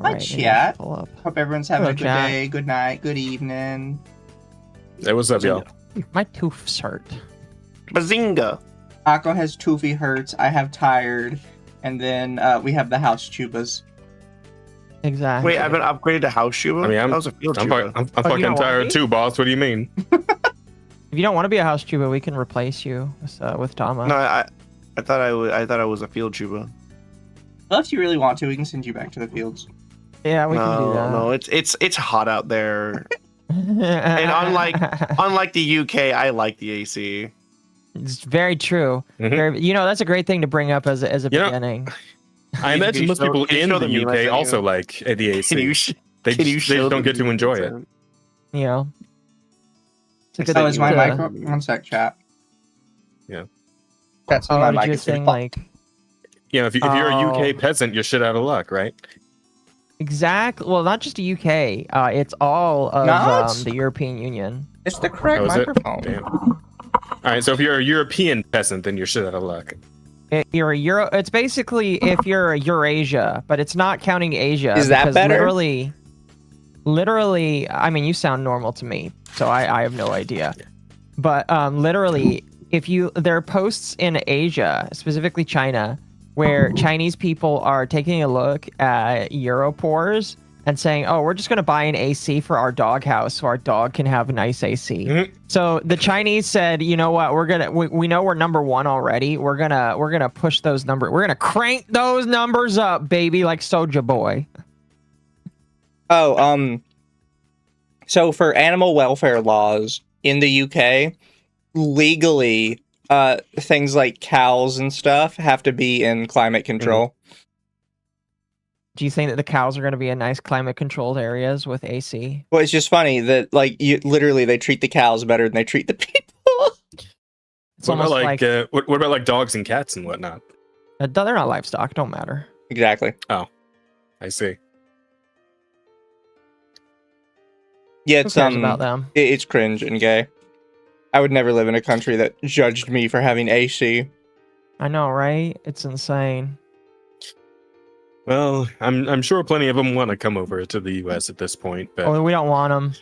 Hi, Right, chat. pull up. Hope everyone's having Hello, a good chat. day, good night, good evening. Hey, what's up, y'all? My tooth's hurt. Bazinga! Occo has toofy hurts, I have tired, and then we have the house chubas. Exactly. Wait, I've been upgraded to house Shuba? I mean, that was a field I'm Shuba. fucking Oh, you don't wanna tired be? too, boss. What do you mean? If you don't want to be a house tuba, we can replace you with Tama. No, I thought I was a field Shuba. Well, if you really want to, we can send you back to the fields. Yeah, we can do that. No, it's hot out there. And unlike the UK, I like the AC. It's very true. Mhm. You know, that's a great thing to bring up as a You know, beginning. I imagine most people in the UK also like the Can you AC. They just don't get to enjoy it. You know. It's a good Oh, thing is my to- micro? One sec, chat. Yeah. That's Oh, my did mic you is saying pretty- like You know, if you're a Oh. UK peasant, you're shit out of luck, right? exactly? Well, not just the UK. It's all of Nuts? the European Union. It's the correct Oh, is it? microphone. Damn. All right, so if you're a European peasant, then you're shit out of luck. You're a Euro. It's basically if you're a Eurasia, but it's not counting Asia. Is that because better? Literally. I mean, you sound normal to me, so I have no idea. But literally, there are posts in Asia, specifically China, where Chinese people are taking a look at Europores and saying, "Oh, we're just gonna buy an AC for our doghouse so our dog can have a nice AC." Mhm. So the Chinese said, "You know what? We know we're number one already. We're gonna push those numbers. We're gonna crank those numbers up, baby, like Soulja Boy." Oh, so for animal welfare laws in the UK, legally, things like cows and stuff have to be in climate control. Do you think that the cows are gonna be in nice climate-controlled areas with AC? Well, it's just funny that, like, literally they treat the cows better than they treat the people. It's What about almost like what about like dogs and cats and whatnot? they're not livestock. Don't matter. Exactly. I see. Yeah, Who it's cares about them? it's cringe and gay. I would never live in a country that judged me for having AC. I know, right? It's insane. Well, I'm sure plenty of them want to come over to the US at this point, but Oh, we don't want them.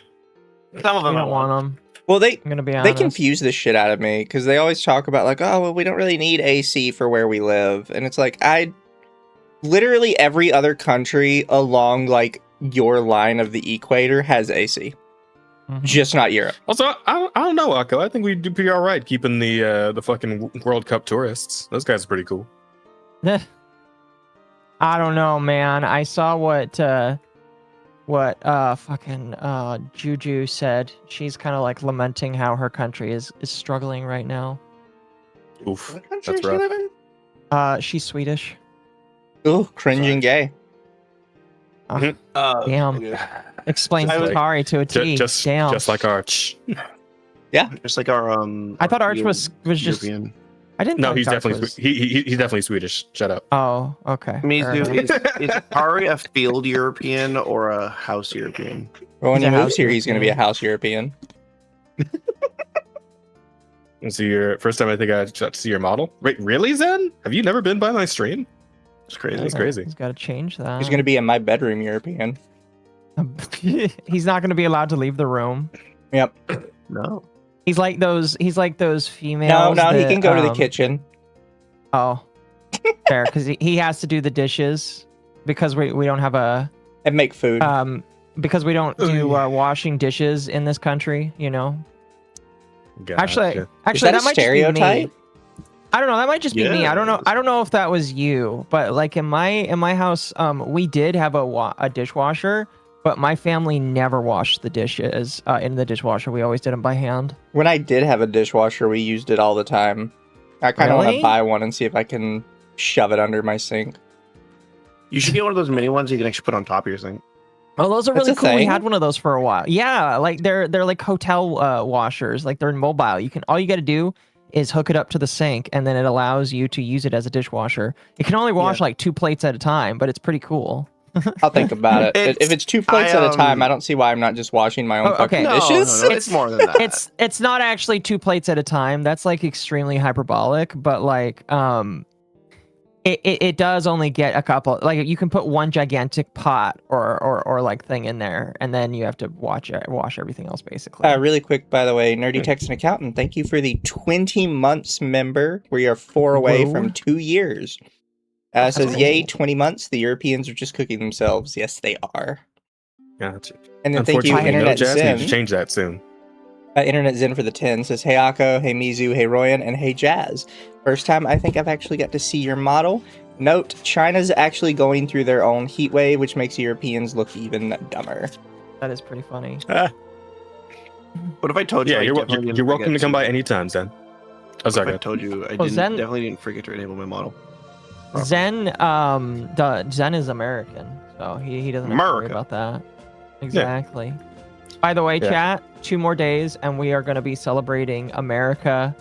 Some of We them I don't want them. Well, they I'm gonna be honest. confuse the shit out of me because they always talk about like, oh, well, we don't really need AC for where we live, and it's like literally every other country along like your line of the equator has AC, Mhm. just not Europe. also I don't know, Occo. I think we do pretty all right keeping the fucking World Cup tourists. Those guys are pretty cool. I don't know, man. I saw what fucking Juju said. She's kind of like lamenting how her country is struggling right now. Oof, What country that's is she rough. living? She's Swedish. Ooh, cringe and gay. Damn. okay. Explains Just like- Atari to a T. Just Damn. like Arch. Just like our I thought Arch was just. European. I didn't. No, think he's Arch definitely was- he's definitely Swedish. Shut up. Oh, okay. fair Mizu, enough. is Ari a field European or a house European? Well, when He's he a moves house here, he's going to be a European. house European. And so your first time I think I got to see your model. Wait, really, Zen? Have you never been by my stream? It's crazy. That's crazy. He's got to change that. He's going to be in my bedroom European. He's not going to be allowed to leave the room. Yep. No. He's like those females. No, he that, can go to the kitchen. Oh, fair, because he has to do the dishes because we don't have a And make food. because we don't do washing dishes in this country. You know, actually, Is that a might stereotype? just be me. I don't know. That might just be me. Yeah, I don't know. it is. I don't know if that was you, but like in my house, we did have a dishwasher, but my family never washed the dishes in the dishwasher. We always did them by hand. When I did have a dishwasher, we used it all the time. I kind of want Really? to buy one and see if I can shove it under my sink. You should get one of those mini ones you can actually put on top of your sink. Oh, those are That's really a cool. We thing? had one of those for a while. Yeah, like they're like hotel washers. Like they're mobile. All you got to do is hook it up to the sink, and then it allows you to use it as a dishwasher. It can only wash like 2 plates at a time, but it's pretty cool. I'll think about it. If it's 2 plates at a time, I don't see why I'm not just washing my own Oh, okay. fucking No, dishes. no, no, it's more than that. It's not actually 2 plates at a time. That's like extremely hyperbolic, but like It does only get a couple. Like you can put one gigantic pot or like thing in there, and then you have to wash everything else basically. Really quick, by the way, Nerdy Text and Accountant, thank you for the 20 months member. We are 4 away Whoa. from 2 years. Says, yay, 20 months. The Europeans are just cooking themselves. Yes, they are. Gotcha. And then thank you, Unfortunately, Internet Jazz Zen. need to change that soon. Internet Zen for the 10 says, hey Occo, hey Mizu, hey Royan, and hey Jazz. First time I think I've actually got to see your model. Note, China's actually going through their own heat wave, which makes Europeans look even dumber. That is pretty funny. What if I told you? Yeah, I you're definitely didn't welcome forget to come by anytime, Zen. Oh, What sorry. if I go ahead. told you I Zen- definitely didn't forget to enable my model. Zen Zen is American, so he doesn't have to worry America. about that. Exactly. By the way, Yeah. chat, 2 more days and we are going to be celebrating America.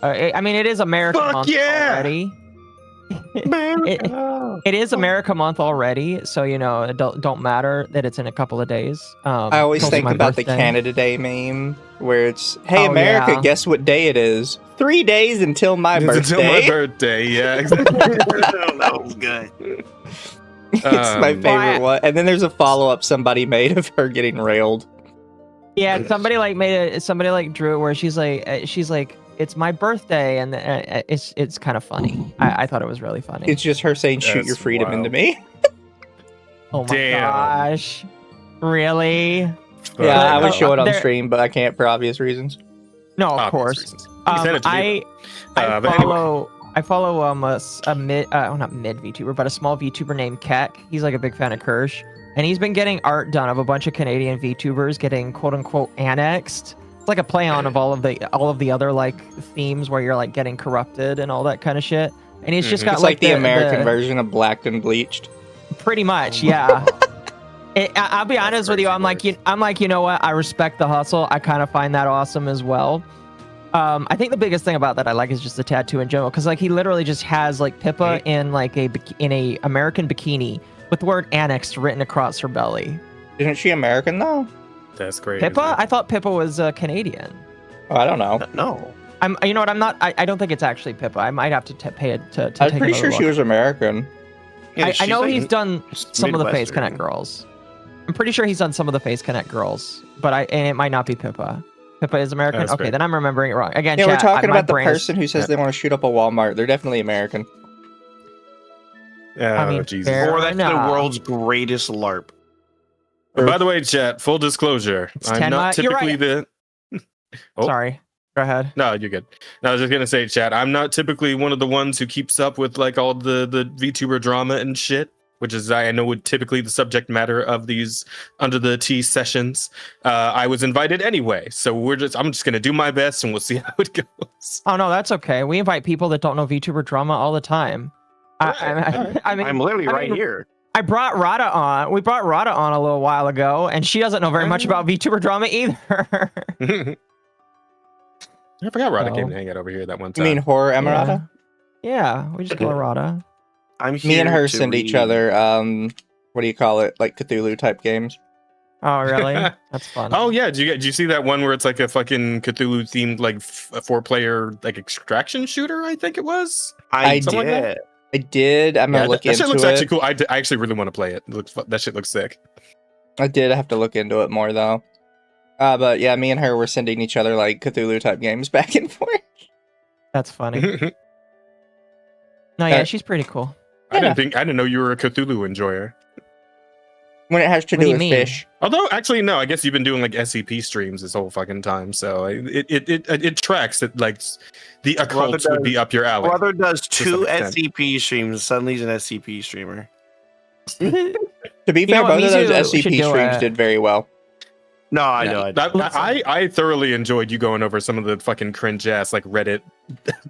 I mean, it is America Fuck Month yeah! already. It is America Month already, so it don't matter that it's in a couple of days. I always it's also think my about the birthday. Canada Day meme, where it's, hey Oh, America, yeah. guess what day it is? 3 days until my It's birthday. until my birthday, yeah, exactly. That was good. It's my Um, favorite one. And then there's a follow-up somebody made of her getting railed. Yeah, somebody drew it where she's like, it's my birthday, and it's kind of funny. I thought it was really funny. It's just her saying, shoot your That's freedom wild. into me. Oh my Damn. gosh. Really? Yeah, I would Oh, show it on there- stream, but I can't for obvious reasons. No, of obvious course. reasons. You sent it to me, I but anyway. follow a mid not mid VTuber, but a small VTuber named Keck. He's like a big fan of Kirsch. And he's been getting art done of a bunch of Canadian VTubers getting quote unquote annexed. It's like a play on of all of the other like themes where you're like getting corrupted and all that kind of shit. And he's just got It's like the American version of Blacked and Bleached. Pretty much, yeah. I'll be honest with you. I'm like, you know what? I respect the hustle. I kind of find that awesome as well. I think the biggest thing about that I like is just the tattoo in general, because like he literally just has like Pippa in like in a American bikini with the word annexed written across her belly. Isn't she American though? That's great. Pippa? I thought Pippa was Canadian. Oh, I don't know. No. You know what? I'm not. I don't think it's actually Pippa. I might have to pay it to. I was take pretty another sure she look. was American. Yeah, I she's know like he's done some of the Face Midwestern. Connect girls. I'm pretty sure he's done some of the Face Connect girls, but and it might not be Pippa. Pippa is American. That's Okay, great. then I'm remembering it wrong. Again, Yeah, we're chat, talking my about the brain is- person who says they want to shoot up a Walmart. They're definitely American. Oh, I mean, Jesus. fair Or that's the enough. world's greatest LARP. By the way, chat, full disclosure. It's I'm 10 not you're typically right. Oh. Sorry. Go ahead. No, you're good. No, I was just gonna say, chat, I'm not typically one of the ones who keeps up with like all the VTuber drama and shit, which is I know would typically the subject matter of these Under the Tea sessions. I was invited anyway, so I'm just gonna do my best and we'll see how it goes. Oh no, that's okay. We invite people that don't know VTuber drama all the time. I mean, I'm literally right mean, here. I brought Rada on. We brought Rada on a little while ago, and she doesn't know very much about VTuber drama either. I forgot Rada came Oh. to hang out over here that one You time. mean Horror Emirata? Yeah, we just call her Rada. I'm here. Me and her to send each read- other, what do you call it? Like Cthulhu type games. Oh, really? That's fun. Oh yeah, did you see that one where it's like a fucking Cthulhu themed like a 4-player like extraction shooter? I think it was. I something like that? did. I did. I'm gonna look that shit into looks it. actually cool. I actually really want to play it. That shit looks sick. I did. I have to look into it more though. But yeah, me and her were sending each other like Cthulhu type games back and forth. That's funny. No, yeah, she's pretty cool. I didn't know you were a Cthulhu enjoyer. When it has to What do do you with mean? fish. Although, actually, no. I guess you've been doing like SCP streams this whole fucking time, so it tracks that like the occult would be up your alley. Brother does To 2 some extent. SCP streams. Suddenly he's an SCP streamer. To be You fair, know what, both of those Mizu should SCP do streams it. did very well. No, I Yeah, know. I thoroughly enjoyed you going over some of the fucking cringe ass like Reddit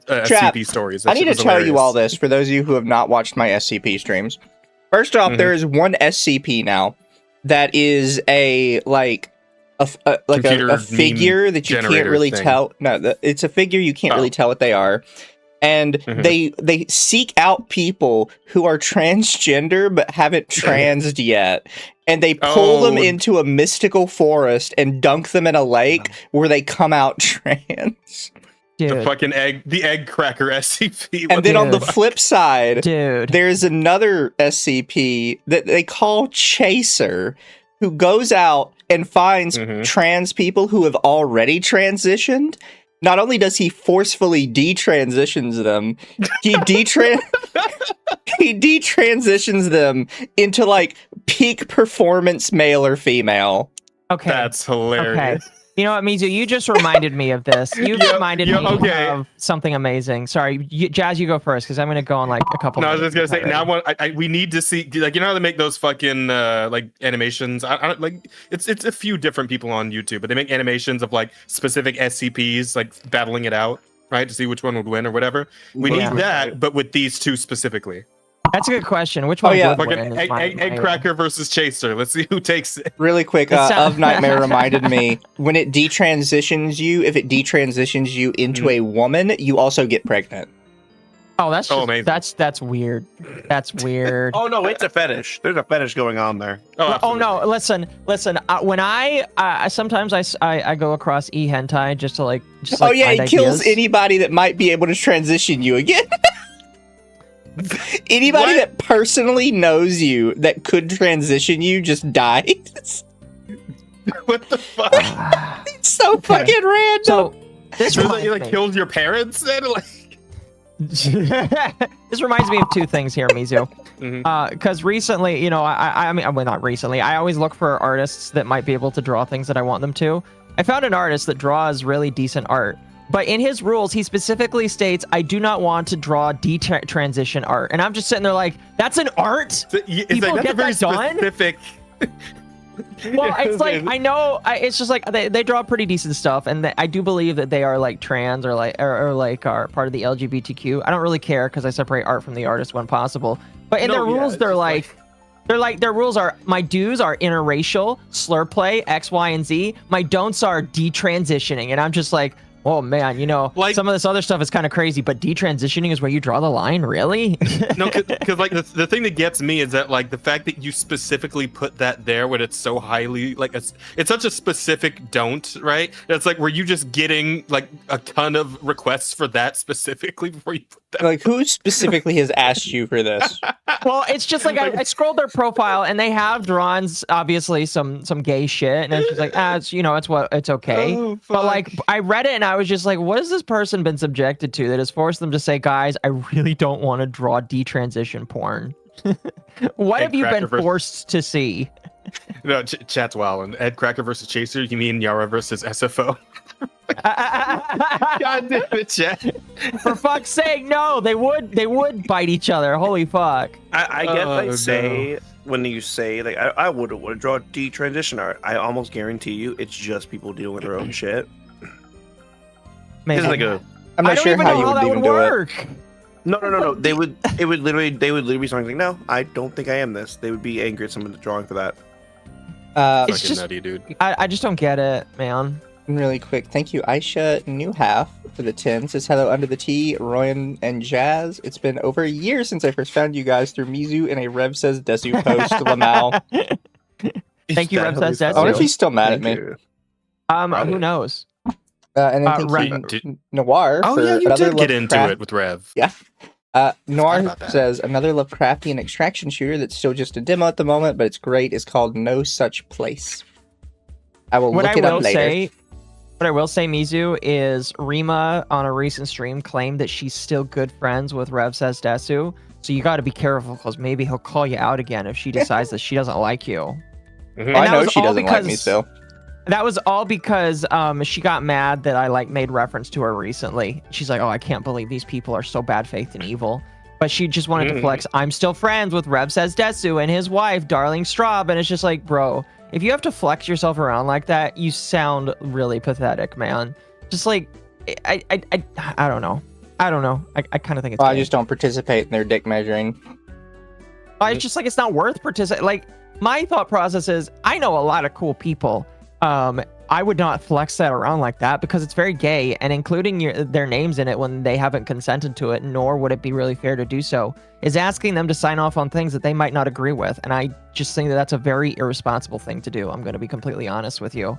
Chat, SCP stories. I That need shit to was tell you all hilarious. this for those of you who have not watched my SCP streams. First off, Mhm. there is one SCP now that is a Computer figure that you can't generator really thing. tell. No, it's a figure you can't really tell what they are, and Mhm. they seek out people who are transgender but haven't transed yet, and they pull them Oh. into a mystical forest and dunk them in a lake where they come out trans. Dude, the egg cracker SCP. And then on the Dude. flip side, dude. there's another SCP that they call Chaser, who goes out and finds Mhm. trans people who have already transitioned. Not only does he forcefully detransitions them, he he detransitions them into like peak performance male or female. Okay. That's hilarious. Okay. You know what, Mizu? You just reminded me of this. You reminded me okay. of something amazing. Sorry, Jazz, you go first because I'm gonna go on like a couple. No, I was minutes just gonna say already. now. We need to see, like, you know how they make those fucking like animations. I don't like it's a few different people on YouTube, but they make animations of like specific SCPs like battling it out, right, to see which one would win or whatever. We Yeah. need that, but with these two specifically. That's a good question. Which Oh, one? yeah. would Fucking win is my- egg my- cracker versus Chaser. Let's see who takes it. Really quick, It sound- of Nightmare reminded me, when it detransitions you, if it detransitions you into a woman, you also get pregnant. Oh, that's just, amazing. that's weird. That's weird. Oh no, it's a fetish. There's a fetish going on there. Oh absolutely. no! Listen. When I sometimes I go across hentai just to like Oh yeah, find it kills ideas. anybody that might be able to transition you again. Anybody What? that personally knows you that could transition you just dies. What the fuck? It's so Okay. fucking random. So this So reminds you like me. killed your parents then? Like, This reminds me of two things here, Mizu. Mhm. Because recently, you know, I mean, well, not recently. I always look for artists that might be able to draw things that I want them to. I found an artist that draws really decent art. But in his rules, he specifically states, I do not want to draw transition art. And I'm just sitting there like, that's an art? So, it's People like, that's a get very that done? specific. Well, it's like, I know, it's just like, they draw pretty decent stuff. And I do believe that they are like trans or like, or like are part of the LGBTQ. I don't really care because I separate art from the artist when possible. But in No, their yeah, rules, it's they're just like, their rules are, my do's are interracial, slur play, X, Y, and Z. My don'ts are detransitioning. And I'm just like, oh man, you know, Like- some of this other stuff is kind of crazy, but detransitioning is where you draw the line, really? No, because like the thing that gets me is that like the fact that you specifically put that there when it's so highly like it's such a specific don't, right? It's like, were you just getting like a ton of requests for that specifically before you put that? Like, who specifically has asked you for this? Well, it's just like I scrolled their profile and they have drawn obviously some gay shit, and it's just like it's you know it's okay. Oh, But like I read it and I was just like, what has this person been subjected to that has forced them to say, guys, I really don't want to draw detransition porn. What have you Cracker been versus- forced to see? No, chat's wild. And Ed Cracker versus Chaser, you mean Yara versus SFO? God damn it, chat. For fuck's sake, no, they would bite each other. Holy fuck. I guess Oh, I say when you say like I would draw detransition art. I almost guarantee you it's just people dealing with their own shit. Maybe. It's like a I'm I not don't sure even how know you how would that even would do it. work. no. They would literally be something like, no, I don't think I am this. They would be angry at someone drawing for that. It's Fucking just- nutty, dude. I just don't get it, man. Really quick, thank you, Aisha Newhalf, for the 10. Says hello under the tea, Royan and Jazz. It's been over a year since I first found you guys through Mizu and a Rev Says Desu post, Lamau. Thank you, Rev Says I wonder if Desu. he's still mad at me. Who knows? And then thank Rev- you, Noir. Oh for yeah, you another did get into Lovecraft- it with Rev. Noir about that. says another Lovecraftian extraction shooter that's still just a demo at the moment, but it's great. It's called No Such Place. I will What look I it up will later. say, Mizu, is Rima on a recent stream claimed that she's still good friends with Rev Says Desu. So you got to be careful because maybe he'll call you out again if she decides that she doesn't like you. Mhm. Oh, I that know was she all doesn't like me because- still. That was all because she got mad that I like made reference to her recently. She's like, oh, I can't believe these people are so bad faith and evil. But she just wanted to flex. I'm still friends with Rev Says Desu and his wife, Darling Straub. And it's just like, bro, if you have to flex yourself around like that, you sound really pathetic, man. Just like, I don't know. I kind of think it's Well, I gay. just don't participate in their dick measuring. It's just like, it's not worth participating. Like, my thought process is, I know a lot of cool people. I would not flex that around like that because it's very gay, and including their names in it when they haven't consented to it, nor would it be really fair to do so, is asking them to sign off on things that they might not agree with. And I just think that that's a very irresponsible thing to do. I'm going to be completely honest with you.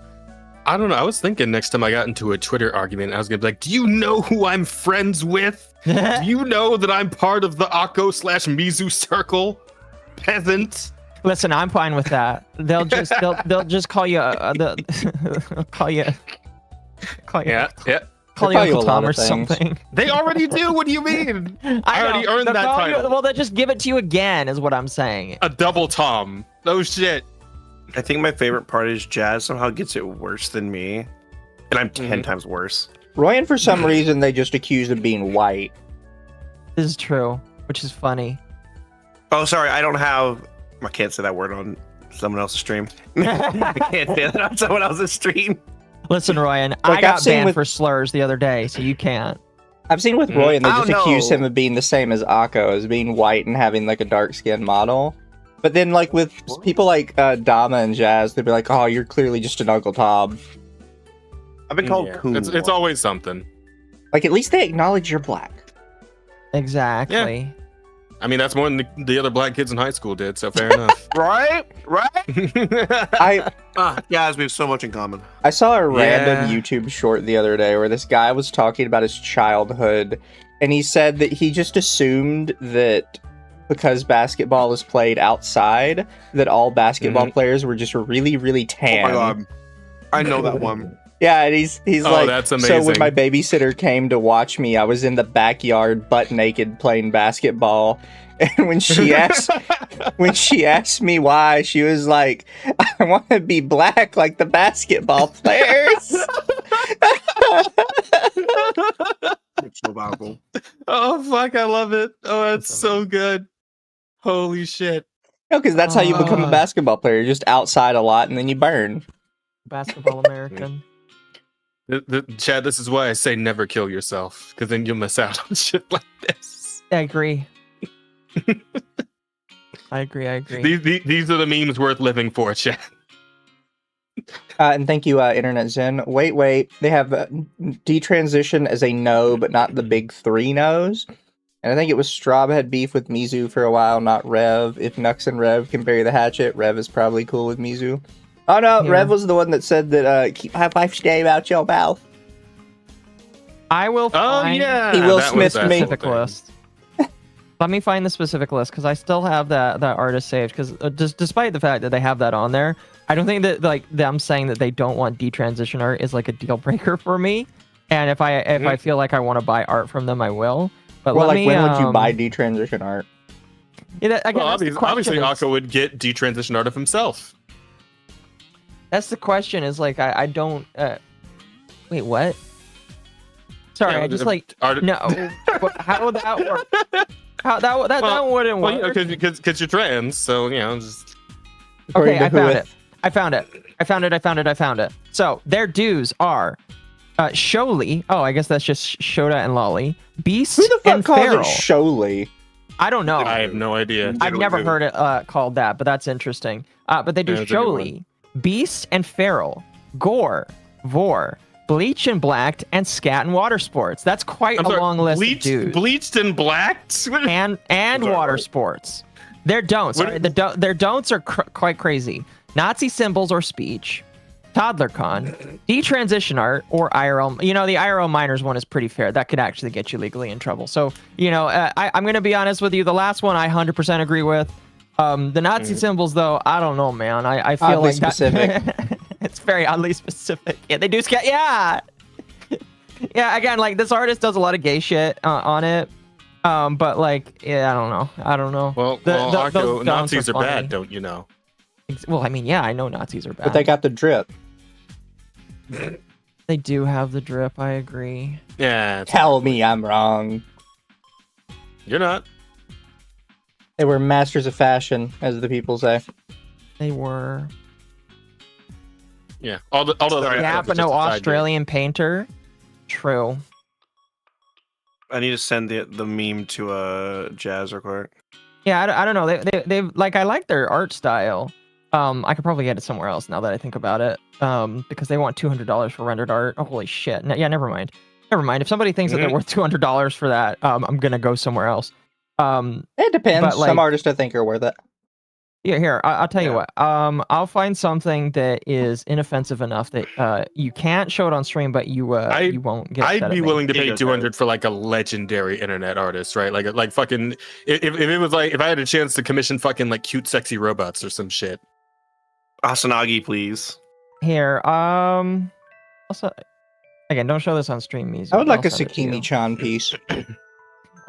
I don't know. I was thinking next time I got into a Twitter argument, I was gonna be like, "Do you know who I'm friends with? Do you know that I'm part of the Occo/Mizu circle? Peasant." Listen, I'm fine with that. They'll just call you call you Yeah. call They you call you Uncle a lot Tom or of things. something. They already do. What do you mean? I already know. earned They'll that call you- title. well, they'll just give it to you again, is what I'm saying. A double Tom. No shit. I think my favorite part is Jazz somehow gets it worse than me, and I'm 10 times worse. Royan, for some reason, they just accused of being white. This is true, which is funny. Oh, sorry, I can't say that word on someone else's stream. I can't say that on someone else's stream. Listen, Ryan, Like, I I've got seen banned with- for slurs the other day, so you can't. I've seen with Royan, they I just don't accuse know. him of being the same as Occo, as being white and having like a dark skinned model. But then, like with people like Dama and Jazz, they'd be like, "Oh, you're clearly just an Uncle Tom." I've been called cool. It's always something. Like at least they acknowledge you're black. Exactly. I mean, that's more than the other black kids in high school did, so fair enough. right. I Guys, we have so much in common. I saw a random Yeah. YouTube short the other day where this guy was talking about his childhood, and he said that he just assumed that because basketball is played outside, that all basketball players were just really, really tan. Oh my god, I know that one. Yeah, and he's Oh, like, that's so when amazing. my babysitter came to watch me, I was in the backyard butt naked playing basketball. And when she asked me why, she was like, I want to be black like the basketball players. It's so powerful. Oh fuck, I love it. Oh, that's so good. Holy shit. No, because that's how you become a basketball player. You're just outside a lot and then you burn. Basketball American. Chad, this is why I say never kill yourself, because then you'll miss out on shit like this. I agree. I agree. These are the memes worth living for, Chad. And thank you, Internet Zen. Wait. They have detransition as a no, but not the big three no's. And I think it was Straub had beef with Mizu for a while, not Rev. If Nux and Rev can bury the hatchet, Rev is probably cool with Mizu. Oh no, Yeah. Rev was the one that said that keep my wife's name out your mouth. I will Oh find yeah, He will that was Smith that me. whole specific thing. list. Let me find the specific list because I still have that artist saved. Because despite the fact that they have that on there, I don't think that like them saying that they don't want detransition art is like a deal breaker for me. And if I feel like I want to buy art from them, I will. But Well, let like me, when would you buy detransition art? Yeah, again, Well, that's the obviously, question Occo would get detransition art of himself. That's the question. Is like I don't. Wait, what? Sorry, Yeah, I just if like art- no. How would that work? How that wouldn't Well, work. because you're trans, so you know, just Okay, According to I found Whoith. it. I found it. So their dues are Sholi. Oh, I guess that's just Shota and Lolly. Beast Who the fuck and calls Feral. it Sholey? I don't know. I have no idea. I've never heard it called that, but that's interesting. But they do Yeah, that's a good Sholi, Beast and Feral, Gore, Vor, Bleach and Blacked, and Scat and Water Sports. That's quite I'm a sorry, long list bleached, of dudes. bleached and blacked. and sorry, water what? sports. Their don'ts. What- Sorry, their don'ts are quite crazy. Nazi symbols or speech, ToddlerCon, detransition art, or IRL. You know, the IRL minors one is pretty fair. That could actually get you legally in trouble. So, you know, I'm going to be honest with you. The last one I 100% agree with. The Nazi symbols, though, I don't know, man. I feel Oddly like specific. That, it's very oddly specific. Yeah, they do scat. Yeah. Yeah, again, like this artist does a lot of gay shit on it. But like, yeah, I don't know. Well, those Occo, don'ts Nazis are funny. bad, don't you know? Well, I mean, yeah, I know Nazis are bad. But they got the drip. They do have the drip. I agree. Yeah, Tell me I'm wrong. you're not. They were masters of fashion, as the people say. They were. Yeah, all the other Yeah, stuff is but no just a side Australian painter. True. I need to send the meme to Jazz real quick. Yeah, I don't know. They've like I like their art style. I could probably get it somewhere else now that I think about it. Because they want $200 for rendered art. Oh, holy shit. Yeah, never mind. Never mind. If somebody thinks that they're worth $200 for that, I'm gonna go somewhere else. It depends. But, like- Some artists I think are worth it. Yeah, here. I'll tell you Yeah. what. I'll find something that is inoffensive enough that you can't show it on stream, but you won't get upset I'd be at me. willing to pay Yeah, 200 for like a legendary internet artist, right? Like fucking if it was like if I had a chance to commission fucking like cute sexy robots or some shit. Asanagi, please. Here. Also, again, don't show this on stream, Mizu. I would like a I'll send it to you. Sakimi-chan piece.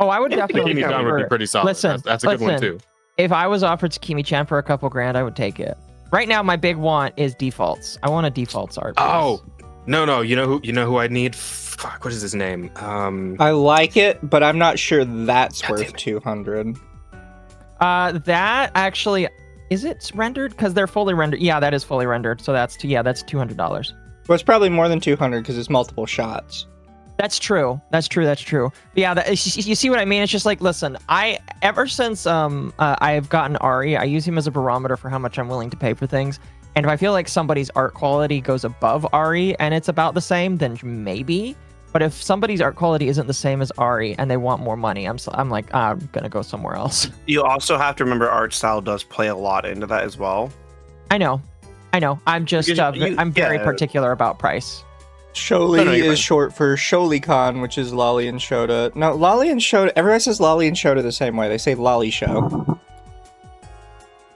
Oh, I would definitely. Sakimi Chan would be for- pretty solid. Listen, That's a good one listen. too. If I was offered Sakimi-chan for a couple grand, I would take it. Right now, my big want is defaults. I want a defaults art. Piece. Oh no, you know who I need? Fuck, what is his name? I like it, but I'm not sure that's God damn worth it. 200. That actually is it rendered because they're fully rendered. Yeah, that is fully rendered. So that's $200. Well, it's probably more than 200 because it's multiple shots. That's true. That's true. That's true. But yeah, you see what I mean? It's just like, listen, ever since I've gotten Ari, I use him as a barometer for how much I'm willing to pay for things. And if I feel like somebody's art quality goes above Ari and it's about the same, then maybe. But if somebody's art quality isn't the same as Ari and they want more money, I'm like, I'm gonna go somewhere else. You also have to remember art style does play a lot into that as well. I know. I'm just Because I'm very yeah. particular about price. Sholi No, you're fine. is short for Sholicon, which is Lolly and Shota. No, Lolly and Shota. Everyone says Lolly and Shota the same way. They say Lolly Show.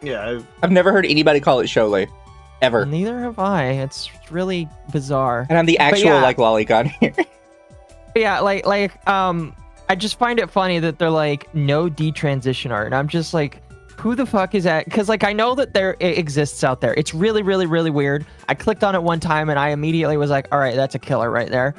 Yeah, I've never heard anybody call it Sholi, ever. Neither have I. It's really bizarre. And I'm the actual yeah. like Lolicon here. But yeah, I just find it funny that they're like no detransition art, and I'm just like, who the fuck is that? Because like I know that it exists out there. It's really, really, really weird. I clicked on it one time and I immediately was like, all right, that's a killer right there.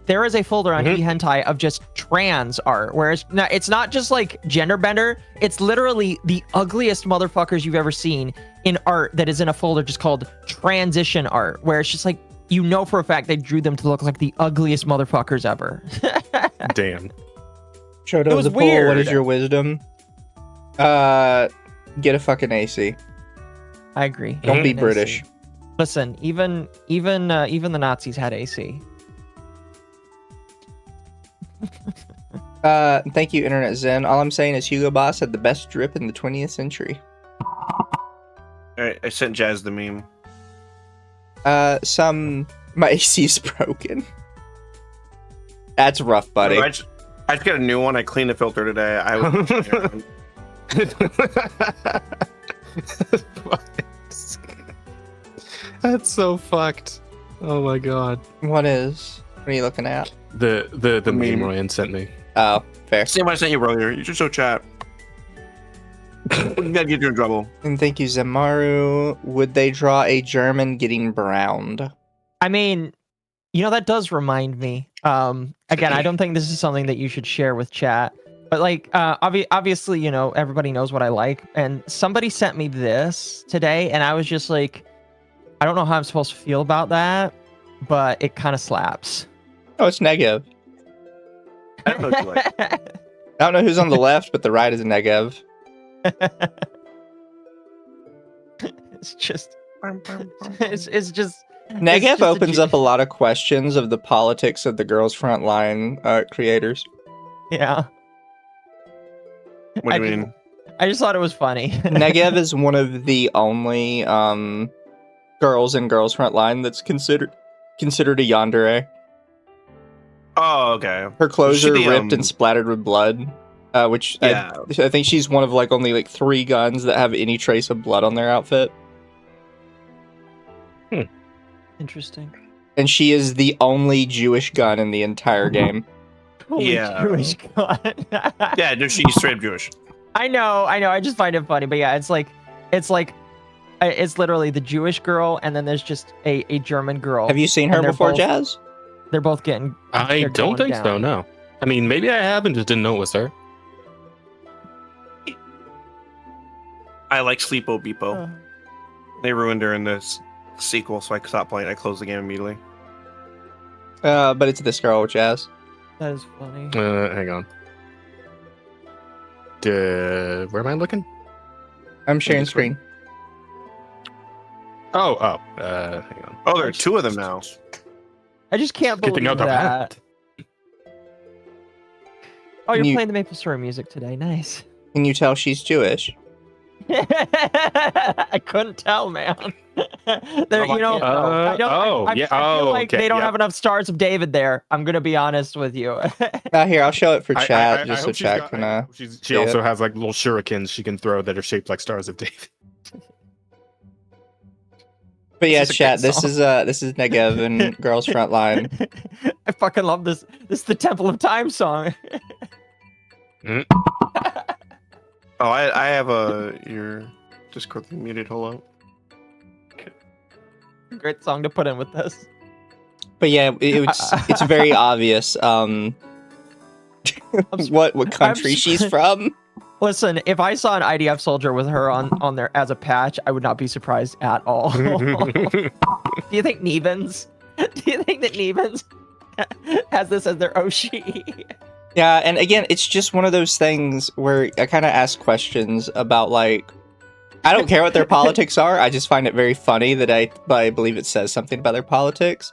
There is a folder on eHentai of just trans art, where it's not just like gender bender. It's literally the ugliest motherfuckers you've ever seen in art that is in a folder just called transition art, where it's just like, you know for a fact they drew them to look like the ugliest motherfuckers ever. Damn. Shota It was the poll. What weird. is your wisdom? Get a fucking AC. I agree. Don't be Even British. AC. Listen, even the Nazis had AC. Thank you, Internet Zen. All I'm saying is Hugo Boss had the best drip in the 20th century. Alright, I sent Jazz the meme. My AC's broken. That's rough, buddy. I just got a new one. I cleaned the filter today. That's so fucked. Oh my god. What are you looking at? The meme meme. Ryan sent me. Oh, fair. Same one I sent you earlier. You should show chat. We gotta get you in trouble. And thank you, Zemaru. Would they draw a German getting browned? I mean, that does remind me. Again, I don't think this is something that you should share with chat. But like, obviously, everybody knows what I like. And somebody sent me this today, and I was just like, I don't know how I'm supposed to feel about that, but it kind of slaps. Oh, it's negative. I don't know what you like. I don't know who's on the left, but the right is a negative. It's just, it's just. Negev just a opens up a lot of questions of the politics of the Girls Frontline creators. Yeah. What do you mean? I just thought it was funny. Negev is one of the only girls in Girls Frontline that's considered a yandere. Oh, okay. Her clothes She are the, ripped and splattered with blood, which Yeah. I think she's one of like only like 3 guns that have any trace of blood on their outfit. Interesting. And she is the only Jewish gun in the entire game. Holy Yeah. Jewish God. Yeah, no, she's straight up Jewish. I know. I just find it funny, but yeah, it's literally the Jewish girl, and then there's just a German girl. Have you seen her And they're before, both- Jazz? They're both getting. I they're don't going think so, down. no. I mean, maybe I have and just didn't know it was her. I like Sleepo Beepo. They ruined her in this sequel, so I stopped playing. I closed the game immediately. But it's this girl, Jazz. That is funny. Hang on. Where am I looking? I'm sharing this one. screen. Hang on. Oh, there are 2 of them now. I just can't Skipping believe out the that. Oh, you're You- playing the Maple Story music today. Nice. Can you tell she's Jewish? I couldn't tell, man. There, you know, I feel like okay, they don't yep. have enough stars of David there. I'm gonna be honest with you. Here, I'll show it for chat, I just so hope she's chat got- can. I hope she see also it. has like little shurikens she can throw that are shaped like stars of David. But yeah, This is a chat. good This song. is Negev and Girls Frontline. I fucking love this. This is the Temple of Time song. Oh, I have your Discord thing muted. Hold on. Great song to put in with this. But yeah, it's very obvious. What country she's from? Listen, if I saw an IDF soldier with her on there as a patch, I would not be surprised at all. Do you think Nevens? Do you think that Nevens has this as their Oshi? Yeah, and again, it's just one of those things where I kind of ask questions about, like, I don't care what their politics are. I just find it very funny that I believe it says something about their politics.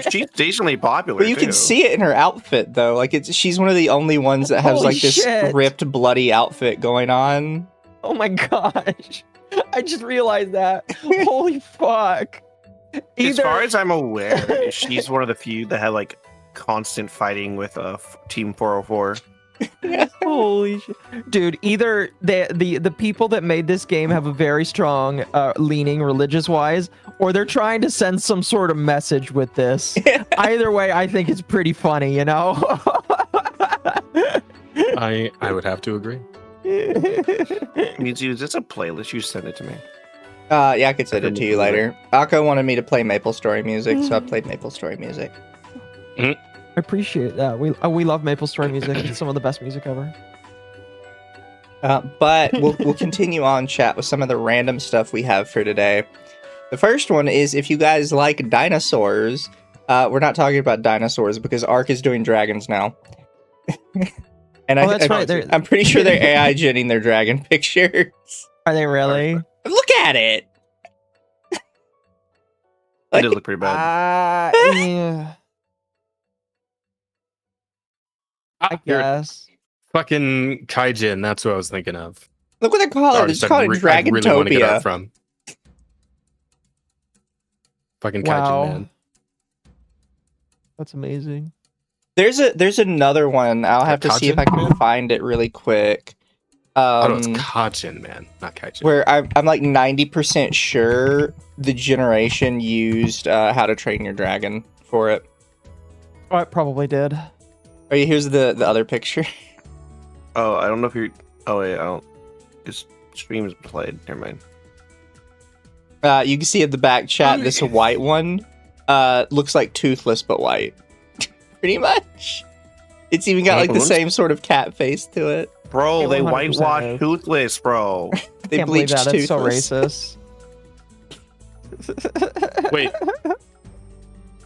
She's decently popular. But you can see it in her outfit, though. Like, she's one of the only ones that has Holy like this shit. ripped, bloody outfit going on. Oh my gosh. I just realized that. Holy fuck. As far as I'm aware, she's one of the few that had like constant fighting with Team 404. Holy shit. Dude, either the people that made this game have a very strong leaning religious wise, or they're trying to send some sort of message with this. Either way, I think it's pretty funny, you know? I would have to agree. Mizu, is this a playlist? You send it to me. Yeah, I could send it to you later. Occo wanted me to play Maple Story music, so I played Maple Story music. I appreciate that. We love Maple Story music. It's some of the best music ever. But we'll continue on, chat, with some of the random stuff we have for today. The first one is, if you guys like dinosaurs, we're not talking about dinosaurs because Ark is doing dragons now. And that's right. I'm pretty sure they're AI genning their dragon pictures. Are they really? Look at it. It does look pretty bad. Yeah. I You're guess. fucking Kaijin, that's what I was thinking of. Look what they call it. It's called I really want to get art Dragantopia. from. Fucking Wow. Kaijin, man. That's amazing. There's another one. I'll have to see if I can find it really quick. Oh, no, it's Kaijin, man, not Kaijin. Where I'm like 90% sure the generation used How to Train Your Dragon for it. Oh, it probably did. Oh, yeah, here's the other picture. Oh, I don't know if you're. Oh wait, I don't. His stream is played. Never mind. You can see at the back chat this white one looks like Toothless but white. Pretty much. It's even got like the same sort of cat face to it. Bro, Yeah, they 100% whitewashed is. Toothless, bro. They Can't believe bleached that. That's so Toothless. racist. Wait.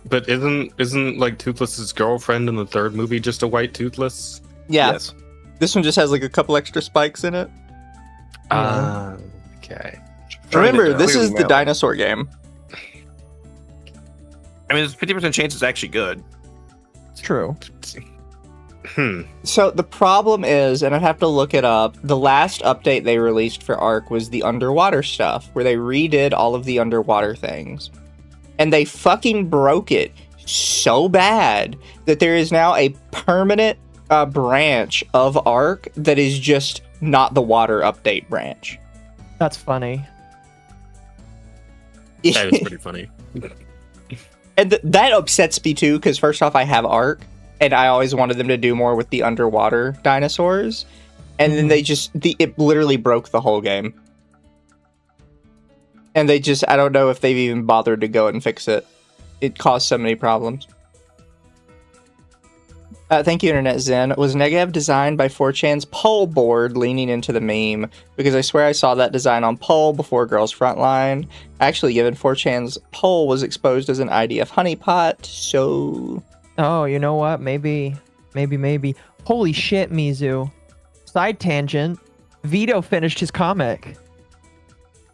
But isn't like Toothless's girlfriend in the third movie just a white Toothless? Yeah. Yes. This one just has like a couple extra spikes in it. Okay. Remember, this is the Clearly dinosaur game. I mean, there's 50% chance it's actually good. It's true. So the problem is, and I'd have to look it up, the last update they released for Ark was the underwater stuff, where they redid all of the underwater things. And they fucking broke it so bad that there is now a permanent branch of Ark that is just not the water update branch. That's funny. That is pretty funny. And that upsets me too, because first off, I have Ark, and I always wanted them to do more with the underwater dinosaurs. And then they just, it literally broke the whole game. And they just, I don't know if they've even bothered to go and fix it. It caused so many problems. Thank you, Internet Zen. Was Negev designed by 4chan's poll board leaning into the meme? Because I swear I saw that design on poll before Girls Frontline. Actually, given 4chan's poll was exposed as an IDF honeypot, so... Oh, you know what? Maybe. Holy shit, Mizu. Side tangent. Vito finished his comic.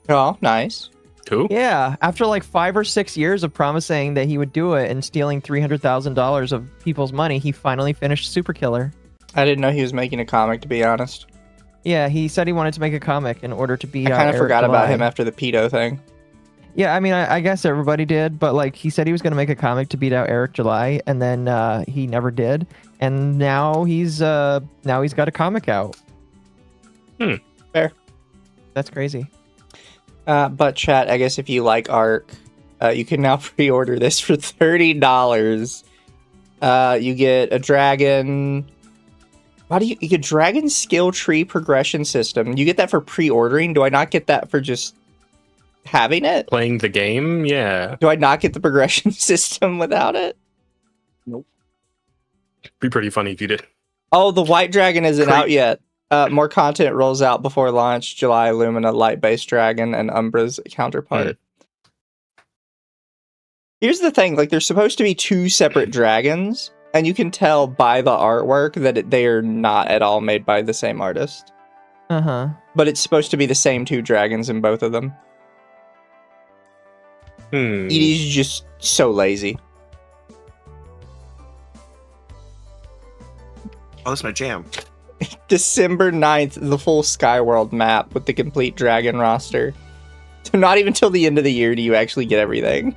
Oh, nice. Who? Yeah, after like 5 or 6 years of promising that he would do it and stealing $300,000 of people's money, he finally finished Super Killer. I didn't know he was making a comic, to be honest. Yeah, he said he wanted to make a comic in order to beat I out kind of Eric forgot about him July. after the pedo thing. Yeah, I mean, I guess everybody did, but like he said he was going to make a comic to beat out Eric July, and then he never did, and now he's got a comic out. Fair. That's crazy. But chat, I guess if you like Arc, you can now pre-order this for $30. You get a dragon. You get dragon skill tree progression system. You get that for pre-ordering. Do I not get that for just having it? Playing the game, yeah. Do I not get the progression system without it? Be pretty funny if you did. Oh, the white dragon isn't out yet. More content rolls out before launch. July Lumina light-based dragon and Umbra's counterpart. Here's the thing, like there's supposed to be two separate dragons, and you can tell by the artwork that they are not at all made by the same artist. Uh-huh. But it's supposed to be the same two dragons in both of them. Edie's just so lazy. Oh, that's my jam. December 9th, the full Skyworld map with the complete dragon roster. So not even till the end of the year do you actually get everything.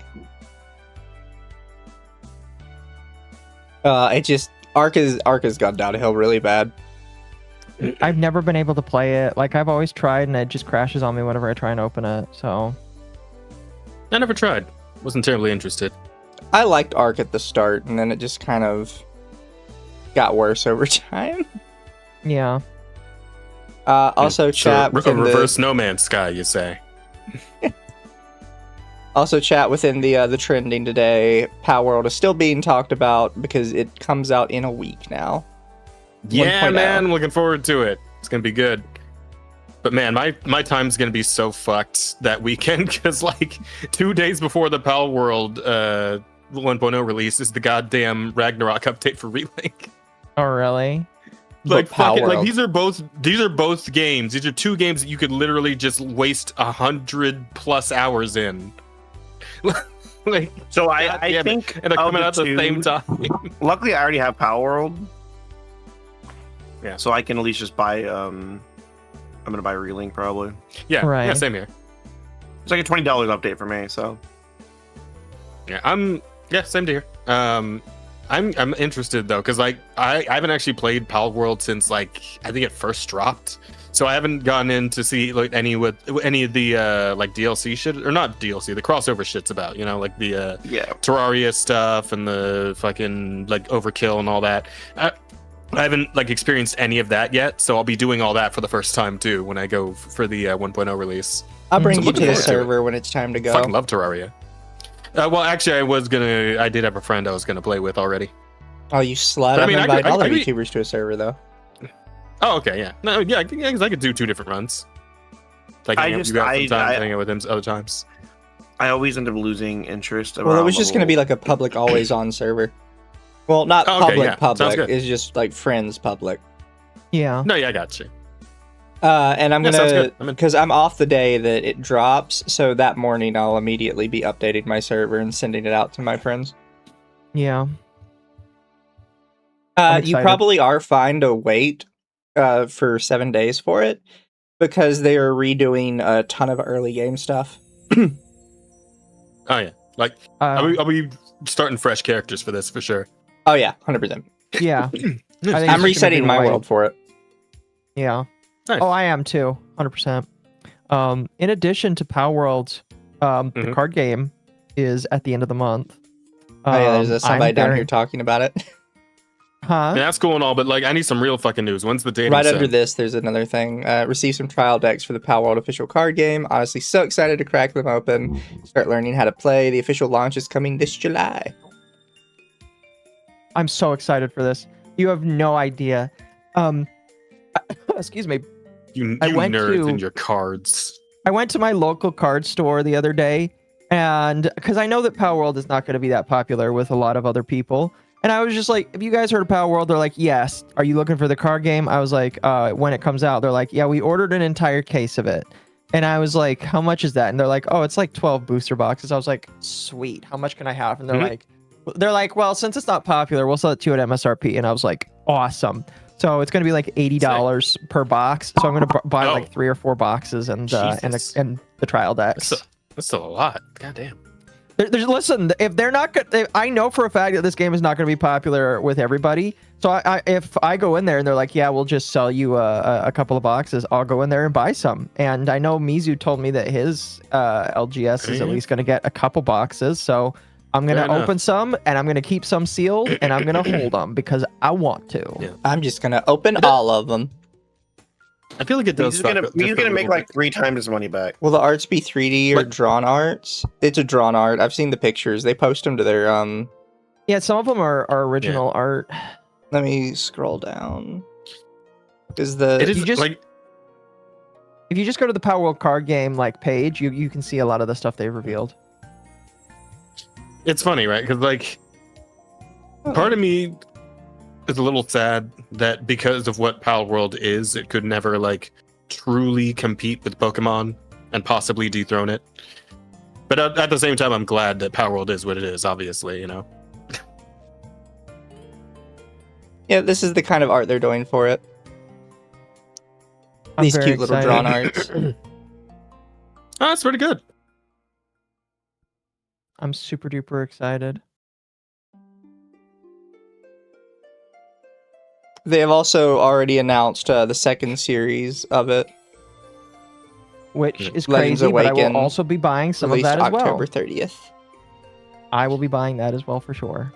Arc has gone downhill really bad. I've never been able to play it. Like I've always tried, and it just crashes on me whenever I try and open it. So I never tried. Wasn't terribly interested. I liked Arc at the start, and then it just kind of got worse over time. yeah. Also, chat a within reverse No Man's Sky, you say? Also, chat within the trending today. Power World is still being talked about because it comes out in a week now. Yeah, 1.0. man, I'm looking forward to it. It's gonna be good. But man, my time's gonna be so fucked that weekend because like 2 days before the Power World 1.0 release is the goddamn Ragnarok update for Relink. Oh really? Like fucking, like World. these are both games. These are two games that you could literally just waste 100+ hours in. Like, So I damn it. think and they're of coming the out at the two- same time. Luckily, I already have Power World. Yeah. So I can at least just buy. I'm gonna buy Relink probably. Yeah, Right. yeah, same here. It's like a $20 update for me. So Yeah, same to here. I'm interested though, because like I haven't actually played Power World since like I think it first dropped. So I haven't gone in to see like any of the like DLC shit, or not DLC, the crossover shit's about, you know, like the yeah. Terraria stuff and the fucking like Overkill and all that. I haven't like experienced any of that yet, so I'll be doing all that for the first time too when I go for the 1.0 release. I'll bring So you looking to the forward to it. server when it's time to go. Fucking love Terraria. Well, actually, I did have a friend I was gonna play with already. Oh, you slut! But I I'm mean, I inviting could- all the I could- YouTubers to a server though. Oh, okay, yeah. No, yeah, because I could do 2 different runs. Like, hang out with you guys sometimes, hang out with him other times. I always end up losing interest. Well, it was just going to be like a public always-on server. Well, not Oh, okay, public yeah. Sounds public. good. It's just like friends public. Yeah. No, yeah, I got you. And I'm Yeah, sounds gonna, good. I'm in. because I'm off the day that it drops, so that morning I'll immediately be updating my server and sending it out to my friends. Yeah. I'm You excited. probably are fine to wait for 7 days for it, because they are redoing a ton of early game stuff. Oh, yeah. Like, Uh, I'll be starting fresh characters for this, for sure. Oh yeah, 100%. yeah. I think it's I'm just gonna resetting be my white. world for it. Yeah. Nice. Oh, I am too. 100%. In addition to Power World, the Mhm. card game is at the end of the month. Oh yeah, there's somebody I'm down very- here talking about it. Huh? Yeah, that's cool and all, but like, I need some real fucking news. When's the dating Right set? under this, there's another thing. Receive some trial decks for the Power World official card game. Honestly, so excited to crack them open. Start learning how to play. The official launch is coming this July. I'm so excited for this. You have no idea. Excuse me. You I went nerds to- and your cards. I went to my local card store the other day, and because I know that Power World is not going to be that popular with a lot of other people, and I was just like, "Have you guys heard of Power World?" They're like, "Yes." Are you looking for the card game? I was like, "When it comes out." They're like, "Yeah, we ordered an entire case of it," and I was like, "How much is that?" And they're like, "Oh, it's like 12 booster boxes." I was like, "Sweet. How much can I have?" And they're Mhm. like, "Well, since it's not popular, we'll sell it to you at MSRP." And I was like, "Awesome." So it's going to be like $80 per box. So I'm going to buy Oh. like 3 or 4 boxes and the trial decks. That's still a lot. God damn. Listen, if they're not good, I know for a fact that this game is not going to be popular with everybody. So if I go in there and they're like, yeah, we'll just sell you a couple of boxes, I'll go in there and buy some. And I know Mizu told me that his LGS is at least going to get a couple boxes. So I'm going to open some and I'm going to keep some sealed and I'm going to hold them because I want to. Yeah. I'm just gonna open all of them. I feel like it does. He's gonna make like 3 times his money back. Will the arts be 3D or What? drawn arts? It's a drawn art. I've seen the pictures. They post them to their Yeah, some of them are original art. Let me scroll down. It is just- like If you just go to the Power World card game like page, you can see a lot of the stuff they've revealed. it's funny, right? Because like part of me is a little sad that because of what Pal World is, it could never like truly compete with Pokemon and possibly dethrone it. But at the same time, I'm glad that Power World is what it is. Obviously, you know. Yeah, this is the kind of art they're doing for it. I'm These very cute little excited. drawn arts. Oh, that's pretty good. I'm super duper excited. They have also already announced the second series of it, Which is Legends crazy, but I Awaken, will also be buying some of released that as well. October 30th. I will be buying that as well for sure.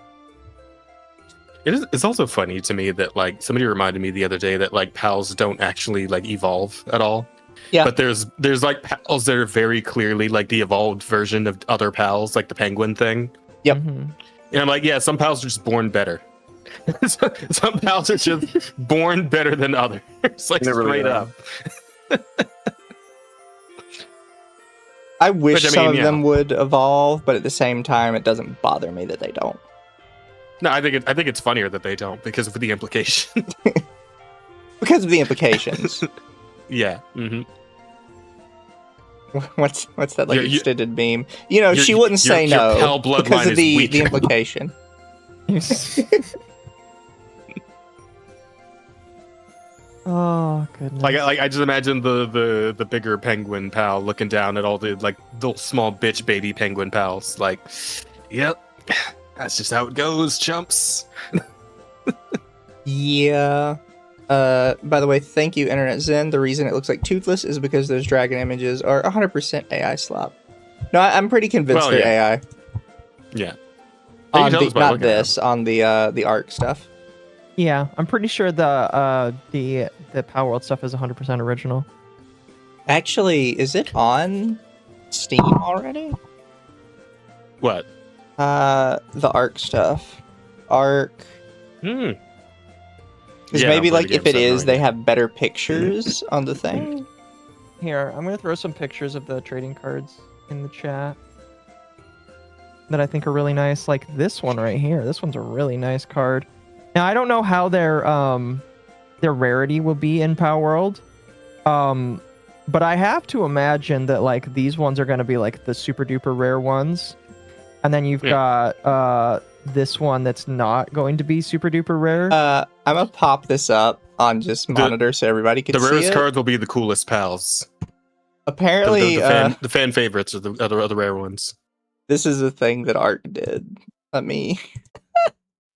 It's also funny to me that like somebody reminded me the other day that like pals don't actually like evolve at all. Yeah. But there's like pals that are very clearly like the evolved version of other pals, like the penguin thing. Yep. Mhm. And I'm like, yeah, some pals are just born better. Some pals are just born better than others. Like They're really straight up. I wish Which, I some mean, of yeah. them would evolve, but at the same time, it doesn't bother me that they don't. No, I think it's funnier that they don't because of the implication. Because of the implications. Yeah. Mm-hmm. What's that like You- extended meme? You know, your- she wouldn't say your no Pal because bloodline of is the weak. implication. Oh goodness. Like I just imagine the bigger penguin pal looking down at all the like little small bitch baby penguin pals. Like, yep, that's just how it goes, chumps. Yeah. By the way, thank you, Internet Zen. The reason it looks like toothless is because those dragon images are 100% AI slop. No, I'm pretty convinced Well, they're yeah. AI. Yeah. On tell the, us by not looking at this, on the ARC stuff. Yeah, I'm pretty sure the Power World stuff is 100% original. Actually, is it on Steam already? What? The ARC stuff. ARC. Hmm. Because Yeah, maybe I'll play like the if game it is, separately. they have better pictures on the thing. Here, I'm gonna throw some pictures of the trading cards in the chat that I think are really nice. Like this one right here. This one's a really nice card. Now I don't know how their rarity will be in Power World, but I have to imagine that like these ones are gonna be like the super duper rare ones, and then you've got this one that's not going to be super duper rare. I'm gonna pop this up on just monitor so everybody can The see rarest it. cards will be the coolest pals. Apparently, The fan favorites are the other rare ones. this is a thing that ARC did. Let me.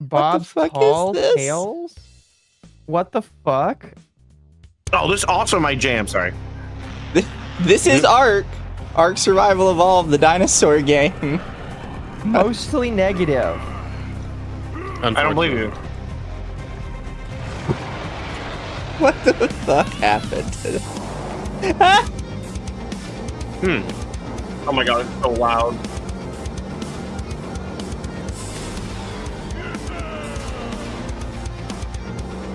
Bob fuck is Tall this? Tales? What the fuck? Oh, this is also my jam. Sorry. This is ARC. ARC Survival Evolved, the dinosaur game. Mostly negative. I don't believe you. What the fuck happened? Oh my god, it's so loud.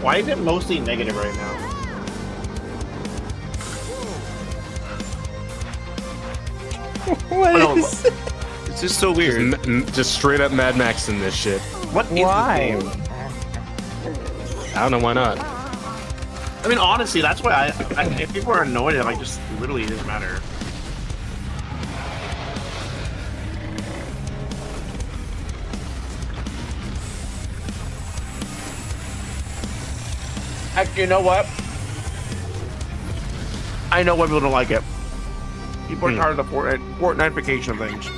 Why is it mostly negative right now? What Oh, no. is? It's just so weird. Just straight up Mad Max in this shit. What is Why? this game? I don't know why not. I mean, honestly, that's why if people are annoyed, it like just literally doesn't matter. Actually, you know what? I know why people don't like it. People are tired of the Fortnite-ification of things.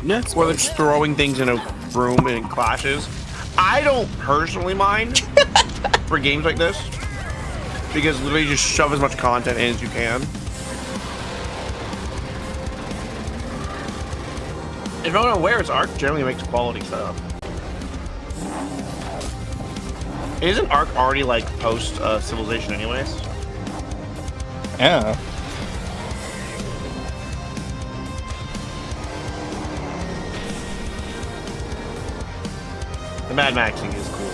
Yes. Where they're just throwing things in a room and it clashes. I don't personally mind for games like this. Because literally just shove as much content in as you can. If I'm aware, Arc generally makes quality stuff. Isn't Arc already like post Civilization anyways? Yeah. The Mad Maxing is cool.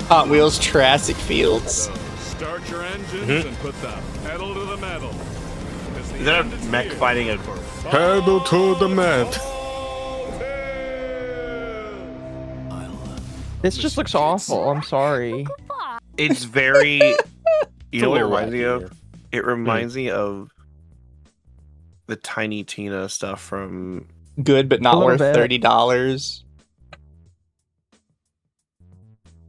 Hot Wheels Jurassic Fields. So, start your engines and put the pedal to the metal. Is that a mech fighting a... Pedal to the mat. This just looks awful. I'm sorry. It's very... You know what it little reminds me wacky, of? It reminds me of the Tiny Tina stuff from... Good, but A not little worth bit. $30.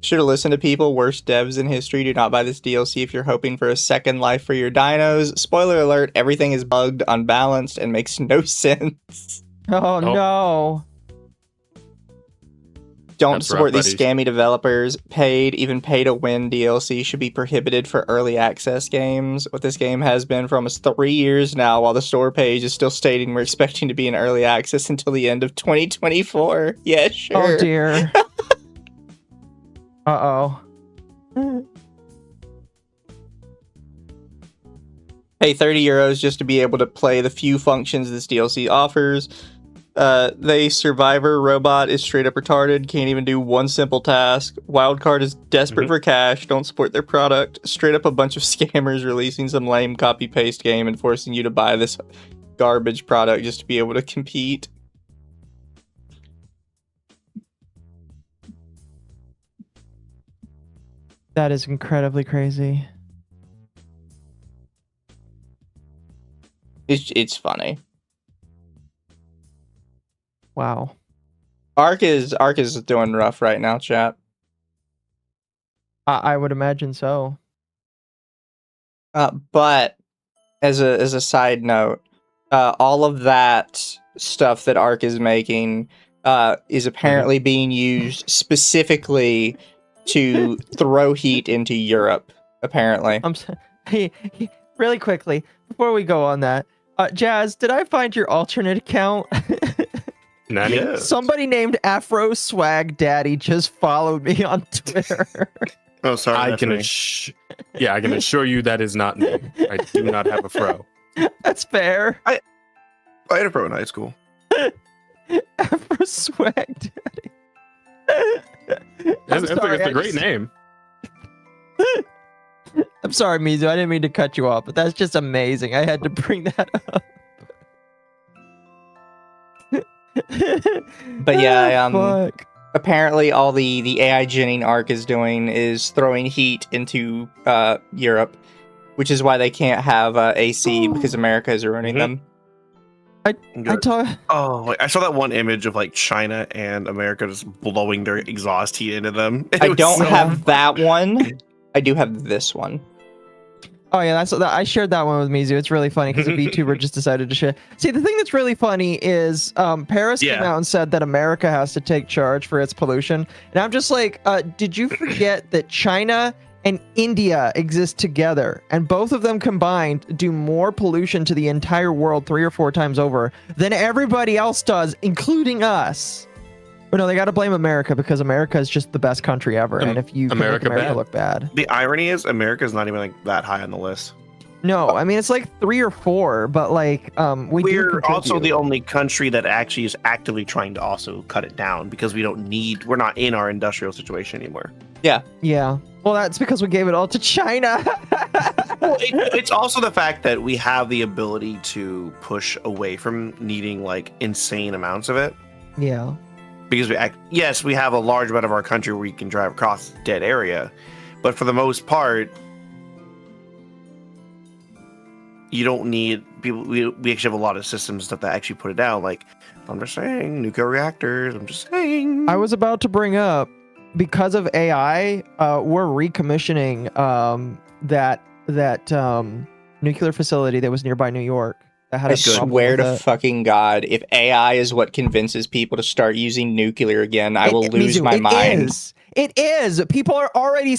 Should have listened to people. Worst devs in history. Do not buy this DLC if you're hoping for a second life for your dinos. Spoiler alert, everything is bugged, unbalanced, and makes no sense. Oh no. Don't That's support rough, these buddies. scammy developers. Even pay to win DLC should be prohibited for early access games. What this game has been for almost 3 years now, while the store page is still stating we're expecting to be in early access until the end of 2024. Yeah, sure. Oh dear. Uh-oh. Pay 30 euros just to be able to play the few functions this DLC offers. The survivor robot is straight up retarded, can't even do one simple task. Wildcard is desperate for cash, don't support their product. Straight up a bunch of scammers releasing some lame copy-paste game and forcing you to buy this garbage product just to be able to compete. That is incredibly crazy. It's funny. Wow. Ark is doing rough right now, chat. I would imagine so. But as a side note, all of that stuff that Ark is making is apparently being used specifically to throw heat into Europe. Apparently, Really quickly before we go on that, Jazz, did I find your alternate account? Nanny? Yeah. Somebody named Afro Swag Daddy just followed me on Twitter. Oh, sorry. I that's can me. I can assure you that is not me. I do not have a fro. That's fair. I had a pro in high school. Afro Swag Daddy. It's sorry, a I great just- name. I'm sorry, Mizu. I didn't mean to cut you off, but that's just amazing. I had to bring that up. But yeah, Fuck. apparently all the AI ginning Ark is doing is throwing heat into Europe, which is why they can't have AC because America is ruining them. I Good. told. Oh, wait, I saw that one image of like China and America just blowing their exhaust heat into them. It I was don't so- have that one. I do have this one. Oh yeah, I shared that one with Mizu. It's really funny because a VTuber just decided to share. See, the thing that's really funny is Paris came Yeah. out and said that America has to take charge for its pollution, and I'm just like, did you forget that China and India exist together, and both of them combined do more pollution to the entire world 3 or 4 times over than everybody else does, including us? But no, they got to blame America because America is just the best country ever, and if you can make America America bad. look bad. The irony is America's not even like that high on the list. No, I mean it's like 3 or 4, but like We're also the contribute. only country that actually is actively trying to also cut it down because we're not in our industrial situation anymore. Yeah. Well, that's because we gave it all to China. Well, it's also the fact that we have the ability to push away from needing like insane amounts of it. Yeah. Because we have a large amount of our country where we can drive across the dead area, but for the most part, you don't need people. We actually have a lot of systems that actually put it down. Like, I'm just saying, nuclear reactors. I'm just saying. I was about to bring up, because of AI, we're recommissioning that nuclear facility that was nearby New York. That had I a problem swear with to it. fucking God, if AI is what convinces people to start using nuclear again, I will lose Mizu, my mind. It is. People are already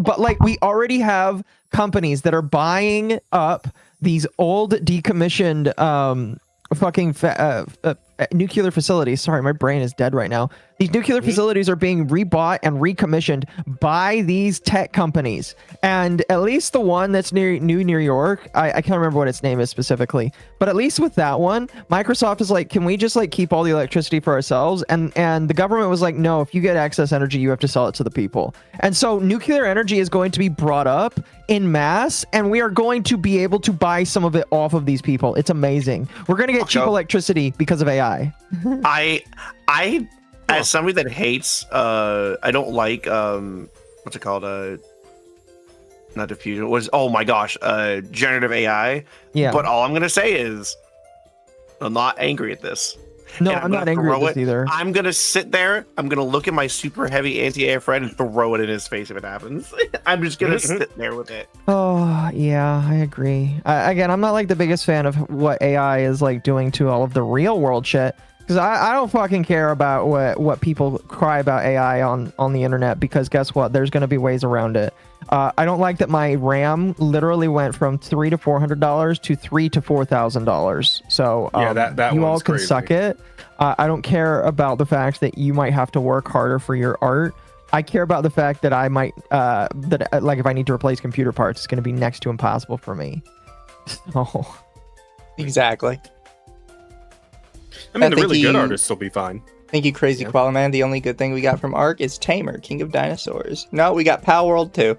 but like we already have companies that are buying up these old decommissioned fucking nuclear facilities. Sorry, my brain is dead right now. These nuclear facilities are being rebought and recommissioned by these tech companies. And at least the one that's near New York, I can't remember what its name is specifically, but at least with that one, Microsoft is like, can we just like keep all the electricity for ourselves? And the government was like, no, if you get excess energy, you have to sell it to the people. And so nuclear energy is going to be brought up in mass, and we are going to be able to buy some of it off of these people. It's amazing. We're going to get cheap electricity because of AI. I as somebody that hates I don't like what's it called, not diffusion, was, oh my gosh, generative AI. Yeah, but all I'm gonna say is I'm not angry at this. no, And I'm not angry at this either. I'm gonna sit there, I'm gonna look at my super heavy anti-AI friend and throw it in his face if it happens. I'm just gonna sit there with it. Oh, yeah, I agree. Again, I'm not like the biggest fan of what AI is like doing to all of the real world shit. Because I don't fucking care about what people cry about AI on the internet, because guess what? There's going to be ways around it. I don't like that my RAM literally went from $300 to $400 to $3,000 to $4,000. So Yeah, that you all one's can crazy. suck it. I don't care about the fact that you might have to work harder for your art. I care about the fact that I might like if I need to replace computer parts, it's going to be next to impossible for me. So Exactly. I mean, the think really good he- artists will be fine. Thank you, Crazy Yeah. Koala Man. The only good thing we got from Ark is Tamer, King of Dinosaurs. No, we got Pal World too.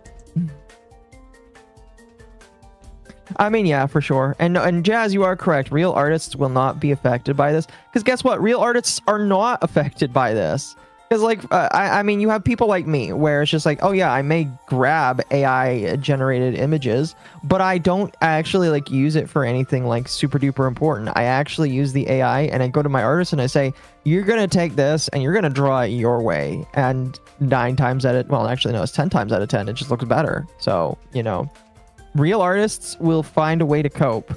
I mean, yeah, for sure. And Jazz, you are correct. Real artists will not be affected by this. Because guess what? Real artists are not affected by this. Because, like, I mean, you have people like me where it's just like, oh, yeah, I may grab AI-generated images, but I don't actually, like, use it for anything, like, super-duper important. I actually use the AI, and I go to my artist and I say, you're going to take this, and you're going to draw it your way. And 9 times out of... Well, actually, no, it's 10 times out of 10. It just looks better. So, you know... Real artists will find a way to cope.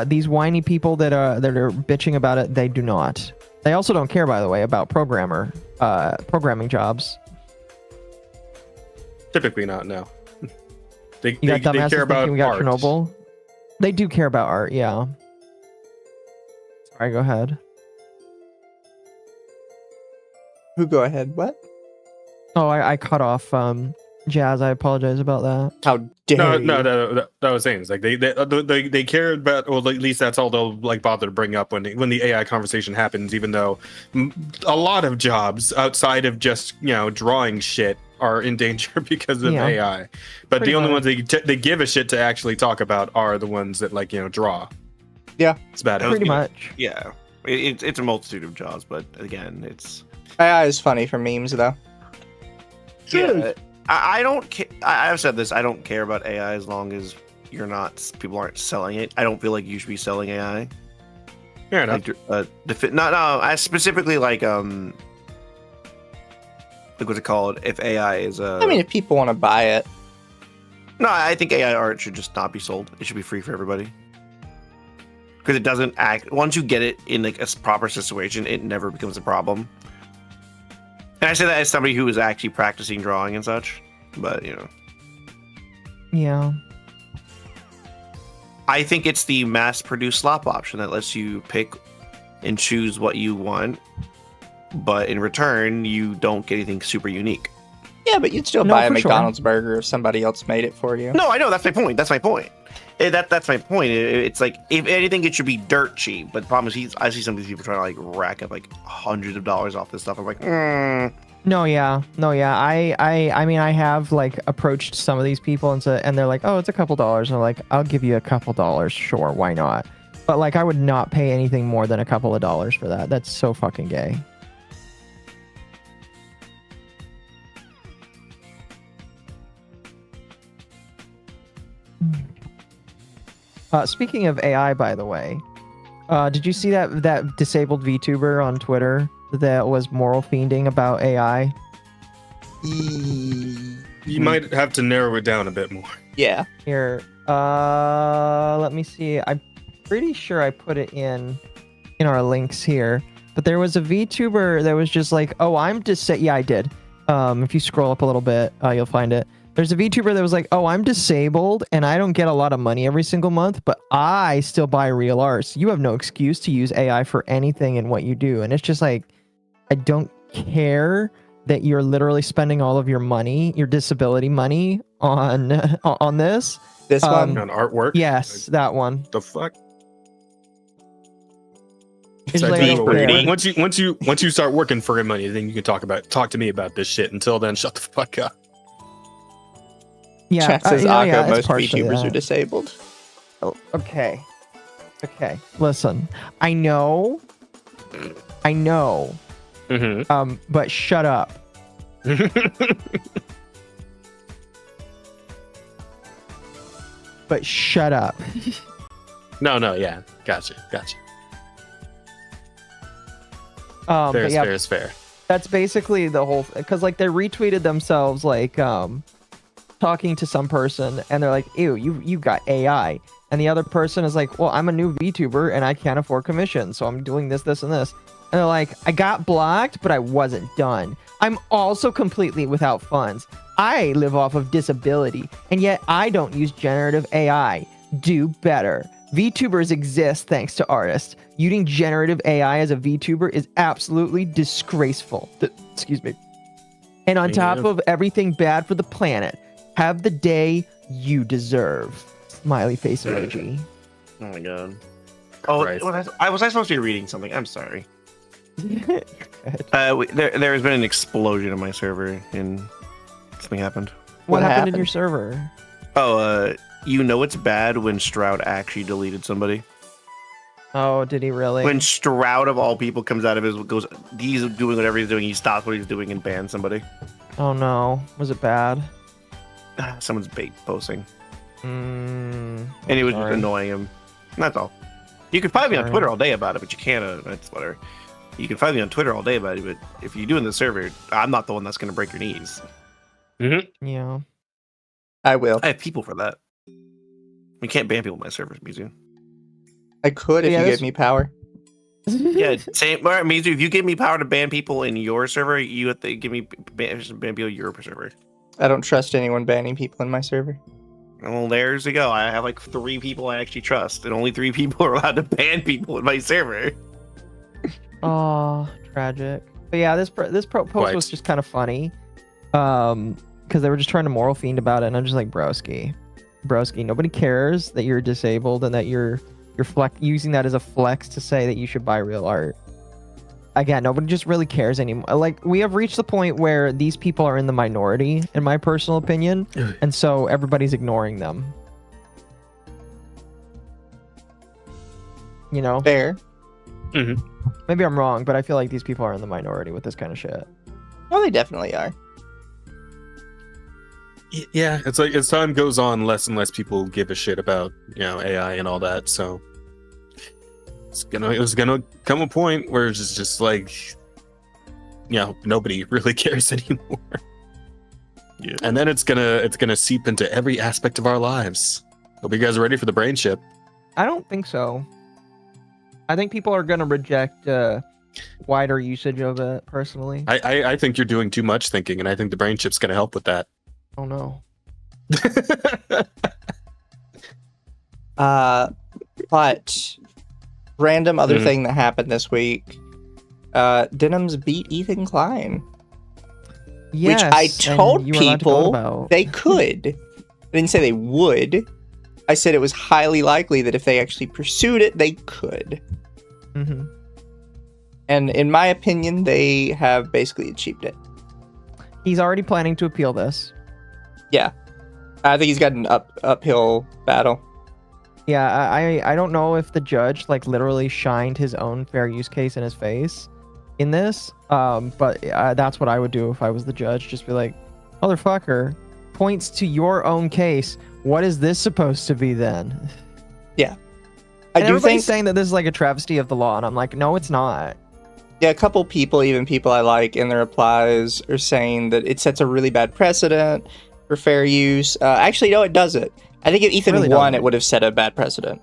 These whiny people that are bitching about it, they do not. They also don't care, by the way, about programming jobs. Typically not, no. They You got they dumbasses care about thinking we got art. Chernobyl. They do care about art, yeah. Sorry, go ahead. Who go ahead? What? Oh, I cut off Jazz. I apologize about that. How dare No, you? no, that was saying. It's like they care about, or at least that's all they'll like bother to bring up when the AI conversation happens. Even though a lot of jobs outside of just drawing shit are in danger because of AI, but Pretty the only much. ones they give a shit to actually talk about are the ones that draw. Yeah. It's bad. Pretty much. Yeah, it's a multitude of jobs, but again, it's AI is funny for memes, though. yeah. I don't care. I've said this. I don't care about AI as long as people aren't selling it. I don't feel like you should be selling AI. Fair enough. I specifically like what's it called? If AI is I mean, if people want to buy it, no, I think AI art should just not be sold. It should be free for everybody. Because it doesn't act. Once you get it in like a proper situation, it never becomes a problem. And I say that as somebody who is actually practicing drawing and such. But Yeah. I think it's the mass-produced slop option that lets you pick and choose what you want, but in return, you don't get anything super unique. yeah, but you'd still No, buy a for sure. McDonald's burger if somebody else made it for you. No, I know. That's my point. That's my point. That's my point. It's like, if anything, it should be dirt cheap. But the problem is, I see some of these people trying to like rack up like hundreds of dollars off this stuff. I'm like, No, yeah. I mean, I have like approached some of these people and they're like, oh, it's a couple dollars. And I'm like, I'll give you a couple dollars. Sure, why not? But like, I would not pay anything more than a couple of dollars for that. That's so fucking gay. Speaking of AI, by the way, did you see that disabled VTuber on Twitter that was moral fiending about AI? You might have to narrow it down a bit more. Yeah. Here, let me see. I'm pretty sure I put it in our links here. But there was a VTuber that was just like, "Oh, I'm disabled." Yeah, I did. If you scroll up a little bit, you'll find it. There's a VTuber that was like, "Oh, I'm disabled and I don't get a lot of money every single month, but I still buy real art. So you have no excuse to use AI for anything in what you do." And it's just like, I don't care that you're literally spending all of your money, your disability money, on this. This one. On artwork. Yes, that one. The fuck. It's So like, I I tell don't you what, care. once you start working for your money, then you can talk to me about this shit. Until then, shut the fuck up. Yeah, Chat says, you know, Occo, it's most partially VTubers are that. disabled. Oh, okay. Listen, I know. Mm-hmm. But shut up. But shut up. No, yeah, gotcha. Fair But is yeah, fair is fair. that's basically the whole because like they retweeted themselves like talking to some person and they're like, "Ew, you got AI," and the other person is like, "Well, I'm a new VTuber and I can't afford commission, so I'm doing this, and this." And they're like, "I got blocked, but I wasn't done. I'm also completely without funds. I live off of disability, and yet I don't use generative AI. Do better. VTubers exist thanks to artists. Using generative AI as a VTuber is absolutely disgraceful." Excuse me. And on top of everything bad for the planet, have the day you deserve. Smiley face emoji. Oh my god. Oh, Christ. was I supposed to be reading something? I'm sorry. There has been an explosion on my server and something happened. What What happened in happened? your server? Oh, you know it's bad when Stroud actually deleted somebody. Oh, did he really? When Stroud of all people comes out of he's doing whatever he's doing, he stops what he's doing and bans somebody. Oh no, was it bad? Someone's bait posting. Mm, And it was just sorry. annoying him. That's all. You can find me on Sorry. Twitter all day about it, but you can't. That's whatever. You can find me on Twitter all day about it, but if you do in the server, I'm not the one that's going to break your knees. Yeah. I will. I have people for that. We can't ban people on my servers, Mizu. I could if Yeah, you that's- gave me power. Yeah, same. All right, Mizu, if you give me power to ban people in your server, you have to give me ban people in your server. I don't trust anyone banning people in my server. Well, there's you go. I have like 3 people I actually trust, and only 3 people are allowed to ban people in my server. Oh, tragic. But yeah, this post Quite. was just kind of funny, because they were just trying to moral fiend about it, and I'm just like, broski, nobody cares that you're disabled and that you're using that as a flex to say that you should buy real art. Again, nobody just really cares anymore. Like, we have reached the point where these people are in the minority, in my personal opinion, and so everybody's ignoring them. You know? Fair. Maybe I'm wrong, but I feel like these people are in the minority with this kind of shit. Oh, they definitely are. Yeah, it's like as time goes on, less and less people give a shit about AI and all that. So it's gonna come a point where it's just like nobody really cares anymore. Yeah. And then it's gonna seep into every aspect of our lives. Hope you guys are ready for the brain chip. I don't think so. I think people are going to reject wider usage of it, personally. I think you're doing too much thinking, and I think the brain chip's gonna help with that. Oh, no. But random other Mhm. thing that happened this week. Denims beat Ethan Klein. Yes, which I and told you were allowed to vote people about. they could. I didn't say they would. I said it was highly likely that if they actually pursued it, they could. Mhm. And in my opinion, they have basically achieved it. He's already planning to appeal this. Yeah. I think he's got an uphill battle. Yeah, I don't know if the judge like literally shined his own fair use case in his face in this, but that's what I would do if I was the judge. Just be like, motherfucker, points to your own case. What is this supposed to be then? I And do everybody's think saying that this is like a travesty of the law, and I'm like, no, it's not. a couple people, even people I like in their replies, are saying that it sets a really bad precedent for fair use. Actually, no, it doesn't. I think if Ethan Really won, doesn't. it would have set a bad precedent.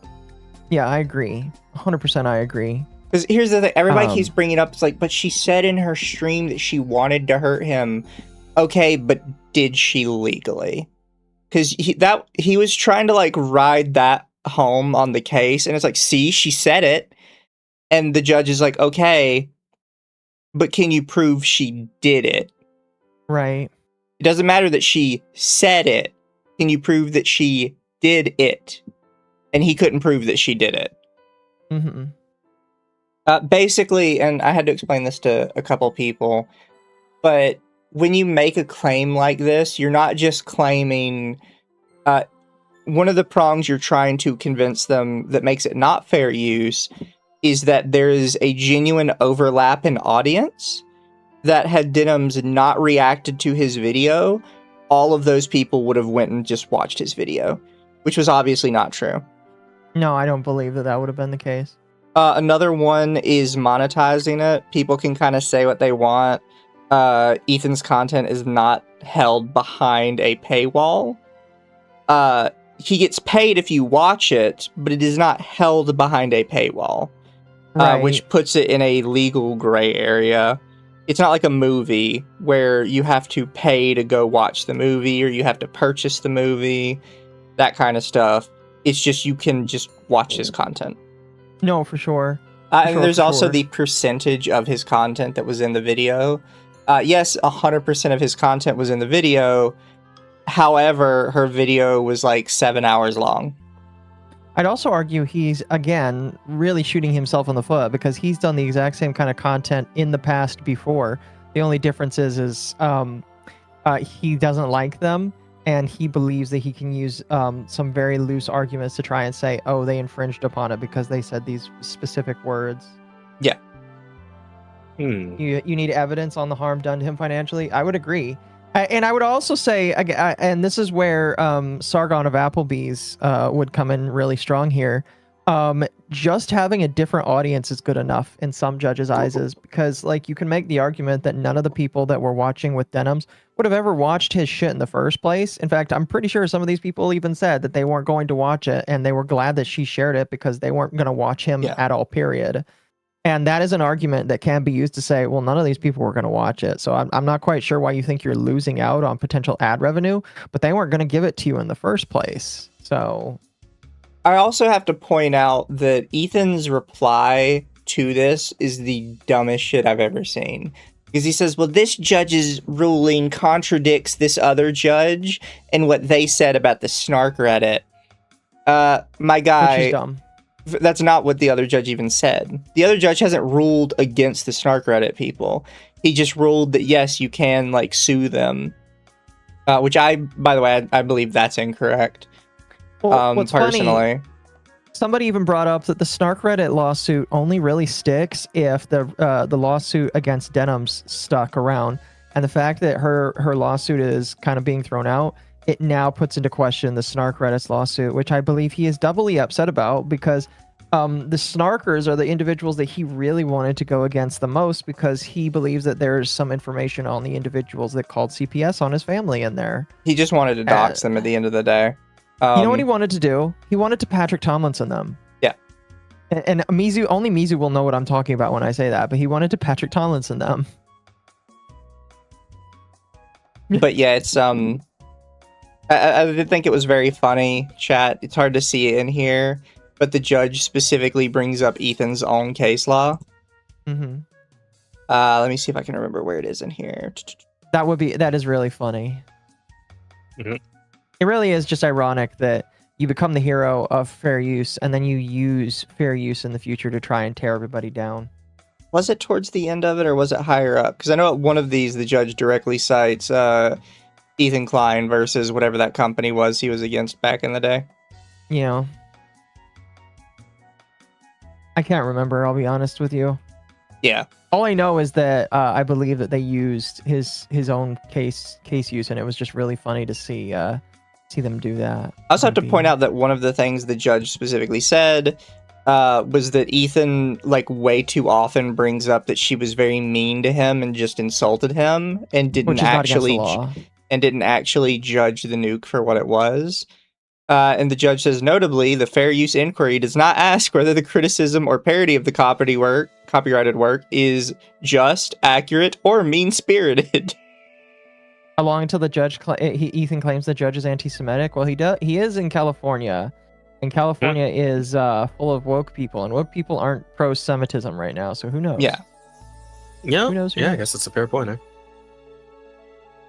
Yeah, I agree. 100% I agree. Because here's the thing, everybody Um, keeps bringing up, it's like, but she said in her stream that she wanted to hurt him. Okay, but did she legally? Because he was trying to like ride that home on the case, and it's like, see, she said it, and the judge is like, okay, but can you prove she did it? Right. It doesn't matter that she said it. Can you prove that she did it? And he couldn't prove that she did it. Mm-hmm. Basically, and I had to explain this to a couple people, but when you make a claim like this, you're not just claiming. One of the prongs you're trying to convince them that makes it not fair use is that there is a genuine overlap in audience. That had Denims not reacted to his video, all of those people would have went and just watched his video, which was obviously not true. No, I don't believe that that would have been the case. Another one is monetizing it. People can kind of say what they want. Ethan's content is not held behind a paywall. He gets paid if you watch it, but it is not held behind a paywall, Right. which puts it in a legal gray area. It's not like a movie where you have to pay to go watch the movie or you have to purchase the movie, that kind of stuff. It's just you can just watch his content. No, for sure. And there's for also sure. the percentage of his content that was in the video. Yes, 100% of his content was in the video. However, her video was like 7 hours long. I'd also argue he's, again, really shooting himself in the foot because he's done the exact same kind of content in the past before. The only difference is he doesn't like them, and he believes that he can use some very loose arguments to try and say, oh, they infringed upon it because they said these specific words. You need evidence on the harm done to him financially? I would agree. And I would also say, and this is where Sargon of Applebee's would come in really strong here. Just having a different audience is good enough in some judges' eyes, because like you can make the argument that none of the people that were watching with Denims would have ever watched his shit in the first place. In fact, I'm pretty sure some of these people even said that they weren't going to watch it, and they were glad that she shared it because they weren't going to watch him at all, period. And that is an argument that can be used to say, well, none of these people were going to watch it. So I'm not quite sure why you think you're losing out on potential ad revenue, but they weren't going to give it to you in the first place. So I also have to point out that Ethan's reply to this is the dumbest shit I've ever seen. Because he says, well, this judge's ruling contradicts this other judge and what they said about the snark Reddit. My guy... which is dumb. That's not what the other judge even said. The other judge hasn't ruled against the snark Reddit people. He just ruled that, yes, you can, like, sue them. Which by the way, I believe that's incorrect. Well, what's personally. funny, somebody even brought up that the snark Reddit lawsuit only really sticks if the lawsuit against Denims stuck around. And the fact that her lawsuit is kind of being thrown out, it now puts into question the snark Reddit's lawsuit, which I believe he is doubly upset about because the snarkers are the individuals that he really wanted to go against the most because he believes that there's some information on the individuals that called CPS on his family in there. He just wanted to dox them at the end of the day. You know what he wanted to do? He wanted to Patrick Tomlinson them. Yeah. And only Mizu will know what I'm talking about when I say that, but he wanted to Patrick Tomlinson them. But yeah, it's I did think it was very funny, chat. It's hard to see it in here, but the judge specifically brings up Ethan's own case law. Mm-hmm. Let me see if I can remember where it is in here. That is really funny. Mhm. It really is just ironic that you become the hero of fair use and then you use fair use in the future to try and tear everybody down. Was it towards the end of it or was it higher up? Because I know at one of these the judge directly cites Ethan Klein versus whatever that company was he was against back in the day. You know, I can't remember, I'll be honest with you. Yeah. All I know is that I believe that they used his own case use, and it was just really funny to see see them do that. I also have to point out that one of the things the judge specifically said was that Ethan, like, way too often brings up that she was very mean to him and just insulted him and didn't actually judge the nuke for what it was. And the judge says, notably, the fair use inquiry does not ask whether the criticism or parody of the copyrighted work is just, accurate, or mean-spirited. How long until the judge? Ethan claims the judge is anti-Semitic. Well, he is in California, and California is full of woke people, and woke people aren't pro-Semitism right now. So who knows? Yeah. Yeah. Who knows? I guess that's a fair point.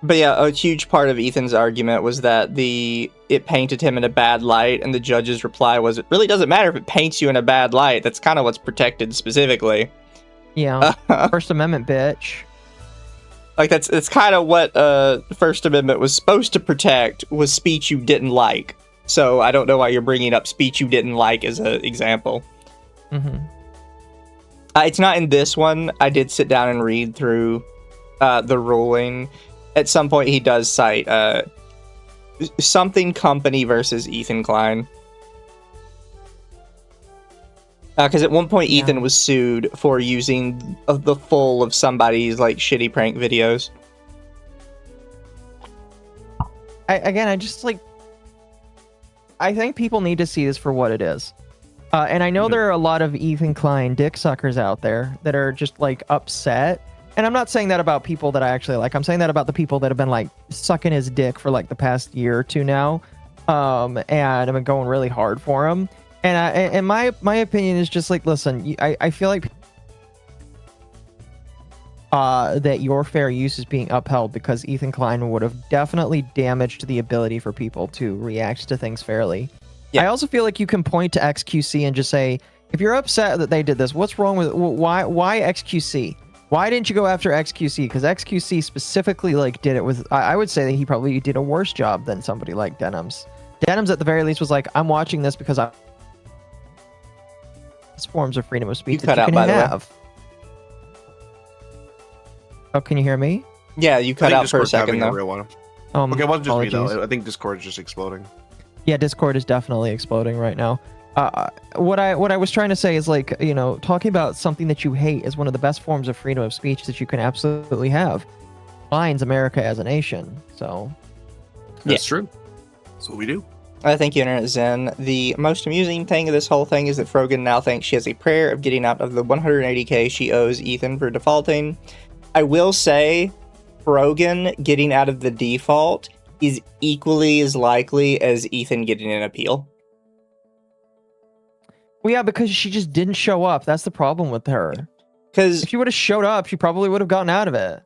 But yeah, a huge part of Ethan's argument was that it painted him in a bad light, and the judge's reply was, it really doesn't matter if it paints you in a bad light. That's kind of what's protected specifically. Yeah. First Amendment, bitch. Like, that's kind of what First Amendment was supposed to protect, was speech you didn't like. So I don't know why you're bringing up speech you didn't like as an example. Mm-hmm. It's not in this one. I did sit down and read through the ruling. At some point, he does cite something company versus Ethan Klein. Because at one point, Ethan was sued for using the full of somebody's, like, shitty prank videos. I think people need to see this for what it is. And I know there are a lot of Ethan Klein dick suckers out there that are just, like, upset. And I'm not saying that about people that I actually like. I'm saying that about the people that have been, like, sucking his dick for, like, the past year or two now. And I've been going really hard for him. And my opinion is just like, listen, I feel like that your fair use is being upheld because Ethan Klein would have definitely damaged the ability for people to react to things fairly. Yeah. I also feel like you can point to XQC and just say, if you're upset that they did this, what's wrong with why XQC? Why didn't you go after XQC? Because XQC specifically, like, did it with, I would say that he probably did a worse job than somebody like Denims. Denims at the very least was like, I'm watching this because forms of freedom of speech that you can have. Oh, can you hear me? Yeah, you cut out for a second though. Okay, it wasn't just me though. I think Discord's just exploding. Yeah, Discord is definitely exploding right now. What I was trying to say is, like, you know, talking about something that you hate is one of the best forms of freedom of speech that you can absolutely have. Binds America as a nation. So that's true. That's what we do. Thank you, Internet Zen. The most amusing thing of this whole thing is that Frogan now thinks she has a prayer of getting out of the 180k she owes Ethan for defaulting. I will say, Frogan getting out of the default is equally as likely as Ethan getting an appeal. Well, yeah, because she just didn't show up. That's the problem with her. Because if she would have showed up, she probably would have gotten out of it.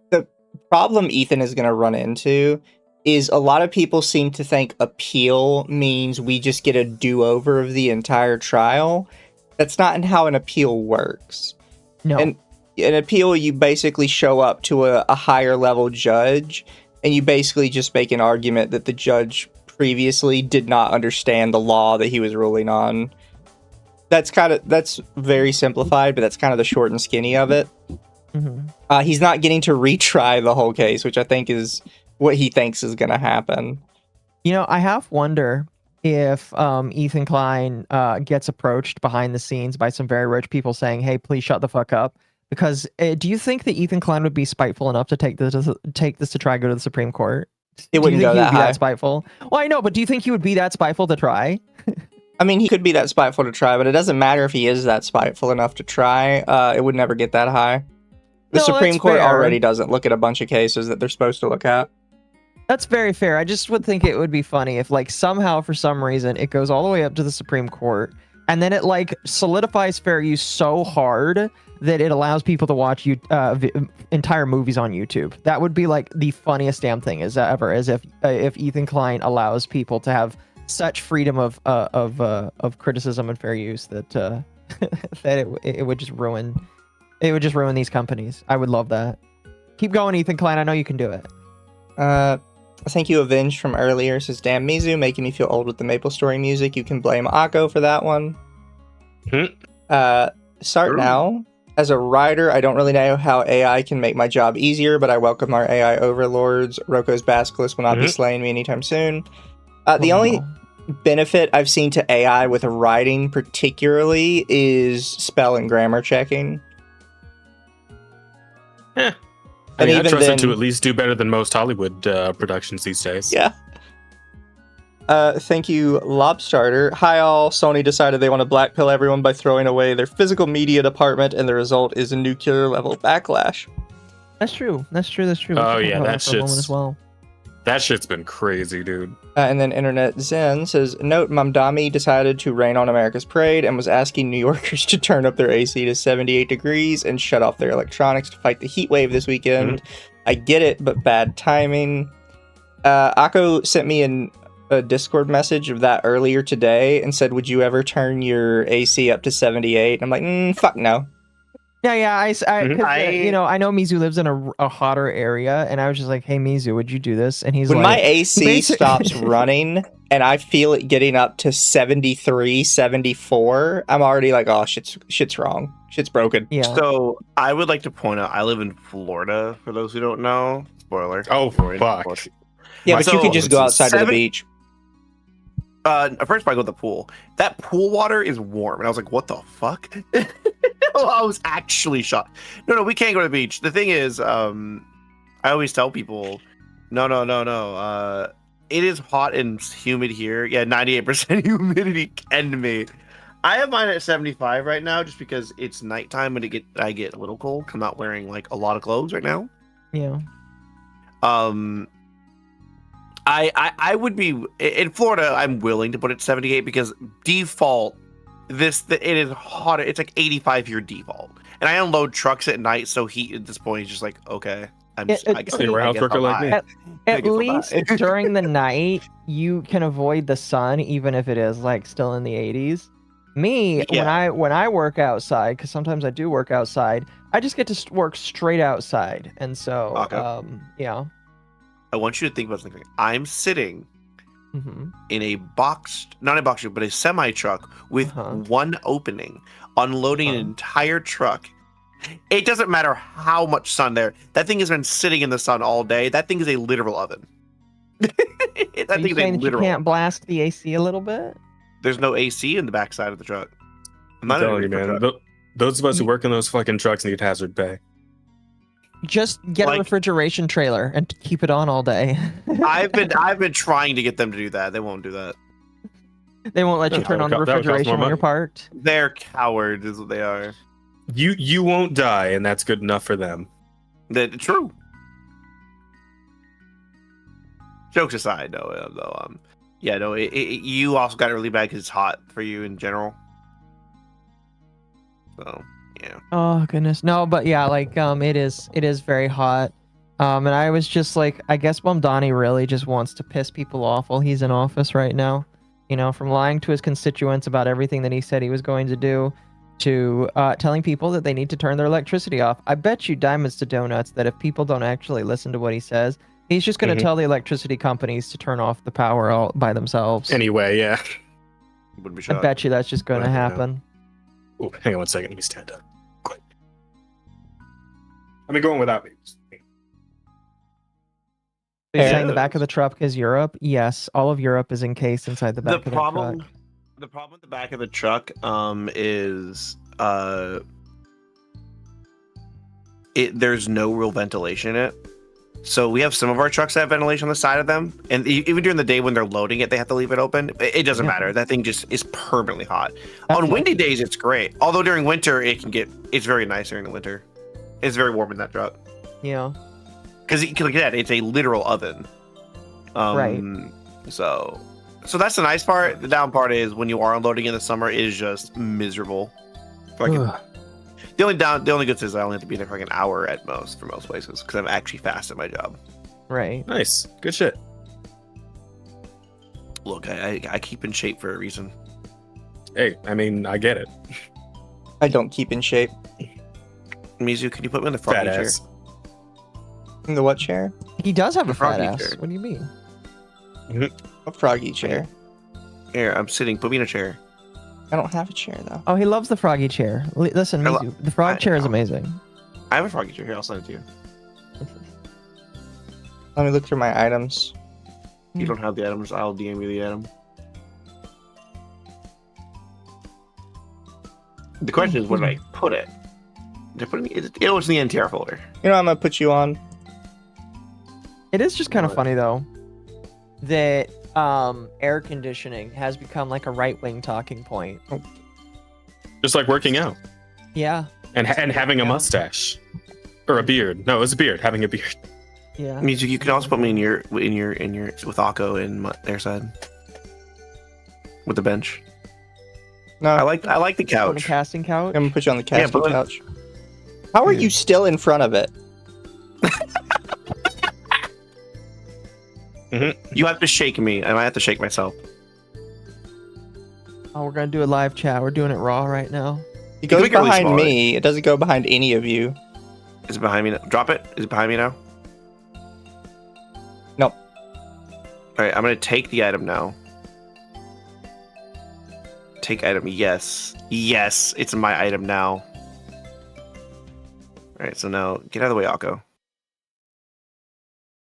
The problem Ethan is going to run into is a lot of people seem to think appeal means we just get a do-over of the entire trial. That's not how an appeal works. No. And an appeal, you basically show up to a higher level judge, and you basically just make an argument that the judge previously did not understand the law that he was ruling on. That's very simplified, but that's kind of the short and skinny of it. Mm-hmm. He's not getting to retry the whole case, which I think is what he thinks is going to happen. You know, I half wonder if Ethan Klein gets approached behind the scenes by some very rich people saying, hey, please shut the fuck up. Because do you think that Ethan Klein would be spiteful enough to take this to try to go to the Supreme Court? It wouldn't go that high. That spiteful? Well, I know, but do you think he would be that spiteful to try? I mean, he could be that spiteful to try, but it doesn't matter if he is that spiteful enough to try. It would never get that high. The Supreme Court already doesn't look at a bunch of cases that they're supposed to look at. That's very fair. I just would think it would be funny if, like, somehow, for some reason, it goes all the way up to the Supreme Court, and then it, like, solidifies fair use so hard that it allows people to watch entire movies on YouTube. That would be, like, the funniest damn thing ever, as if Ethan Klein allows people to have such freedom of criticism and fair use that that it would just ruin. It would just ruin these companies. I would love that. Keep going, Ethan Klein. I know you can do it. Thank you, Avenged from earlier. Says, damn, Mizu, making me feel old with the MapleStory music. You can blame Occo for that one. Start now. As a writer, I don't really know how AI can make my job easier, but I welcome our AI overlords. Roko's Basilisk will not be slaying me anytime soon. The only benefit I've seen to AI with writing particularly is spell and grammar checking. Yeah. I And mean, I even trust it then- to at least do better than most Hollywood productions these days. Yeah. Thank you, Lobstarter. Hi all, Sony decided they want to blackpill everyone by throwing away their physical media department, and the result is a nuclear level backlash. That's true. That's true. That's true. We Oh, should talk yeah, about that for a moment shit's- as well. That shit's been crazy, dude. And then Internet Zen says, note, Mamdami decided to rain on America's parade and was asking New Yorkers to turn up their AC to 78 degrees and shut off their electronics to fight the heat wave this weekend. I get it, but bad timing. Occo sent me a Discord message of that earlier today and said, would you ever turn your AC up to 78? I'm like, fuck no. Yeah. I I- I know Mizu lives in a hotter area, and I was just like, hey, Mizu, would you do this? And he's When like, my AC basic- stops running and I feel it getting up to 73, 74, I'm already like, oh, shit's wrong. Shit's broken. yeah. So I would like to point out, I live in Florida. For those who don't know, spoiler. Oh, Florida. fuck. Yeah, My but you could just go tolerance is outside to the 7 beach. First I go to the pool. That pool water is warm, and I was like, "What the fuck?" I was actually shocked. No, we can't go to the beach. The thing is, I always tell people, no. It is hot and humid here. Yeah, 98% humidity. End me. I have mine at 75 right now, just because it's nighttime and I get a little cold. I'm not wearing like a lot of clothes right now. Yeah. I would be in Florida. I'm willing to put it 78 because default, it is hotter. It's like 85 here default, and I unload trucks at night, so heat at this point is just like okay. I guess you're a warehouse I guess worker I'll like me. die. I At guess I'll least die. during the night, you can avoid the sun, even if it is like still in the 80s. Me, Yeah. when I work outside, because sometimes I do work outside, I just get to work straight outside, and so Okay. yeah. I want you to think about something. I'm sitting Hmm. in a not a box truck, but a semi truck with one opening, unloading an entire truck. It doesn't matter how much sun there. That thing has been sitting in the sun all day. That thing is a literal oven. That Are thing you is a saying that you literal. can't blast the AC a little bit? There's no AC in the backside of the truck. I'm I'm not telling you, in a man. truck. Those of us who work in those fucking trucks need hazard pay. Just get a Like- refrigeration trailer and keep it on all day. I've been trying to get them to do that. They won't do that. They won't let you That turn would on the co- that would cost refrigeration more when you're money. parked. They're cowards, is what they are. You won't die, and that's good enough for them. True. Jokes aside, you also got it really bad because it's hot for you in general. So yeah. Oh goodness, no, but yeah, like it is very hot, and I was just like, I guess Mamdani really just wants to piss people off while he's in office right now, from lying to his constituents about everything that he said he was going to do, to telling people that they need to turn their electricity off. I bet you diamonds to donuts that if people don't actually listen to what he says, he's just going to tell the electricity companies to turn off the power all by themselves. Anyway, yeah. Wouldn't be I shocked. bet you that's just going to Right, yeah. happen. Oh, hang on one second. Let me stand up. Quick. I mean, going without me. So you're saying the Yes. back of the truck is Europe? Yes, all of Europe is encased inside the back of the truck. The problem with the back of the truck is there's no real ventilation in it. So we have some of our trucks that have ventilation on the side of them, and even during the day when they're loading it, they have to leave it open. It doesn't Yeah. matter. That thing just is permanently hot. That's On windy lucky. days, it's great. Although during winter, it's very nice during the winter. It's very warm in that truck Yeah. because like that, it's a literal oven. Right. So that's the nice part. The down part is when you are unloading in the summer, it is just miserable. The only good thing is I only have to be there for like an hour at most for most places because I'm actually fast at my job. Right. Nice. Good shit. Look, I keep in shape for a reason. Hey, I mean, I get it. I don't keep in shape. Mizu, can you put me in the front Fat chair? ass. In the what chair? He does have a fat Froggy ass. chair. What do you mean? A froggy chair. Here, I'm sitting. Put me in a chair. I don't have a chair though. Oh, he loves the froggy chair. Listen, I lo- Mizu, the frog chair is know. amazing. I have a froggy chair here. I'll send it to you. Let me look through my items. You don't have the items. I'll DM you the item. The question is, where did I put it? Did I put it? It was in the NTR folder. You know what I'm gonna put you on? It is just kind of What? funny though that air conditioning has become like a right-wing talking point. Just like working out Yeah, and having a mustache or a beard. No, it was a beard. Having a beard. yeah. Mizu, you can also put me in your with Occo in their side with the bench. No, I like the On the couch. casting couch. I'm gonna put you on the Yeah, casting but- couch. How are you still in front of it? You have to shake me. I might have to shake myself. Oh, we're gonna do a live chat. We're doing it raw right now. It can goes make it really behind small. me. It doesn't go behind any of you. Is it behind me now? Drop it. Is it behind me now? Nope. All right, I'm gonna take the item now. Take item. Yes. Yes, it's my item now. All right, so now get out of the way, Occo.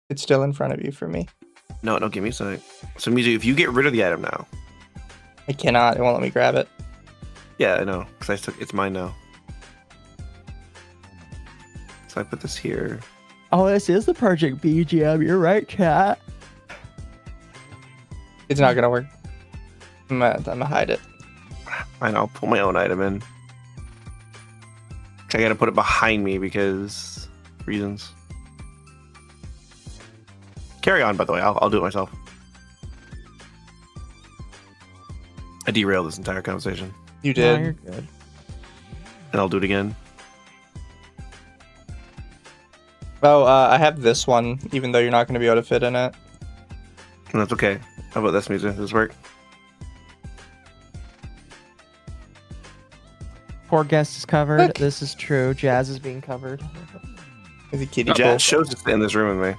It's still in front of you for me. No, don't give me something. So Mizu, if you get rid of the item now. I cannot. It won't let me grab it. Yeah, I know, because I took it's mine now. So I put this here. Oh, this is the Project BGM. You're right, chat. It's not gonna work. I'm gonna hide it. Fine, I'll put my own item in. I gotta put it behind me because reasons. Carry on, by the way. I'll do it myself. I derailed this entire conversation, You No, did. you're good. and I'll do it again. Oh, I have this one, even though you're not gonna be able to fit in it. And that's okay. How about this, Mizu? Does this work? Poor guest is covered. Look. This is true. Jazz is being covered. Is it kiddie pool? Jazz shows us in this room with me.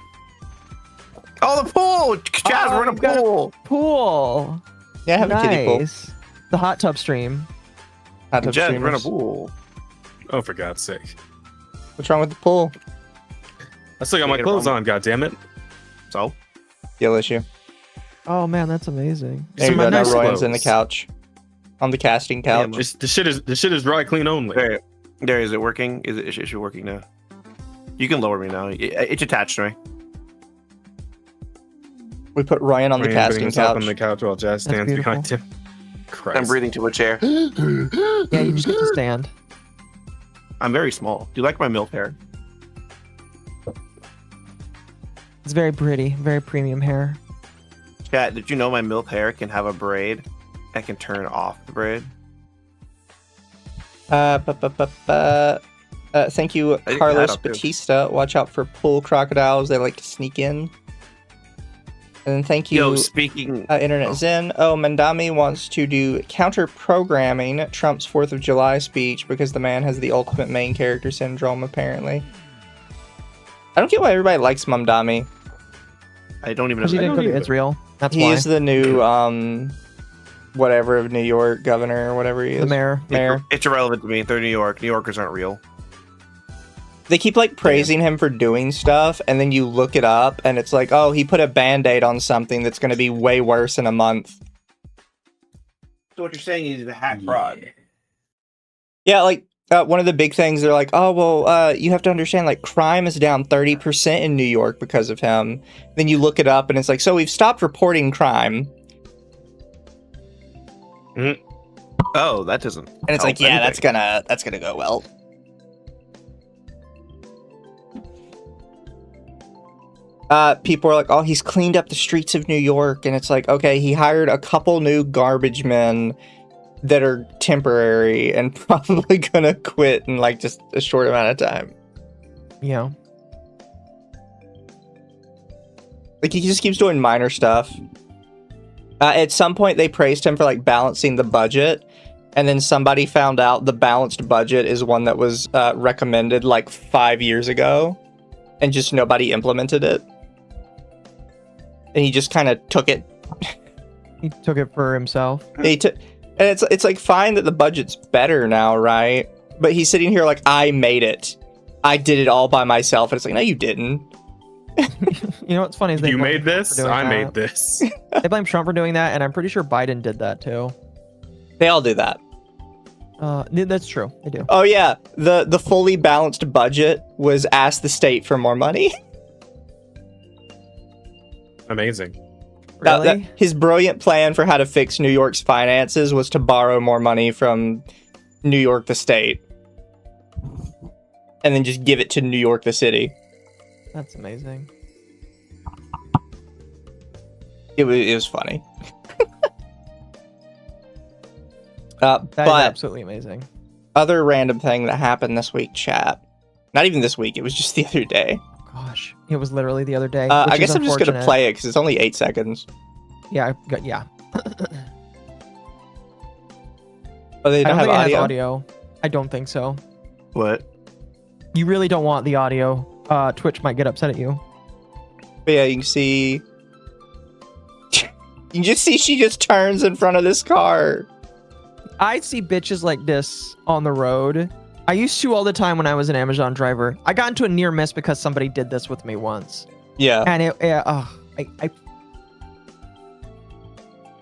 Oh, the pool! Jazz, Oh, we're in a you've got a pool! Pool. Yeah, I have a kiddie pool. Nice. The hot tub stream. Hot tub Jazz, we're in a streamers. pool. Oh, for God's sake! What's wrong with the pool? I still got my Get it clothes wrong. on. God damn it! So? Deal issue. Oh man, that's amazing. There These you are my go. Now nice Royan's in the clothes. couch. On the casting couch. Yeah, The shit is dry clean only. There, is it working? Is it working now? You can lower me now. It's attached to me. We put Ryan on the Ryan putting casting himself couch. on the couch while Jazz That's stands behind beautiful. him. Christ. I'm breathing too much air. Yeah, you just get to stand. I'm very small. Do you like my milk hair? It's very pretty, very premium hair. Chat, did you know my milk hair can have a braid? I can turn off the braid. Thank you, I Carlos had up, too. Batista. Watch out for pool crocodiles. They like to sneak in. And then thank you, Yo, speaking. Internet oh. Zen. Oh, Mandami wants to do counter-programming Trump's 4th of July speech because the man has the ultimate main character syndrome, apparently. I don't get why everybody likes Mandami. I don't even Because he know. didn't go to either. Israel. That's He why. is the new, whatever of New York governor or whatever he is. The mayor. Mayor. It's irrelevant to me. They're New York. New Yorkers aren't real. They keep like praising him for doing stuff, and then you look it up, and it's like, oh, he put a band-aid on something that's going to be way worse in a month. So what you're saying is the hack fraud. Yeah, like one of the big things, they're like, oh, well, you have to understand, like, crime is down 30% in New York because of him. Then you look it up, and it's like, so we've stopped reporting crime. Oh, that doesn't. And it's help like, yeah, anything. that's gonna go well. People are like, oh, he's cleaned up the streets of New York, and it's like, okay, he hired a couple new garbage men that are temporary and probably gonna quit in like just a short amount of time. Yeah. Like, he just keeps doing minor stuff. At some point, they praised him for like balancing the budget, and then somebody found out the balanced budget is one that was recommended like 5 years ago, and just nobody implemented it. And he just kind of took it. He took it for himself. And it's like fine that the budget's better now, right? But he's sitting here like, I made it. I did it all by myself. And it's like, no, you didn't. You know what's funny is You blame made Trump this? for doing I that. made this. They blame Trump for doing that, and I'm pretty sure Biden did that too. They all do that. That's true. They do. Oh yeah, the fully balanced budget was ask the state for more money. Amazing. Really? His brilliant plan for how to fix New York's finances was to borrow more money from New York the state. And then just give it to New York the city. That's amazing. It was funny. That is but absolutely amazing. other random thing that happened this week, chat. Not even this week, it was just the other day. Gosh, it was literally the other day. I which guess is I'm just gonna unfortunate. play it because it's only 8 seconds. Yeah, Oh, yeah. they I don't don't have think it has audio. audio. I don't think so. What? You really don't want the audio. Twitch might get upset at you. But yeah, you can see. You can just see she just turns in front of this car. I see bitches like this on the road. I used to all the time when I was an Amazon driver. I got into a near miss because somebody did this with me once. Yeah. And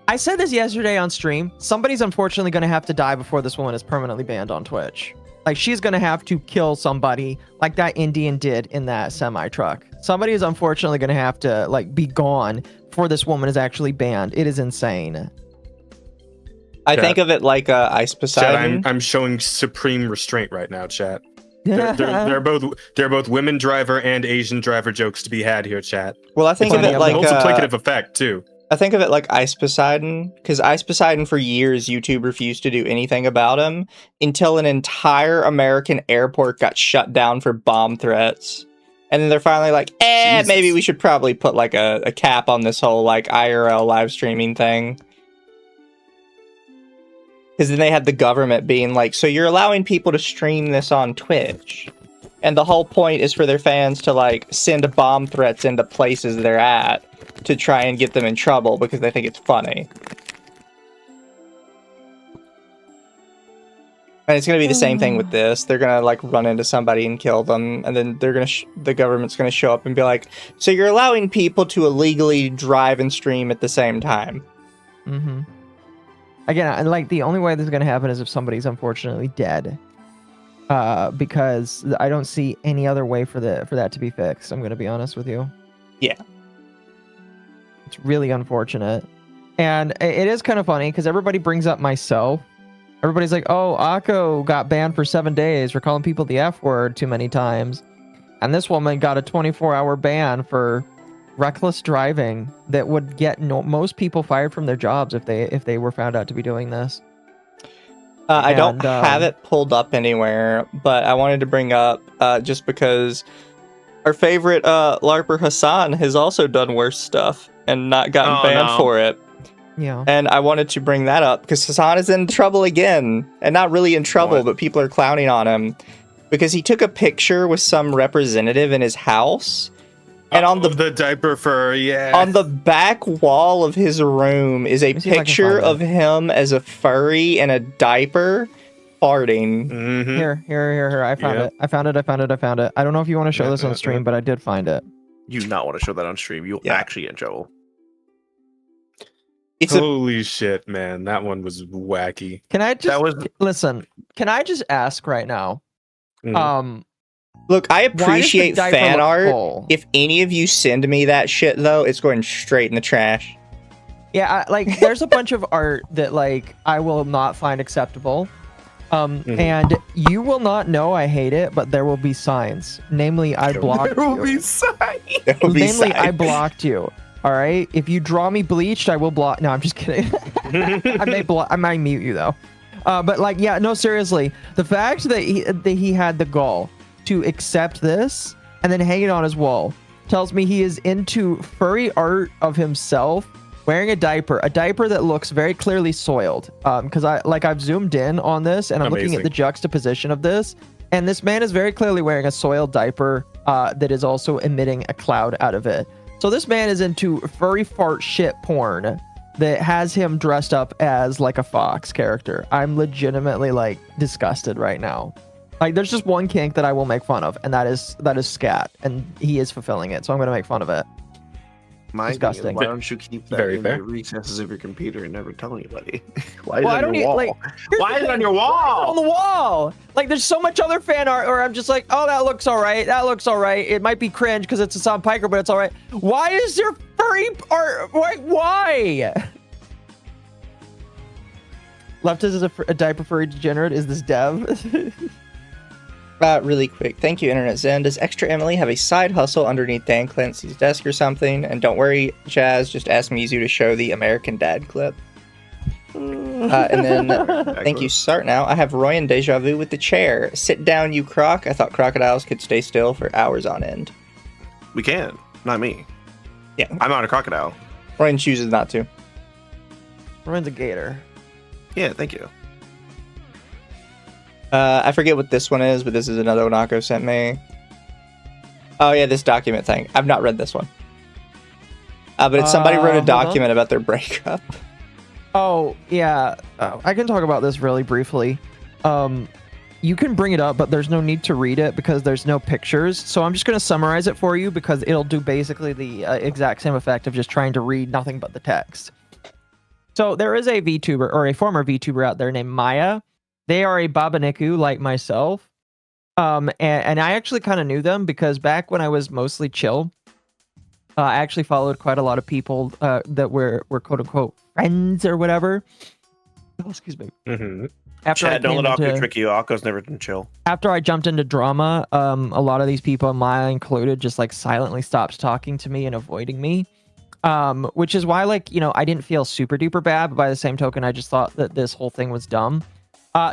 I said this yesterday on stream. Somebody's unfortunately going to have to die before this woman is permanently banned on Twitch. Like, she's going to have to kill somebody like that Indian did in that semi-truck. Somebody is unfortunately going to have to, like, be gone before this woman is actually banned. It is insane. I Chat. think of it like Ice Chat, Poseidon. I'm showing supreme restraint right now, chat. They're both women driver and Asian driver jokes to be had here, chat. Well, I think of Funny, it I like multiplicative effect too. I think of it like Ice Poseidon, because Ice Poseidon for years YouTube refused to do anything about him until an entire American airport got shut down for bomb threats. And then they're finally like, Jesus. maybe we should probably put like a cap on this whole like IRL live streaming thing. Because then they had the government being like, so you're allowing people to stream this on Twitch. And the whole point is for their fans to like send bomb threats into places they're at to try and get them in trouble because they think it's funny. And it's going to be the same thing with this. They're going to like run into somebody and kill them. And then they're going to the government's going to show up and be like, so you're allowing people to illegally drive and stream at the same time. Mm-hmm. Again, like, the only way this is going to happen is if somebody's unfortunately dead. Because I don't see any other way for that to be fixed. I'm going to be honest with you. Yeah. It's really unfortunate. And it is kind of funny because everybody brings up myself. Everybody's like, oh, Occo got banned for 7 days for calling people the F word too many times. And this woman got a 24-hour ban for reckless driving that would get most people fired from their jobs if they were found out to be doing this. I don't have it pulled up anywhere, but I wanted to bring up just because our favorite LARPer Hassan has also done worse stuff and not gotten banned for it. Yeah. And I wanted to bring that up because Hassan is in trouble again. And not really in trouble, but people are clowning on him because he took a picture with some representative in his house. And on the diaper fur, yeah. On the back wall of his room is a picture of him as a furry in a diaper farting. Mm-hmm. Here. I found it. I found it. I don't know if you want to show this on stream, but I did find it. You do not want to show that on stream. You'll actually get in trouble. Holy shit, man. That one was wacky. Can I just listen? Can I just ask right now? Look, I appreciate fan art. Full? If any of you send me that shit, though, it's going straight in the trash. Yeah, like, there's a bunch of art that, like, I will not find acceptable. And you will not know I hate it, but there will be signs. Namely, I blocked you. There will be signs. Namely, I blocked you. All right? If you draw me bleached, I will block. No, I'm just kidding. I might mute you, though. But, like, yeah, no, seriously. The fact that he had the gall to accept this and then hang it on his wall tells me he is into furry art of himself wearing a diaper that looks very clearly soiled. Because I've zoomed in on this and I'm looking at the juxtaposition of this, and this man is very clearly wearing a soiled diaper that is also emitting a cloud out of it. So this man is into furry fart shit porn that has him dressed up as like a fox character. I'm legitimately like disgusted right now. Like there's just one kink that I will make fun of, and that is scat, and he is fulfilling it, so I'm gonna make fun of it. My Disgusting. thing is, why don't you keep that Very in fair. the recesses of your computer and never tell anybody? Why is Well, it I on don't your need wall? like. Why is it on your On wall? the wall. Like there's so much other fan art where I'm just like, oh, that looks all right. That looks all right. It might be cringe because it's a Sam Piker, but it's all right. Why is there furry art? Why? Left is a diaper furry degenerate. Is this Dev? Really quick, thank you, Internet Zen. Does Extra Emily have a side hustle underneath Dan Clancy's desk or something? And don't worry, Jazz, just ask Mizu to show the American Dad clip. And then, thank you, Start Now. I have Roy and Deja Vu with the chair. Sit down, you croc. I thought crocodiles could stay still for hours on end. We can, not me. Yeah. I'm not a crocodile. Ryan chooses not to. Ryan's a gator. Yeah, thank you. I forget what this one is, but this is another one Occo sent me. Oh yeah, this document thing. I've not read this one. But it's somebody wrote a hold document about their breakup. Oh yeah, I can talk about this really briefly. You can bring it up, but there's no need to read it because there's no pictures. So I'm just going to summarize it for you because it'll do basically the exact same effect of just trying to read nothing but the text. So there is a VTuber or a former VTuber out there named Maya. They are a Babaniku like myself. And I actually kind of knew them because back when I was mostly chill, I actually followed quite a lot of people that were quote unquote friends or whatever. Oh, excuse me. Mm-hmm. After I Chad, don't came let Occo into- trick you. Occo's never been chill. After I jumped into drama, a lot of these people, Maya included, just like silently stopped talking to me and avoiding me. Which is why, like, you know, I didn't feel super duper bad, but by the same token, I just thought that this whole thing was dumb.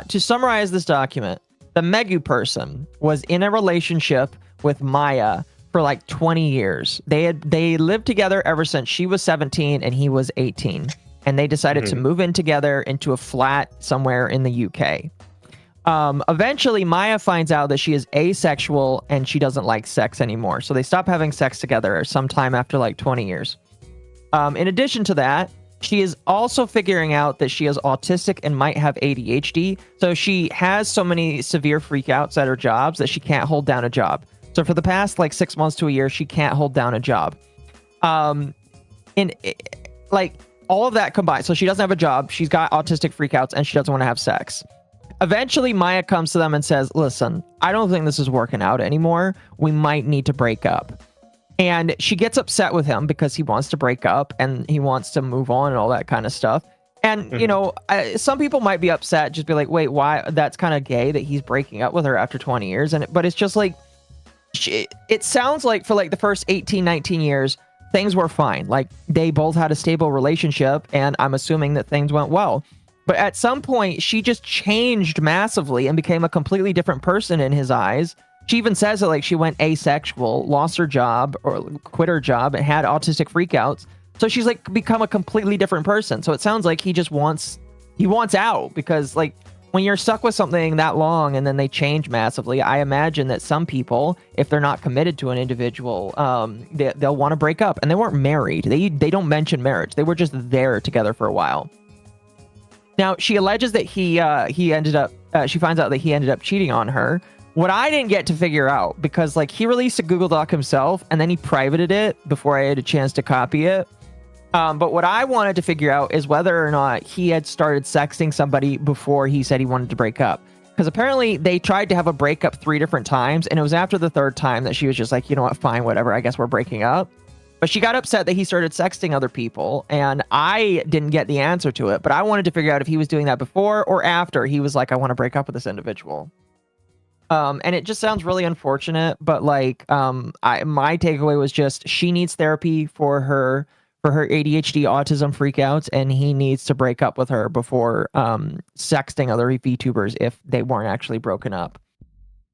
To summarize this document, the Megu person was in a relationship with Maya for like 20 years. They lived together ever since she was 17 and he was 18. And they decided to move in together into a flat somewhere in the UK. Eventually, Maya finds out that she is asexual and she doesn't like sex anymore. So they stop having sex together sometime after like 20 years. In addition to that, she is also figuring out that she is autistic and might have ADHD. So she has so many severe freakouts at her jobs that she can't hold down a job. So for the past like 6 months to a year, she can't hold down a job. Like all of that combined. So she doesn't have a job. She's got autistic freakouts and she doesn't want to have sex. Eventually, Maya comes to them and says, listen, I don't think this is working out anymore. We might need to break up. And she gets upset with him because he wants to break up and he wants to move on and all that kind of stuff. And, you know, some people might be upset, just be like, wait, why? That's kind of gay that he's breaking up with her after 20 years. But it's just like, it sounds like for like the first 18, 19 years, things were fine. Like they both had a stable relationship and I'm assuming that things went well. But at some point, she just changed massively and became a completely different person in his eyes. She even says that like she went asexual, lost her job or quit her job and had autistic freakouts. So she's like become a completely different person. So it sounds like he wants out because like when you're stuck with something that long and then they change massively, I imagine that some people, if they're not committed to an individual, they'll want to break up. And they weren't married. They don't mention marriage. They were just there together for a while. Now she alleges that she finds out that he ended up cheating on her. What I didn't get to figure out, because like he released a Google Doc himself and then he privated it before I had a chance to copy it. But what I wanted to figure out is whether or not he had started sexting somebody before he said he wanted to break up. Because apparently they tried to have a breakup 3 different times, and it was after the 3rd time that she was just like, you know what, fine, whatever, I guess we're breaking up. But she got upset that he started sexting other people, and I didn't get the answer to it. But I wanted to figure out if he was doing that before or after he was like, I want to break up with this individual. And it just sounds really unfortunate, but like my takeaway was just she needs therapy for her ADHD autism freakouts, and he needs to break up with her before sexting other VTubers if they weren't actually broken up.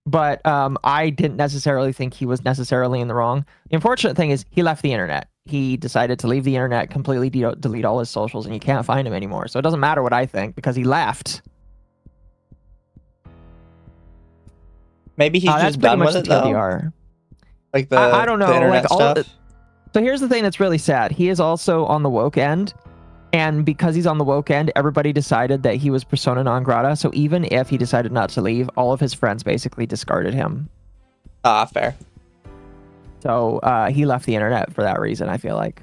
But I didn't necessarily think he was necessarily in the wrong. The unfortunate thing is he left the internet. He decided to leave the internet, completely delete all his socials, and you can't find him anymore. So it doesn't matter what I think because he left. Maybe he's just done with it though. TLDR. Like the I don't know. the internet Like stuff. So here's the thing that's really sad. He is also on the woke end. And because he's on the woke end, everybody decided that he was persona non grata. So even if he decided not to leave, all of his friends basically discarded him. Ah, fair. So he left the internet for that reason, I feel like.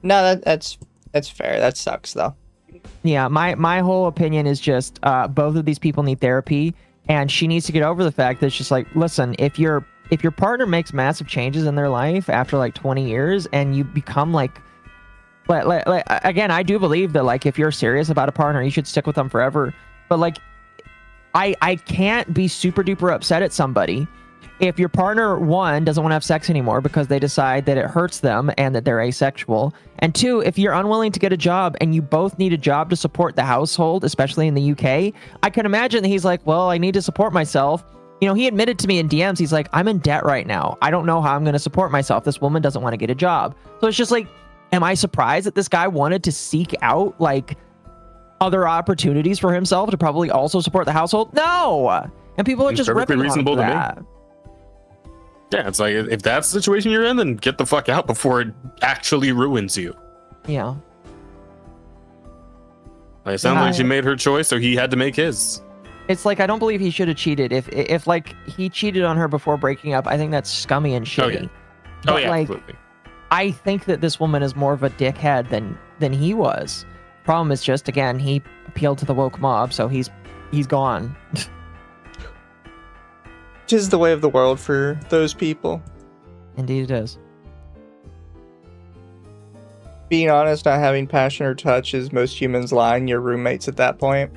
No, that's fair. That sucks though. Yeah, my whole opinion is just both of these people need therapy, and she needs to get over the fact that it's just like, listen, if your partner makes massive changes in their life after like 20 years and you become like again, I do believe that like if you're serious about a partner, you should stick with them forever. But like I can't be super duper upset at somebody if your partner, one, doesn't want to have sex anymore because they decide that it hurts them and that they're asexual, and two, if you're unwilling to get a job and you both need a job to support the household, especially in the UK, I can imagine that he's like, well, I need to support myself. You know, he admitted to me in DMs, he's like, I'm in debt right now. I don't know how I'm going to support myself. This woman doesn't want to get a job. So it's just like, am I surprised that this guy wanted to seek out like other opportunities for himself to probably also support the household? No. And people are Seems just perfectly ripping reasonable on him for to me. that. Yeah, it's like if that's the situation you're in, then get the fuck out before it actually ruins you. Yeah. Like, it sounds like she made her choice, so he had to make his. It's like, I don't believe he should have cheated. If like he cheated on her before breaking up, I think that's scummy and shitty. Oh, yeah. But, Oh yeah, like, absolutely. I think that this woman is more of a dickhead than he was. Problem is just, again, he appealed to the woke mob, so he's gone. Tis the way of the world for those people. Indeed it is. Being honest, not having passion or touch is most humans lying your roommates at that point.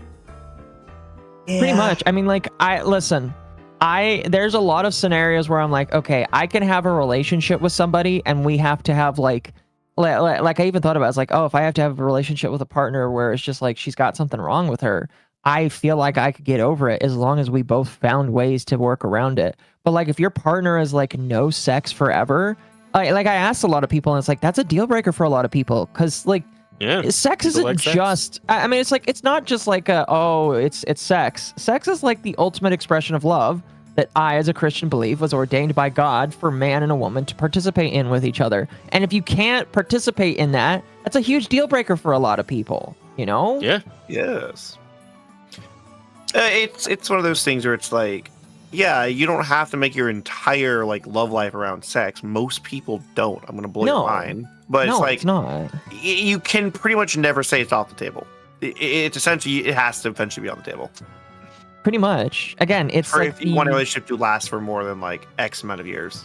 Pretty much. I mean, like, there's a lot of scenarios where I'm like, okay, I can have a relationship with somebody and we have to have like I even thought about it. It's like, oh, if I have to have a relationship with a partner where it's just like she's got something wrong with her, I feel like I could get over it as long as we both found ways to work around it. But like if your partner is like no sex forever, like I asked a lot of people and it's like, that's a deal breaker for a lot of people. Cause like, Yeah. sex people isn't like sex. just, I mean, it's like, it's not just like it's sex. Sex is like the ultimate expression of love that I, as a Christian, believe was ordained by God for man and a woman to participate in with each other. And if you can't participate in that, that's a huge deal breaker for a lot of people, you know? Yeah. Yes. It's one of those things where it's like, yeah, you don't have to make your entire like love life around sex. Most people don't. I'm gonna blow your mind, but No, it's like it's not. you can pretty much never say it's off the table. It's essentially it has to eventually be on the table. Pretty much. Again, it's For like if you want a relationship to last for more than like X amount of years.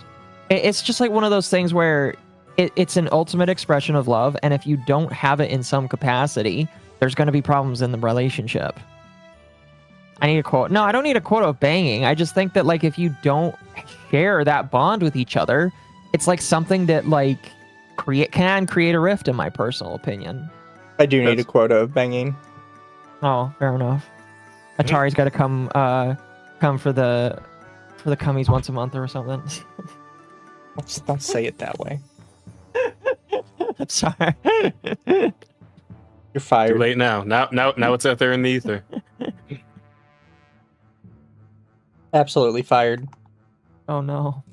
it's just like one of those things where it's an ultimate expression of love, and if you don't have it in some capacity, there's going to be problems in the relationship. I need a quote. No, I don't need a quote of banging. I just think that like if you don't share that bond with each other, it's like something that like can create a rift, in my personal opinion. I do need a quota of banging. Oh, fair enough. Atari's got to come for the cummies once a month or something. Don't say it that way. I'm sorry. You're Too fired. late now. Now it's out there in the ether. Absolutely fired. Oh no.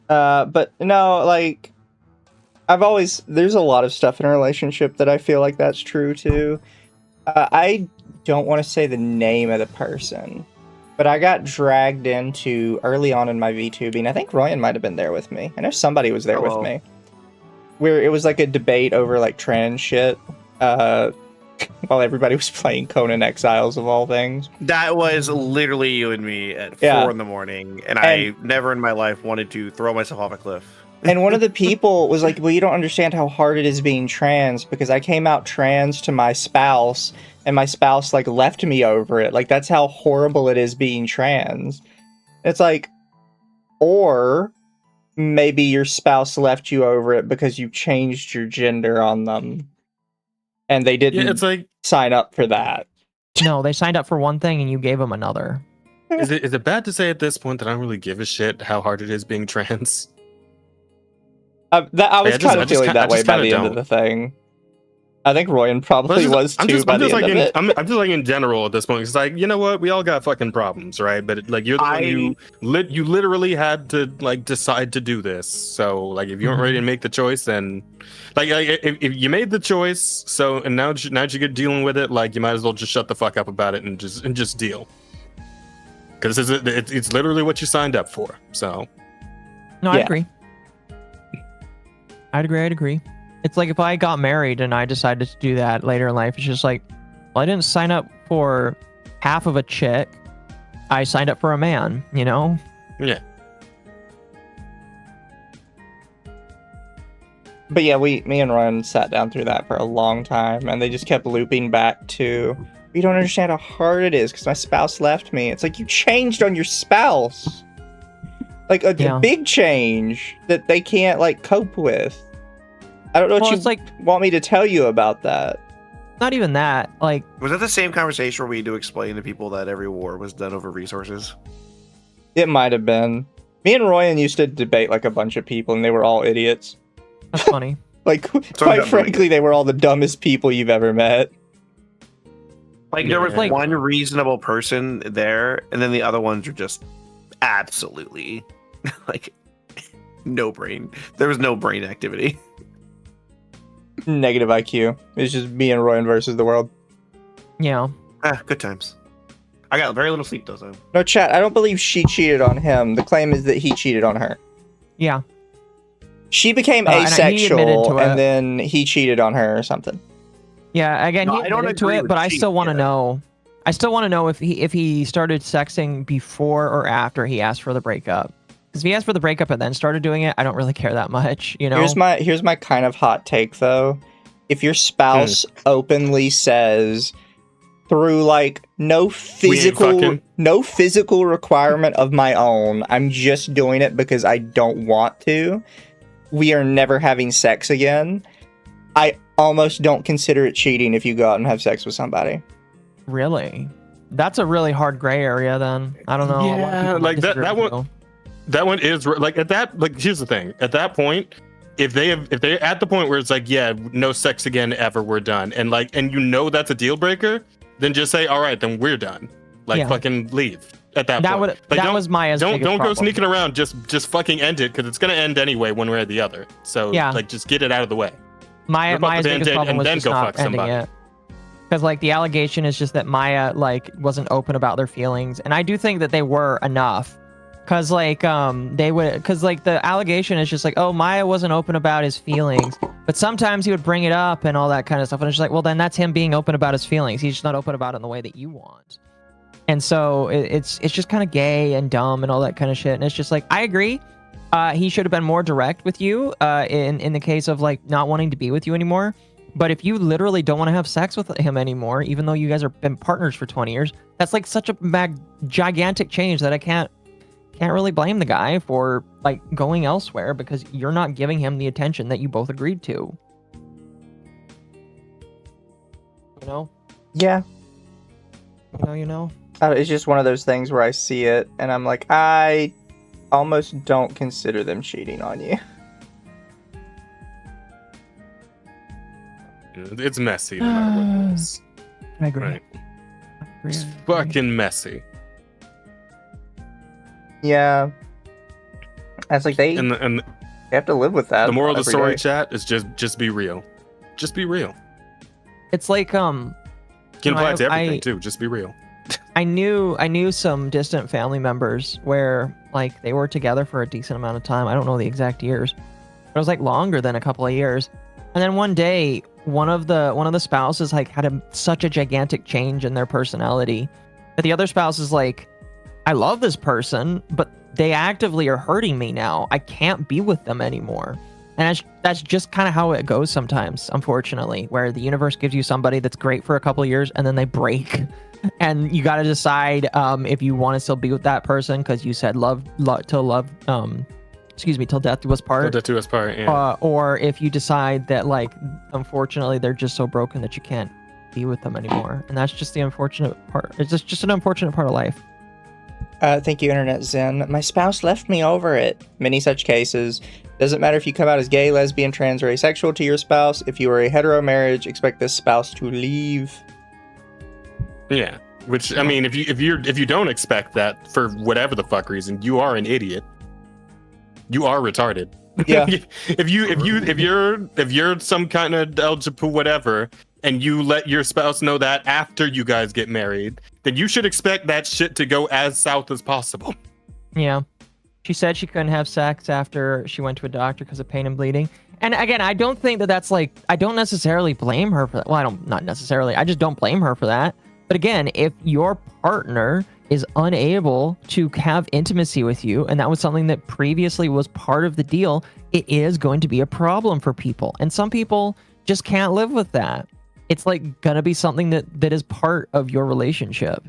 But no, like there's a lot of stuff in a relationship that I feel like that's true too. I don't want to say the name of the person, but I got dragged into early on in my VTubing. I think Royan might have been there with me. I know somebody was there with me. Where it was like a debate over like trans shit. While everybody was playing Conan Exiles of all things. That was literally you and me at 4 a.m, and I never in my life wanted to throw myself off a cliff. And one of the people was like, well, you don't understand how hard it is being trans because I came out trans to my spouse and my spouse like left me over it. Like that's how horrible it is being trans. It's like, or maybe your spouse left you over it because you changed your gender on them. And they didn't It's like, sign up for that. No, they signed up for one thing and you gave them another. is it bad to say at this point that I don't really give a shit how hard it is being trans? I was kind of feeling that way by the end of the thing. I think Royan probably was too by the end of it. I'm just like in general at this point. It's like, you know what? We all got fucking problems, right? But like you're the one who you literally had to like decide to do this. So like if you weren't ready to make the choice, then like if you made the choice, so and now that you're dealing with it, like you might as well just shut the fuck up about it and just deal. Because it's literally what you signed up for. So no, yeah. I'd agree. It's like if I got married and I decided to do that later in life, it's just like, well, I didn't sign up for half of a chick. I signed up for a man, you know? Yeah. But yeah, me and Ryan sat down through that for a long time, and they just kept looping back to, you don't understand how hard it is because my spouse left me. It's like, you changed on your spouse. Like a big change that they can't like cope with. I don't know what you want me to tell you about that. Not even that. Like, was that the same conversation where we had to explain to people that every war was done over resources? It might have been. Me and Royan used to debate like a bunch of people, and they were all idiots. That's funny. Like, quite frankly, they were all the dumbest people you've ever met. Like, there was one reasonable person there, and then the other ones are just absolutely like no brain. There was no brain activity. Negative IQ. It's just me and Royan versus the world. Yeah. Good times. I got very little sleep though. So. No, chat. I don't believe she cheated on him. The claim is that he cheated on her. Yeah. She became asexual, and then he cheated on her or something. Yeah. Again, he admitted to it, but I still want to know. I still want to know if he started sexing before or after he asked for the breakup. Because if he asked for the breakup and then started doing it, I don't really care that much, you know? Here's my kind of hot take, though. If your spouse openly says, through, like, no physical requirement of my own, I'm just doing it because I don't want to, we are never having sex again, I almost don't consider it cheating if you go out and have sex with somebody. Really? That's a really hard gray area, then. I don't know. Yeah, like that one... That one is like at that, like, here's the thing. At that point, if they're at the point where it's like, yeah, no sex again ever, we're done. And like, and you know that's a deal breaker, then just say, all right, then we're done. Like, fucking leave at that point. That was Maya's don't problem. Go sneaking around. Just fucking end it, because it's gonna end anyway, one way or the other. So like, just get it out of the way. Maya's biggest problem was just not ending it. Because like the allegation is just that Maya like wasn't open about their feelings, and I do think that they were enough. Cause like the allegation is just like, oh, Maya wasn't open about his feelings, but sometimes he would bring it up and all that kind of stuff, and it's just like, well, then that's him being open about his feelings. He's just not open about it in the way that you want, and so it's just kind of gay and dumb and all that kind of shit. And it's just like, I agree, he should have been more direct with you in the case of like not wanting to be with you anymore. But if you literally don't want to have sex with him anymore, even though you guys have been partners for 20 years, that's like such a gigantic change that I can't really blame the guy for like going elsewhere, because you're not giving him the attention that you both agreed to. You know? Yeah. You know? It's just one of those things where I see it and I'm like, I almost don't consider them cheating on you. It's messy no matter what it is. I agree. Right. It's fucking messy. Yeah, that's like they have to live with that. The moral of the story, chat, is just be real. Just be real. It's like can apply to everything too. Just be real. I knew some distant family members where like they were together for a decent amount of time. I don't know the exact years, but it was like longer than a couple of years. And then one day, one of the spouses like had such a gigantic change in their personality that the other spouse is like, I love this person, but they actively are hurting me now. I can't be with them anymore. And that's just kind of how it goes sometimes, unfortunately, where the universe gives you somebody that's great for a couple of years and then they break. And you got to decide if you want to still be with that person because you said till death do us part. Till death do us part, yeah. Or if you decide that, like, unfortunately, they're just so broken that you can't be with them anymore. And that's just the unfortunate part. It's just an unfortunate part of life. Thank you, Internet Zen. My spouse left me over it. Many such cases. Doesn't matter if you come out as gay, lesbian, trans, or asexual to your spouse. If you are a hetero marriage, expect this spouse to leave. Yeah. Which, I mean, if you don't expect that for whatever the fuck reason, you are an idiot. You are retarded. Yeah. if you're some kind of LGBT whatever, and you let your spouse know that after you guys get married, then you should expect that shit to go as south as possible. Yeah. She said she couldn't have sex after she went to a doctor because of pain and bleeding. And again, I don't think that that's like, I don't necessarily blame her for that. Well, not necessarily. I just don't blame her for that. But again, if your partner is unable to have intimacy with you, and that was something that previously was part of the deal, it is going to be a problem for people. And some people just can't live with that. It's like gonna be something that is part of your relationship.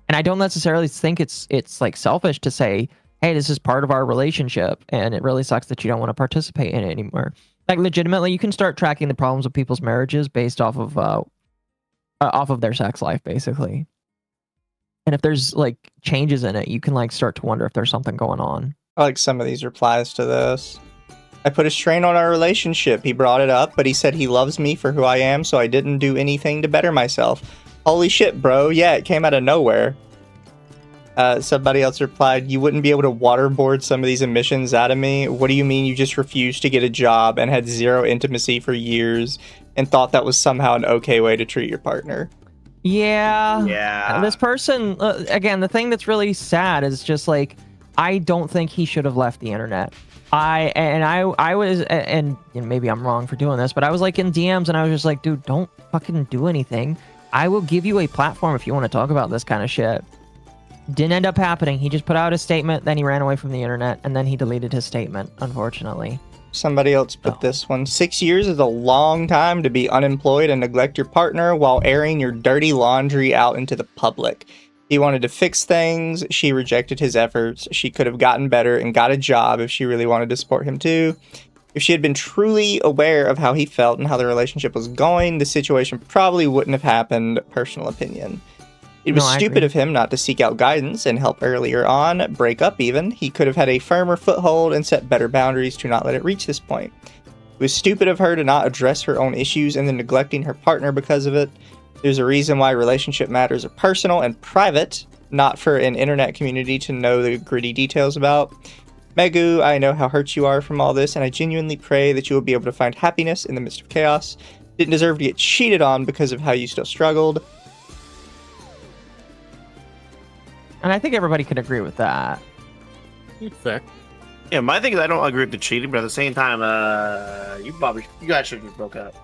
And I don't necessarily think it's like selfish to say, hey, this is part of our relationship, and it really sucks that you don't want to participate in it anymore. Like, legitimately, you can start tracking the problems of people's marriages based off of their sex life, basically. And if there's like changes in it, you can like start to wonder if there's something going on. I like some of these replies to this. I put a strain on our relationship. He brought it up, but he said he loves me for who I am, so I didn't do anything to better myself. Holy shit, bro. Yeah, it came out of nowhere. Somebody else replied, you wouldn't be able to waterboard some of these emissions out of me? What do you mean you just refused to get a job and had zero intimacy for years and thought that was somehow an okay way to treat your partner? Yeah. Yeah. This person, again, the thing that's really sad is just like, I don't think he should have left the internet. I was, and maybe I'm wrong for doing this, but I was like in DMs and I was just like, dude, don't fucking do anything. I will give you a platform if you want to talk about this kind of shit. Didn't end up happening. He just put out a statement, then he ran away from the internet, and then he deleted his statement, unfortunately. Somebody else put this one. 6 years is a long time to be unemployed and neglect your partner while airing your dirty laundry out into the public. He wanted to fix things. She rejected his efforts. She could have gotten better and got a job if she really wanted to support him too. If she had been truly aware of how he felt and how the relationship was going, the situation probably wouldn't have happened. Personal opinion. It was stupid of him not to seek out guidance and help earlier on, break up even. He could have had a firmer foothold and set better boundaries to not let it reach this point. It was stupid of her to not address her own issues and then neglecting her partner because of it. There's a reason why relationship matters are personal and private, not for an internet community to know the gritty details about. Megu, I know how hurt you are from all this, and I genuinely pray that you will be able to find happiness in the midst of chaos. Didn't deserve to get cheated on because of how you still struggled. And I think everybody could agree with that. Fair. Yeah, my thing is I don't agree with the cheating, but at the same time, you guys should have broke up.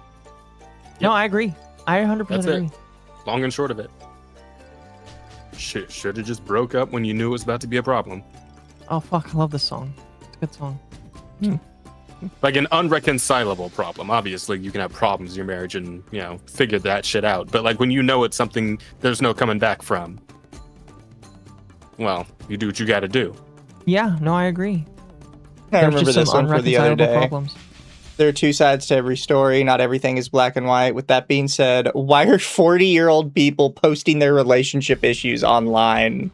No, I agree. I 100% That's agree. it. Long and short of it. Shit, should have just broke up when you knew it was about to be a problem. Oh, fuck. I love this song. It's a good song. Like an unreconcilable problem. Obviously, you can have problems in your marriage and, figure that shit out. But like when you know it's something there's no coming back from, well, you do what you gotta do. Yeah, no, I agree. I remember this one for the other day. Problems. There are two sides to every story. Not everything is black and white. With that being said, why are 40-year-old people posting their relationship issues online?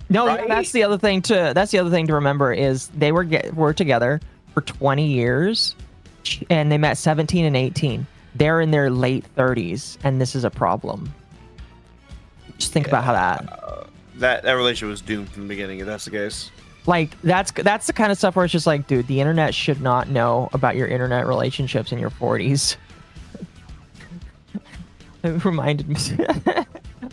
No, Right? that's the other thing to remember is they were together for 20 years and they met 17 and 18. They're in their late 30s and this is a problem. Just think about how that relationship was doomed from the beginning, if that's the case. Like, that's the kind of stuff where it's just like, dude, the internet should not know about your internet relationships in your 40s. It reminded me.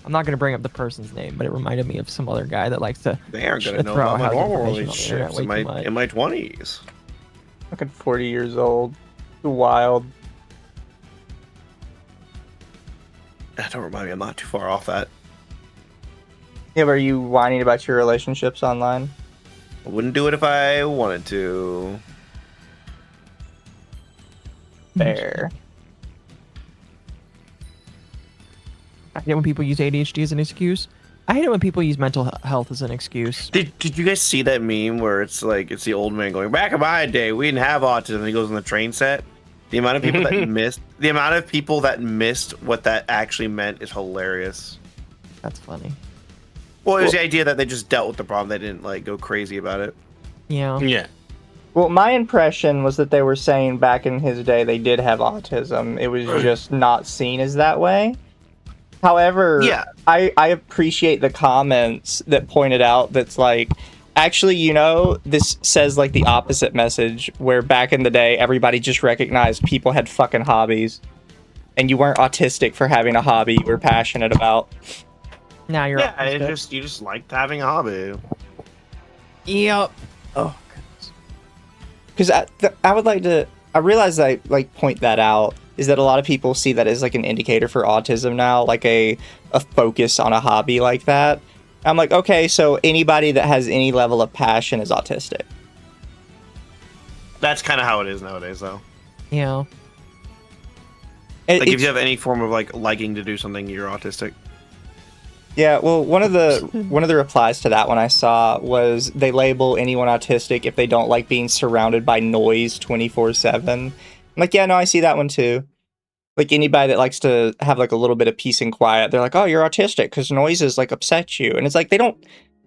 I'm not going to bring up the person's name, but it reminded me of some other guy that likes to. They aren't going to know throw about my out normal information on the internet relationships way too much. in my 20s. Fucking 40 years old. Wild. That don't remind me. I'm not too far off that. Yeah, but are you whining about your relationships online? I wouldn't do it if I wanted to. Fair. I hate when people use ADHD as an excuse. I hate it when people use mental health as an excuse. Did you guys see that meme where it's like it's the old man going, back in my day we didn't have autism, and he goes on the train set? The amount of people that missed what that actually meant is hilarious. That's funny. Well, it was the idea that they just dealt with the problem. They didn't like go crazy about it. Yeah. Yeah. Well, my impression was that they were saying back in his day they did have autism. It was just not seen as that way. However, Yeah. I appreciate the comments that pointed out that's like, actually, this says like the opposite message, where back in the day, everybody just recognized people had fucking hobbies. And you weren't autistic for having a hobby you were passionate about. Now you're Yeah, autistic. you just liked having a hobby. Yep. Oh, because I would like to. I realize I like point that out is that a lot of people see that as like an indicator for autism now, like a focus on a hobby like that. I'm like, okay, so anybody that has any level of passion is autistic. That's kind of how it is nowadays, though. Yeah. Like if you have any form of like liking to do something, you're autistic. Yeah, well, one of the replies to that one I saw was they label anyone autistic if they don't like being surrounded by noise 24/7. I'm like, yeah, no, I see that one too. Like anybody that likes to have like a little bit of peace and quiet, they're like, oh, you're autistic because noises like upset you. And it's like they don't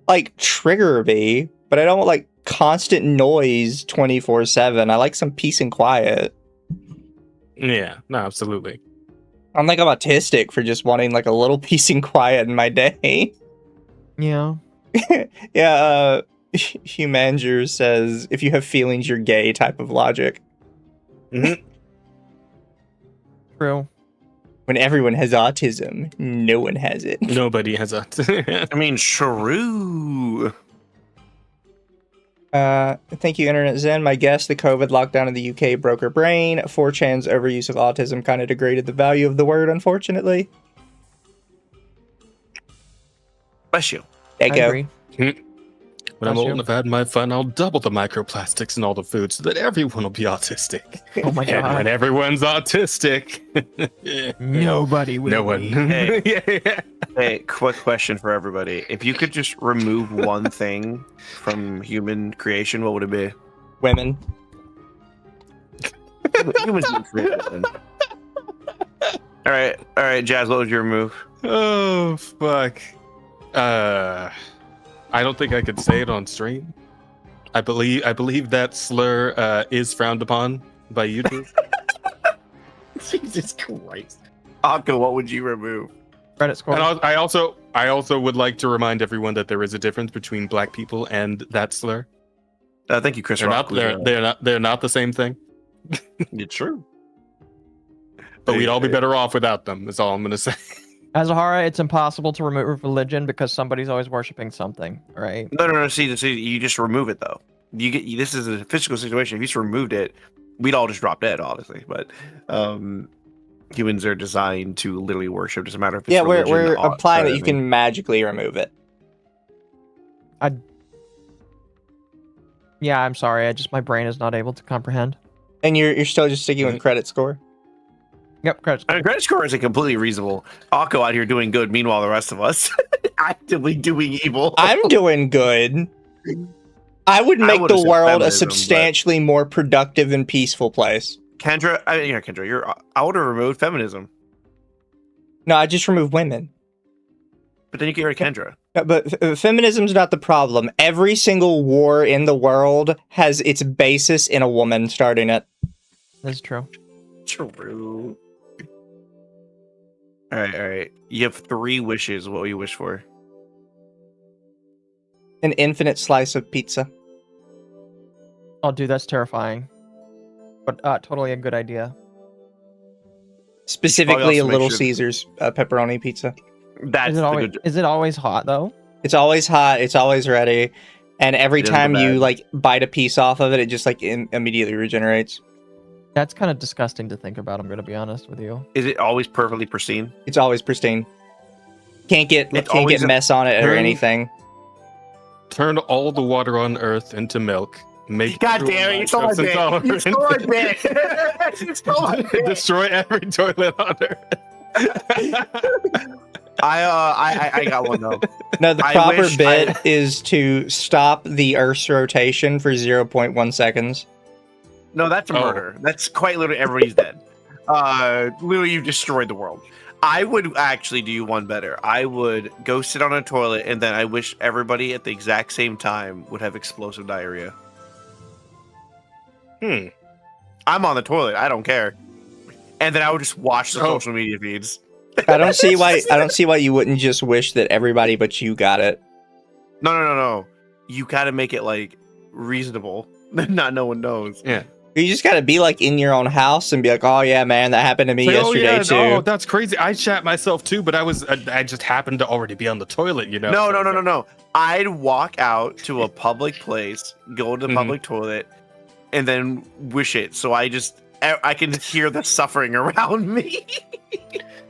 like trigger me, but I don't like constant noise 24/7. I like some peace and quiet. Yeah, no, absolutely. I'm like I'm autistic for just wanting like a little peace and quiet in my day. Yeah. Yeah, Humanger says if you have feelings, you're gay type of logic. Mm-hmm. True. When everyone has autism, no one has it. Nobody has a. I mean, shrew. Thank you, Internet Zen. My guess, the COVID lockdown in the UK broke her brain. 4chan's overuse of autism kind of degraded the value of the word, unfortunately. Bless you. There you I go. agree. When I'm Bless old you. and I've had my fun, I'll double the microplastics in all the food so that everyone will be autistic. Oh my And when god. everyone's autistic, Nobody will. no one. be. Hey. Yeah. Hey, quick question for everybody. If you could just remove one thing from human creation, what would it be? Women. Humans didn't create it. All right, Jazz. What would you remove? Oh fuck. I don't think I could say it on stream. I believe that slur is frowned upon by YouTube. Jesus Christ. Occo, what would you remove? Credit score. And I also would like to remind everyone that there is a difference between black people and that slur. Thank you, Chris They're Rock. they're not the same thing. It's true. But we'd all be better off without them. Is all I'm gonna say. Azahara, it's impossible to remove religion because somebody's always worshiping something, right? No. See, you just remove it though. This is a physical situation. If you just removed it, we'd all just drop dead, honestly. But humans are designed to literally worship. Doesn't matter if it's religion, we're implying that you I mean, can magically remove it. Yeah, I'm sorry. My brain is not able to comprehend. And you're still just sticking with credit score. Yep, credit score. I mean, credit score is completely reasonable. Occo out here doing good, meanwhile the rest of us actively doing evil. I'm doing good. I would make would've the said world a feminism, but- substantially more productive and peaceful place. Kendra, I would have removed feminism, No, I just remove women. but then you get rid of Kendra. No, but feminism's not the problem. Every single war in the world has its basis in a woman starting it. That's true. True. All right. You have 3 wishes. What will you wish for? An infinite slice of pizza. Oh, dude, that's terrifying. But totally a good idea. Specifically, a also make Little sure- Caesars pepperoni pizza. That's Is it always hot though? It's always hot. It's always ready. And every It is time the you best. like bite a piece off of it, it just like immediately regenerates. That's kind of disgusting to think about. I'm gonna be honest with you. Is it always perfectly pristine? It's always pristine. Can't get always a- mess on it or Turn- anything. Turn all the water on Earth into milk. Make God damn it! You stole my bit. You stole my bit. You stole my bit. Destroy every toilet on Earth. I got one though. No, the I proper wish bit is to stop the Earth's rotation for 0.1 seconds. No, that's a Oh. murder. That's quite literally everybody's dead. Literally, you destroyed the world. I would actually do one better. I would go sit on a toilet, and then I wish everybody at the exact same time would have explosive diarrhea. I'm on the toilet. I don't care. And then I would just watch the Oh. social media feeds. I don't see why you wouldn't just wish that everybody but you got it. No. You gotta make it like reasonable. Not no one knows. Yeah. You just gotta be like in your own house and be like, oh yeah, man, that happened to me yesterday too. Oh, that's crazy. I chat myself too, but I just happened to already be on the toilet, you know. No. I'd walk out to a public place, go to the public toilet, and then wish it. So I can hear the suffering around me.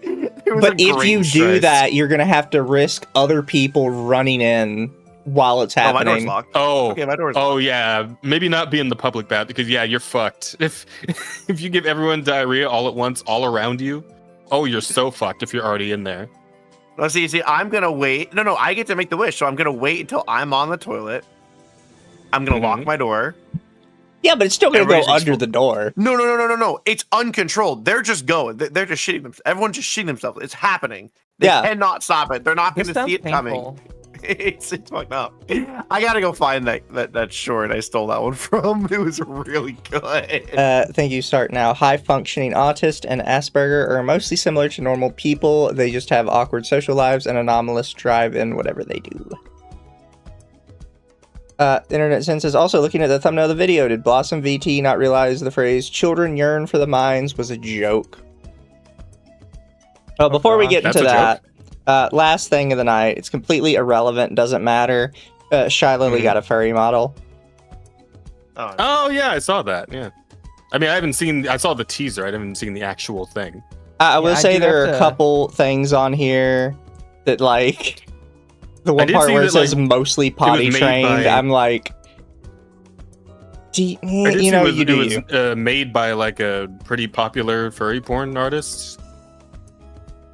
But if you do that, you're gonna have to risk other people running in while it's happening. Oh, my door's locked. Oh, okay, my door's oh locked. yeah. Maybe not be in the public bath because you're fucked. If you give everyone diarrhea all at once, all around you, you're so fucked if you're already in there. Let's see. I'm gonna wait. No, I get to make the wish, so I'm gonna wait until I'm on the toilet. I'm gonna lock my door. Yeah, but it's still gonna go Everybody's under the door. No. It's uncontrolled. They're just going. They're just shitting themselves. Everyone's just shitting themselves. It's happening. They cannot stop it. They're not This gonna see it sounds coming. painful. It's fucked up. I gotta go find that short I stole that one from. It was really good. Thank you, Start Now. High-functioning autist and Asperger are mostly similar to normal people. They just have awkward social lives and anomalous drive in whatever they do. Internet Sense is also looking at the thumbnail of the video. Did Blossum VT not realize the phrase "children yearn for the mines" was a joke? Before we get into that, last thing of the night, it's completely irrelevant, doesn't matter. Shy Lily got a furry model. Oh yeah, I saw that. Yeah, I mean, I saw the teaser. I haven't seen the actual thing. I will say do there are have a to- couple things on here that, like, the one did part see where it that, says like, mostly potty made trained. by- I'm like, I did you see know, it was, you do it you. was made by like a pretty popular furry porn artist.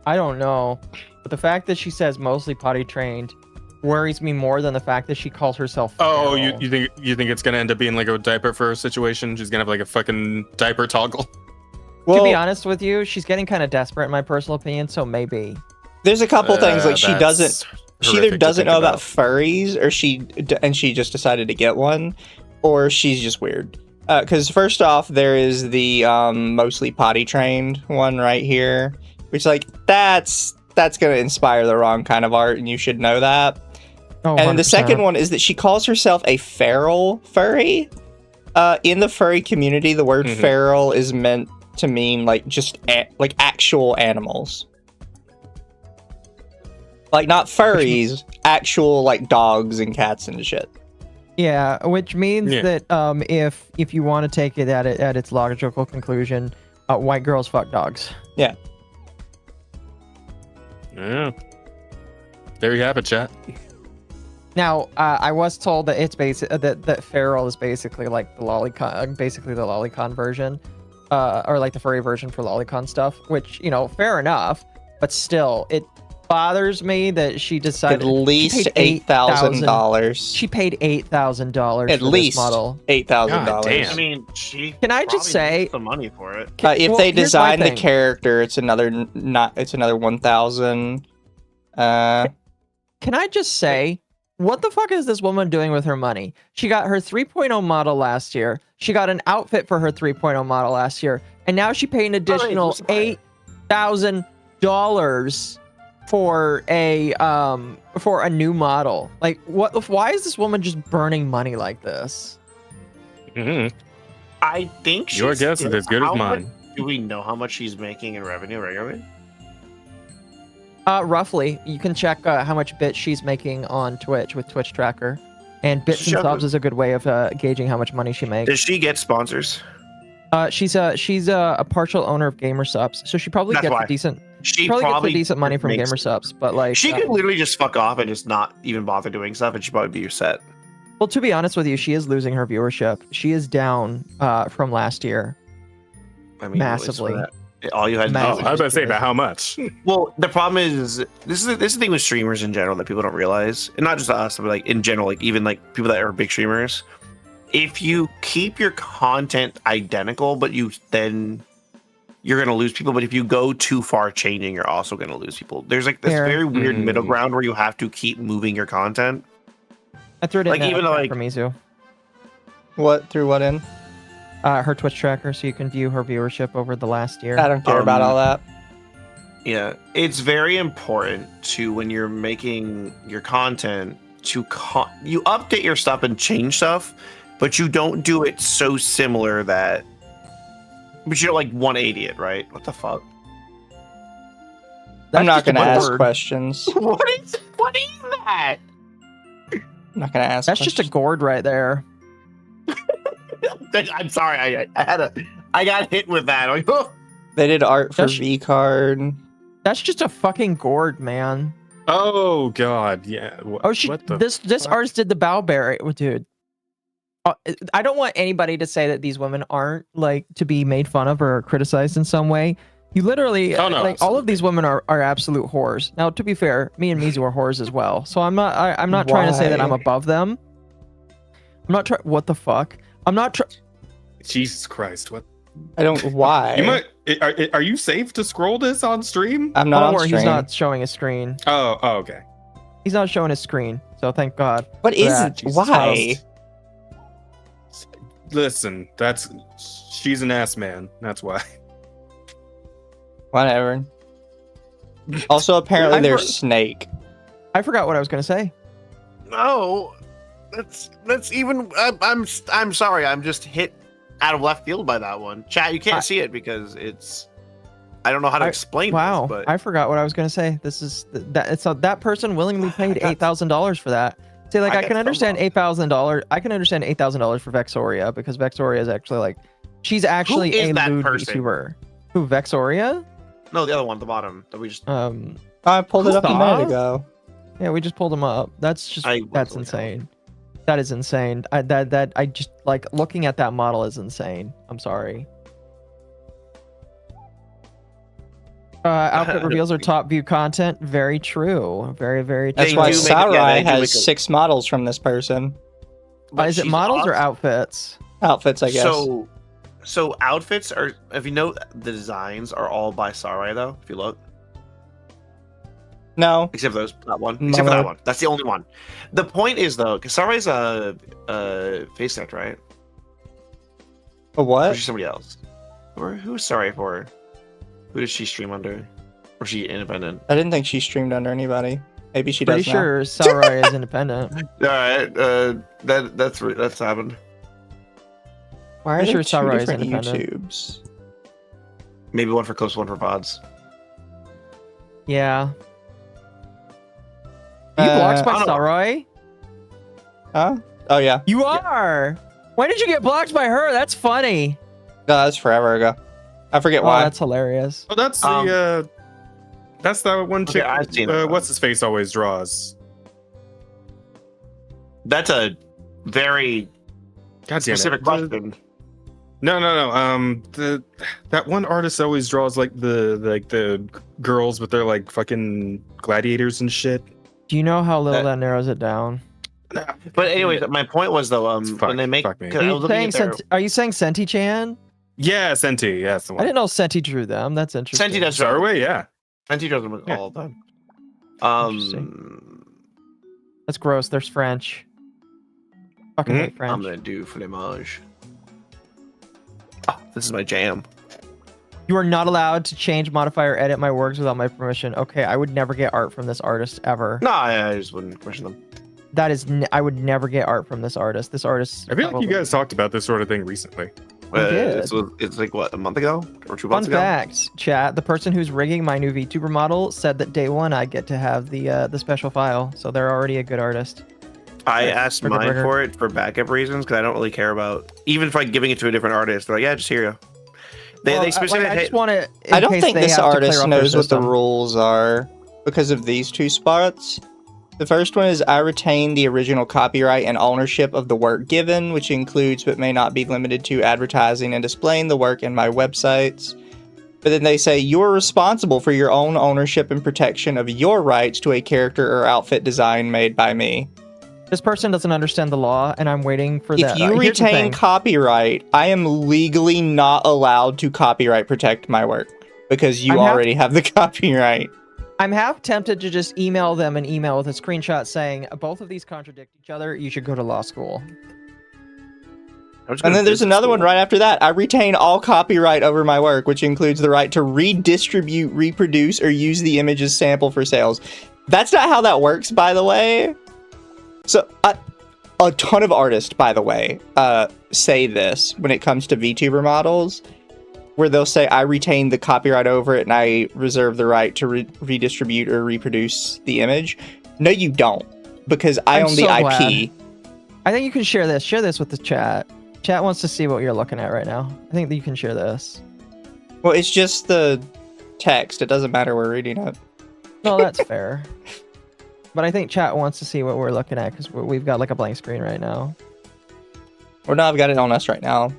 I don't know, but the fact that she says mostly potty trained worries me more than the fact that she calls herself. Oh, feral. you think it's gonna end up being like a diaper for her situation? She's gonna have like a fucking diaper toggle. To be Well, honest with you, she's getting kind of desperate in my personal opinion. So maybe. there's a couple things like she That's doesn't. She either horrific to doesn't think know about furries, or she just decided to get one, or she's just weird. Because first off, there is the mostly potty trained one right here, which like that's gonna inspire the wrong kind of art, and you should know that. Oh, And then the 100%. second one is that she calls herself a feral furry. In the furry community, the word feral is meant to mean like just like actual animals. Like not furries, actual like dogs and cats and shit. Yeah, which means Yeah. that if you want to take it at its logical conclusion, white girls fuck dogs. Yeah. There you have it, chat. Now, I was told that it's that feral is basically like the lolicon version, or like the furry version for lolicon stuff. Which, you know, fair enough, but still, it bothers me that she decided At least she paid $8,000. She paid $8,000 At for least this model. $8,000. God damn. I mean, she Can I just probably say- needs the money for it. If Well, they here's my design the thing. character, it's another 1,000. Can I just say, what the fuck is this woman doing with her money? She got her 3.0 model last year. She got an outfit for her 3.0 model last year, and now she paid an additional $8,000 for a new model. Like, what? Why is this woman just burning money like this? I think she's Your guess is as good as how much- mine. Do we know how much she's making in revenue regularly? Roughly, you can check how much bits she's making on Twitch with Twitch Tracker, and bits and Shut subs up. is a good way of gauging how much money she makes. Does she get sponsors? She's a partial owner of Gamer Subs, so she probably That's gets why. a decent She probably probably gets a decent money from makes- Gamer Subs. But like, She could literally just fuck off and just not even bother doing stuff, and she'd probably be set. well, to be honest with you, she is losing her viewership. She is down from last year. I mean, Massively. it's for that. All you had to do Oh, Massive. I was about to say, but how much? Well, the problem is this is the thing with streamers in general that people don't realize, and not just us, but like in general, like even like people that are big streamers. If you keep your content identical, but you're gonna lose people. But if you go too far changing, you're also gonna lose people. There's like this Fair. very weird middle Mm. ground where you have to keep moving your content. I threw it in Like, even though, like- for Mizu. What? Through what in? her Twitch tracker so you can view her viewership over the last year. I don't care about all that. Yeah, it's very important to when you're making your content to you update your stuff and change stuff, but you don't do it so similar that. But you don't like 180 it, right? What the fuck? I'm not just a gonna ask gourd. questions. What is that? I'm not gonna ask. That's just a gourd right there. I'm sorry, I got hit with that. Like, oh. They did art for That's- V card. That's just a fucking gourd, man. Oh god, yeah. Oh, this artist did the bowberry, dude. I don't want anybody to say that these women aren't like to be made fun of or criticized in some way. You literally, Oh, no, like all of these women are absolute whores. Now, to be fair, me and Mizu are whores as well. So I'm not trying to say that I'm Why? above them. I'm not trying. What the fuck? I'm not trying. Jesus Christ, what? I don't. Why? You might. Are you safe to scroll this on stream? I'm not Don't on worry, stream. he's not showing his screen. Oh, okay. He's not showing his screen. So thank God. What for is that. it? Jesus Why? Christ. Listen, she's an ass man. That's why. Whatever. Also, apparently I there's for- Snake. I forgot what I was gonna say. No, that's even. I'm sorry. I'm just hit out of left field by that one. Chat, you can't see it because it's. I don't know how to explain. Wow, this, but I forgot what I was gonna say. This is that. It's that person willingly paid $8,000 for that. See, like I I got can understand FOMO. $8,000. I can understand $8,000 for Vexoria because Vexoria is actually like, she's actually is a that lewd person? VTuber. Who, Vexoria? no, the other one at the bottom that we just. I pulled it up a Stop. minute ago. Yeah, we just pulled him up. That's just I was that's looking at him. insane. That is insane. I just like looking at that model is insane. I'm sorry. Outfit reveals are top view content. Very true. Very, very true. That's They why do make it- Sarai they do has make it- 6 models from this person. but Is it she's models or awesome. outfits? Outfits, I guess. So outfits are. If you know, the designs are all by Sarai though. If you look, no. except for that one. Except for Mother- that one. That's the only one. The point is though, because Sarai's a face act, right? A Or what? is she somebody else? Or who's Sarai for? Who does she stream under? Or is she independent? I didn't think she streamed under anybody. Maybe she Pretty does now. sure Sarai is independent. All right, that's happened. Why are Pretty there sure two Sarai is different independent. YouTubes? Maybe one for close, one for pods. Yeah. Are you blocked I by don't know. Sarai? Huh? Oh, yeah. You are. When did you get blocked by her? That's funny. No, that's forever ago. I forget Oh, why. that's hilarious. Oh, that's that's that one Okay, chick. I've seen that one. What's his face always draws. That's a very God damn specific it. question. No. That one artist always draws like the girls with their like fucking gladiators and shit. Do you know how little That- that narrows it down? But anyways, my point was though, Fuck- when they make, fuck me. 'cause I was looking at their, Are you saying Senti-chan? Yeah, Senti. Yeah, that's the I one. didn't know Senti drew them. That's interesting. Senti does Starway, yeah. Senti does them Yeah. all the time. That's gross. There's French. Fucking Mhm. hate I'm French. gonna do fromage. Oh, this is my jam. You are not allowed to change, modify, or edit my works without my permission. Okay, I would never get art from this artist ever. No, I just wouldn't question them. That is, I would never get art from this artist. This artist. I feel like you guys talked about this sort of thing recently. We did. It's like what, a month ago or 2 Fun months ago? fact, chat. The person who's rigging my new VTuber model said that day one I get to have the special file, so they're already a good artist. I Right, asked trigger, mine trigger. for it for backup reasons because I don't really care about even if like giving it to a different artist. They're like, yeah, just here you go. They specifically. I just want to. I don't think this artist knows what the rules are because of these two spots. The first one is I retain the original copyright and ownership of the work given, which includes but may not be limited to advertising and displaying the work in my websites. But then they say you are responsible for your own ownership and protection of your rights to a character or outfit design made by me. This person doesn't understand the law, and I'm waiting for that. If you Here's the retain thing. copyright, I am legally not allowed to copyright protect my work because you I'm half- already have the copyright. I'm half tempted to just email them an email with a screenshot saying both of these contradict each other. You should go to law school. And then there's another one right after that. I retain all copyright over my work, which includes the right to redistribute, reproduce, or use the image as sample for sales. That's not how that works, by the way. So, a ton of artists, by the way, say this when it comes to VTuber models, where they'll say, I retain the copyright over it and I reserve the right to redistribute or reproduce the image. No, you don't, because I own the IP. Glad. I think you can share this. Share this with the chat. Chat wants to see what you're looking at right now. I think that you can share this. Well, it's just the text. It doesn't matter. We're reading it. No, that's fair. But I think chat wants to see what we're looking at because we've got like a blank screen right now. Or no, I've got it on us right now.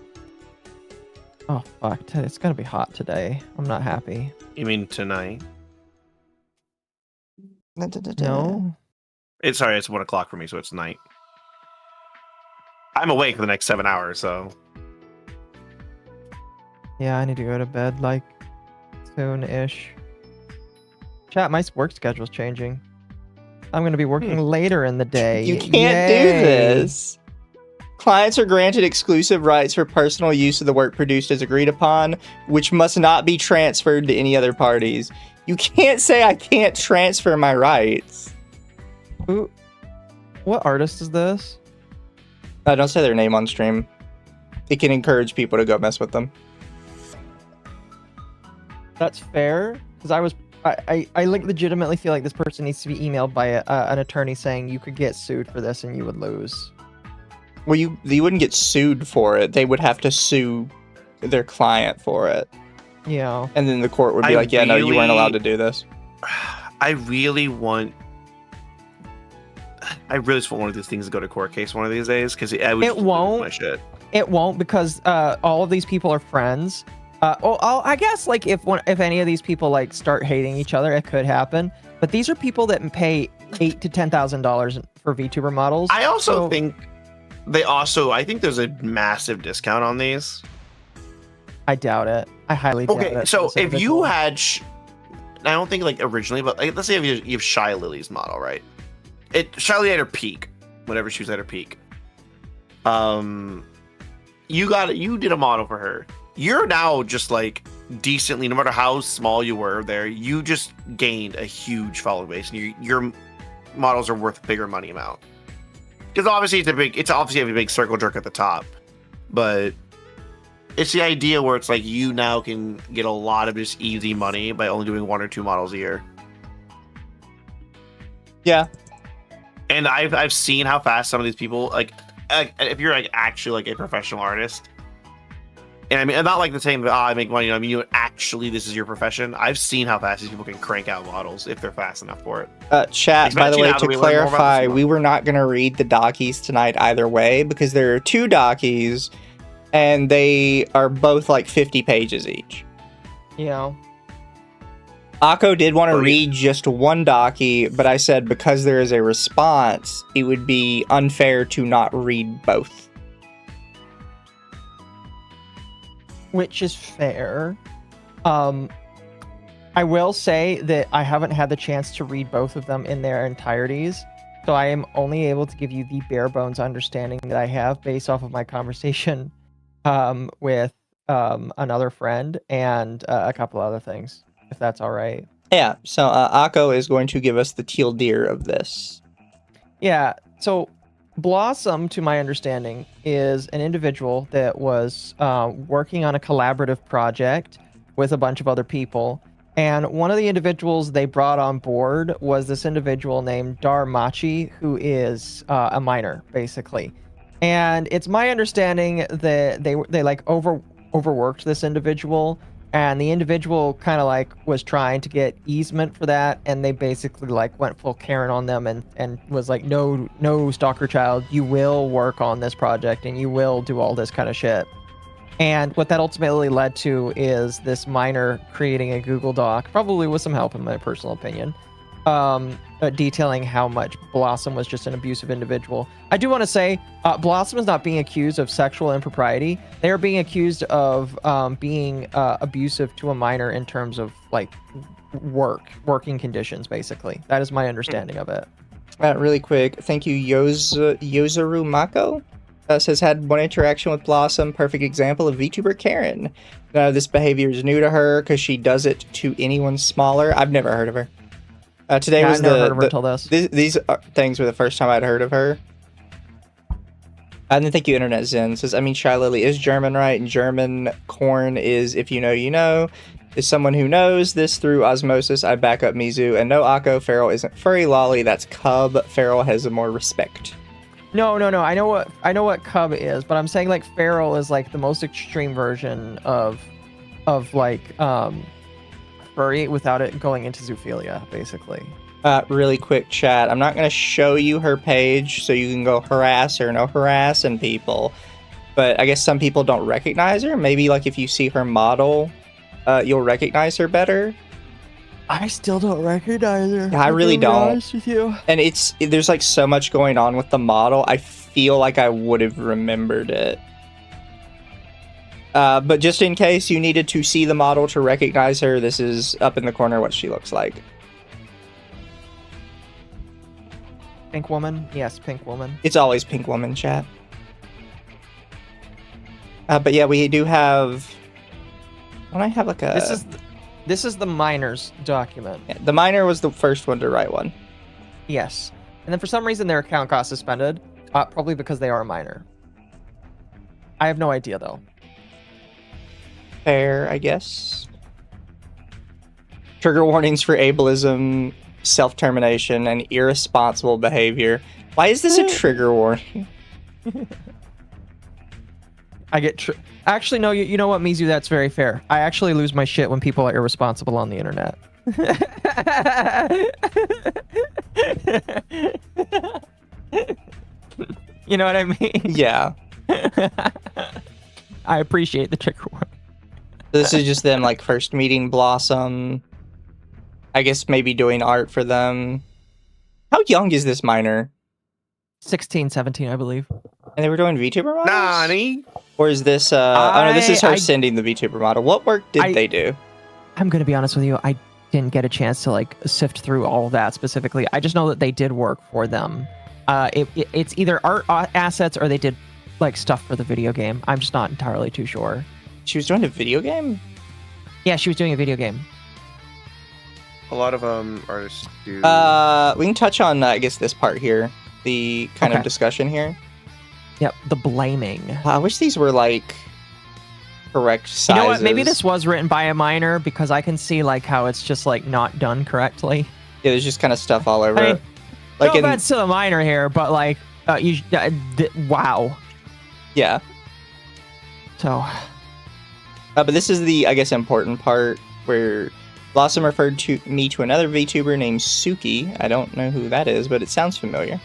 Oh, fuck. It's going to be hot today. I'm not happy. You mean tonight? No. Sorry, it's 1 o'clock for me, so it's night. I'm awake for the next 7 hours, so. Yeah, I need to go to bed like soon-ish. Chat, my work schedule's changing. I'm going to be working later in the day. You can't do this. Clients are granted exclusive rights for personal use of the work produced as agreed upon, which must not be transferred to any other parties. You can't say I can't transfer my rights. Who? What artist is this? Don't say their name on stream. It can encourage people to go mess with them. That's fair, because I like legitimately feel like this person needs to be emailed by an attorney saying you could get sued for this and you would lose. Well, you wouldn't get sued for it. They would have to sue their client for it. Yeah. And then the court would be like, yeah, no, you weren't allowed to do this. I really just want one of these things to go to court case one of these days because it won't. My shit. It won't because all of these people are friends. I guess like if any of these people like start hating each other, it could happen. But these are people that pay $8,000 to $10,000 for VTuber models. I also think I think there's a massive discount on these. I doubt it. I highly doubt it. Okay, so if you had, I don't think like originally, but like, let's say you have Shy Lily's model, right? Shy Lily at her peak, whenever she was at her peak. You did a model for her. You're now just like decently, no matter how small you were there, you just gained a huge follower base, and your models are worth a bigger money amount. Because obviously it's obviously a big circle jerk at the top, but it's the idea where it's like you now can get a lot of just easy money by only doing 1 or 2 models a year. Yeah. And I've seen how fast some of these people like if you're like actually like a professional artist. And I mean, not like the saying that I make money. I mean, this is your profession. I've seen how fast these people can crank out models if they're fast enough for it. Chat, by the way, to clarify, we were not going to read the dockies tonight either way because there are 2 dockies and they are both like 50 pages each. Yeah. Occo did want to read just 1 docky, but I said because there is a response, it would be unfair to not read both. Which is fair. I will say that I haven't had the chance to read both of them in their entireties, so I am only able to give you the bare bones understanding that I have based off of my conversation with another friend and a couple other things, if that's all right. Yeah, so Occo is going to give us the teal deer of this. Yeah, so Blossum, to my understanding, is an individual that was working on a collaborative project with a bunch of other people. And one of the individuals they brought on board was this individual named Darmachi, who is a minor, basically. And it's my understanding that they like overworked this individual, and the individual kind of like was trying to get easement for that, and they basically like went full Karen on them and was like, no stalker child, you will work on this project and you will do all this kind of shit. And what that ultimately led to is this minor creating a Google Doc, probably with some help in my personal opinion, detailing how much Blossum was just an abusive individual. I do want to say, Blossum is not being accused of sexual impropriety. They are being accused of being abusive to a minor in terms of like working conditions, basically. That is my understanding of it. Really quick, thank you, Yozaru Mako. Says, had one interaction with Blossum. Perfect example of VTuber Karen. This behavior is new to her because she does it to anyone smaller. I've never heard of her. Today was I've never heard of her until this. These things were the first time I'd heard of her. And then thank you, Internet Zen. Says, I mean, Shy Lily is German, right? And German corn is, if you know, you know. Is someone who knows this through osmosis. I back up Mizu. And no, Occo, Feral isn't furry lolly. That's Cub. Feral has more respect. No. I know what Cub is, but I'm saying like Feral is like the most extreme version of like furry without it going into zoophilia, basically. Really quick chat. I'm not going to show you her page so you can go harass or no harassing people. But I guess some people don't recognize her. Maybe like if you see her model, you'll recognize her better. I still don't recognize her. I really don't. Honest with you. And there's like so much going on with the model. I feel like I would have remembered it. But just in case you needed to see the model to recognize her, this is up in the corner what she looks like. Pink woman? Yes, pink woman. It's always pink woman, chat. But yeah, we do have... Don't I have like a... This is the miner's document. Yeah, the miner was the first one to write one. Yes. And then for some reason their account got suspended. Probably because they are a miner. I have no idea though. Fair, I guess. Trigger warnings for ableism, self-termination, and irresponsible behavior. Why is this a trigger warning? I get actually no. You know what, Mizu? That's very fair. I actually lose my shit when people are irresponsible on the internet. You know what I mean? Yeah. I appreciate the trigger warning. This is just them like first meeting Blossum. I guess maybe doing art for them. How young is this miner? 16, 17, I believe. And they were doing VTuber models? Nani? Or is this oh no, this is her sending the VTuber model. What work did they do? I'm gonna be honest with you, I didn't get a chance to like sift through all of that specifically. I just know that they did work for them. It's either art assets or they did like stuff for the video game. I'm just not entirely too sure. She was doing a video game? Yeah, she was doing a video game. A lot of artists do. We can touch on I guess this part here, the kind of discussion here. Yep, the blaming. I wish these were like correct sizes. You know what? Maybe this was written by a miner because I can see like how it's just like not done correctly. Yeah, there's just kind of stuff all over I mean, it. Like no offense to the miner here, but like, wow. Yeah. So. But this is the, I guess, important part where Blossum referred to me to another VTuber named Suki. I don't know who that is, but it sounds familiar.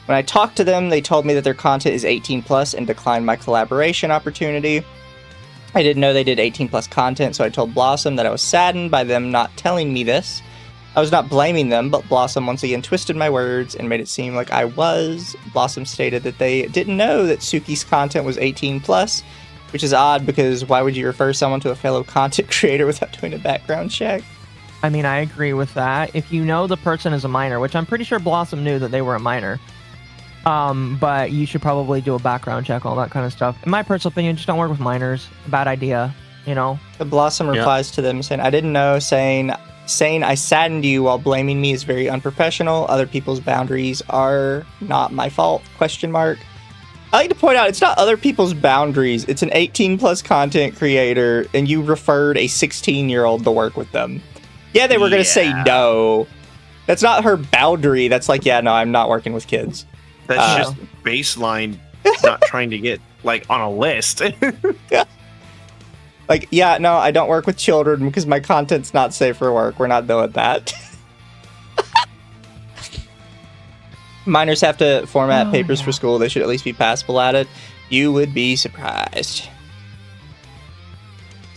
When I talked to them, they told me that their content is 18+ and declined my collaboration opportunity. I didn't know they did 18+ content, so I told Blossum that I was saddened by them not telling me this. I was not blaming them, but Blossum once again twisted my words and made it seem like I was. Blossum stated that they didn't know that Suki's content was 18+, which is odd because why would you refer someone to a fellow content creator without doing a background check? I mean, I agree with that. If you know the person is a minor, which I'm pretty sure Blossum knew that they were a minor, but you should probably do a background check, all that kind of stuff. In my personal opinion, just don't work with minors. Bad idea, you know? The Blossum replies to them saying, I didn't know, saying I saddened you while blaming me is very unprofessional. Other people's boundaries are not my fault, question mark. I like to point out, it's not other people's boundaries. It's an 18+ content creator, and you referred a 16-year-old to work with them. Yeah, they were going to say no. That's not her boundary. That's like, yeah, no, I'm not working with kids. That's just baseline not trying to get, like, on a list. Yeah. Like, yeah, no, I don't work with children because my content's not safe for work. We're not doing that. Minors have to format papers for school. They should at least be passable at it. You would be surprised.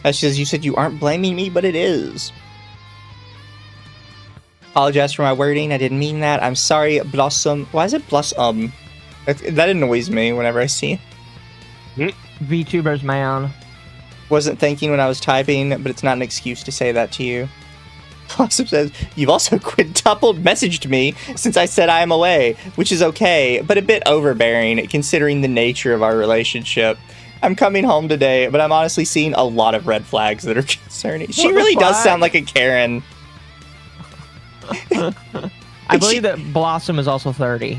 She says, you said you aren't blaming me, but it is. Apologize for my wording. I didn't mean that. I'm sorry, Blossum. Why is it Blossum? That annoys me whenever I see it. VTubers, man. Wasn't thinking when I was typing, but it's not an excuse to say that to you. Blossum says, you've also quintupled messaged me since I said I am away, which is okay, but a bit overbearing considering the nature of our relationship. I'm coming home today, but I'm honestly seeing a lot of red flags that are concerning. She really does sound like a Karen. I believe that Blossum is also 30.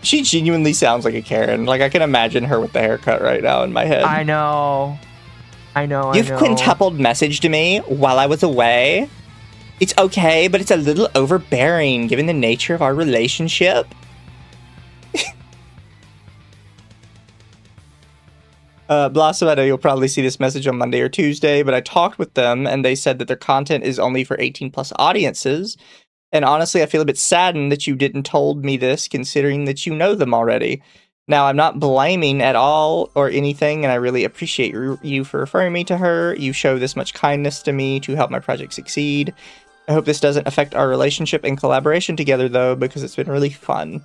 She genuinely sounds like a Karen. Like, I can imagine her with the haircut right now in my head. I know. You've quintupled messaged me while I was away. It's okay, but it's a little overbearing given the nature of our relationship. Blossum, I know you'll probably see this message on Monday or Tuesday, but I talked with them and they said that their content is only for 18 plus audiences. And honestly, I feel a bit saddened that you didn't told me this considering that you know them already. Now, I'm not blaming at all or anything, and I really appreciate you for referring me to her. You show this much kindness to me to help my project succeed. I hope this doesn't affect our relationship and collaboration together, though, because it's been really fun.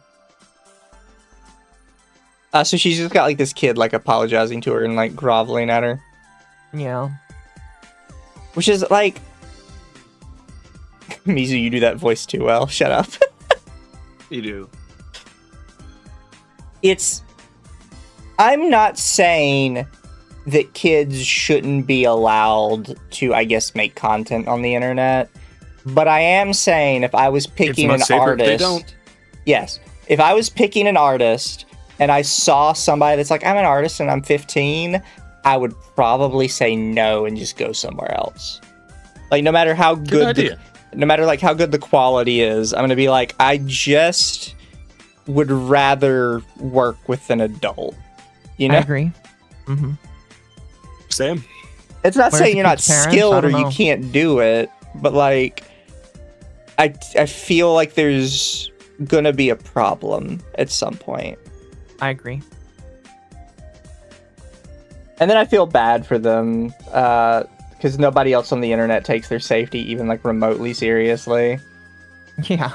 So she's just got, like, this kid, like, apologizing to her and, like, groveling at her. Yeah. Which is, like... Mizu, you do that voice too well. Shut up. You do. I'm not saying that kids shouldn't be allowed to, I guess, make content on the internet, but I am saying if I was picking an artist... They don't. Yes. If I was picking an artist and I saw somebody that's like, I'm an artist and I'm 15, I would probably say no and just go somewhere else. Like, no matter how good... No matter, like, how good the quality is, I'm going to be like, I just would rather work with an adult. You know? I agree. Mm-hmm. Sam? It's not Where's saying the you're not kid's parents? skilled I or don't you know. can't do it, but, like, I feel like there's going to be a problem at some point. I agree. And then I feel bad for them, because nobody else on the internet takes their safety even, like, remotely seriously. Yeah.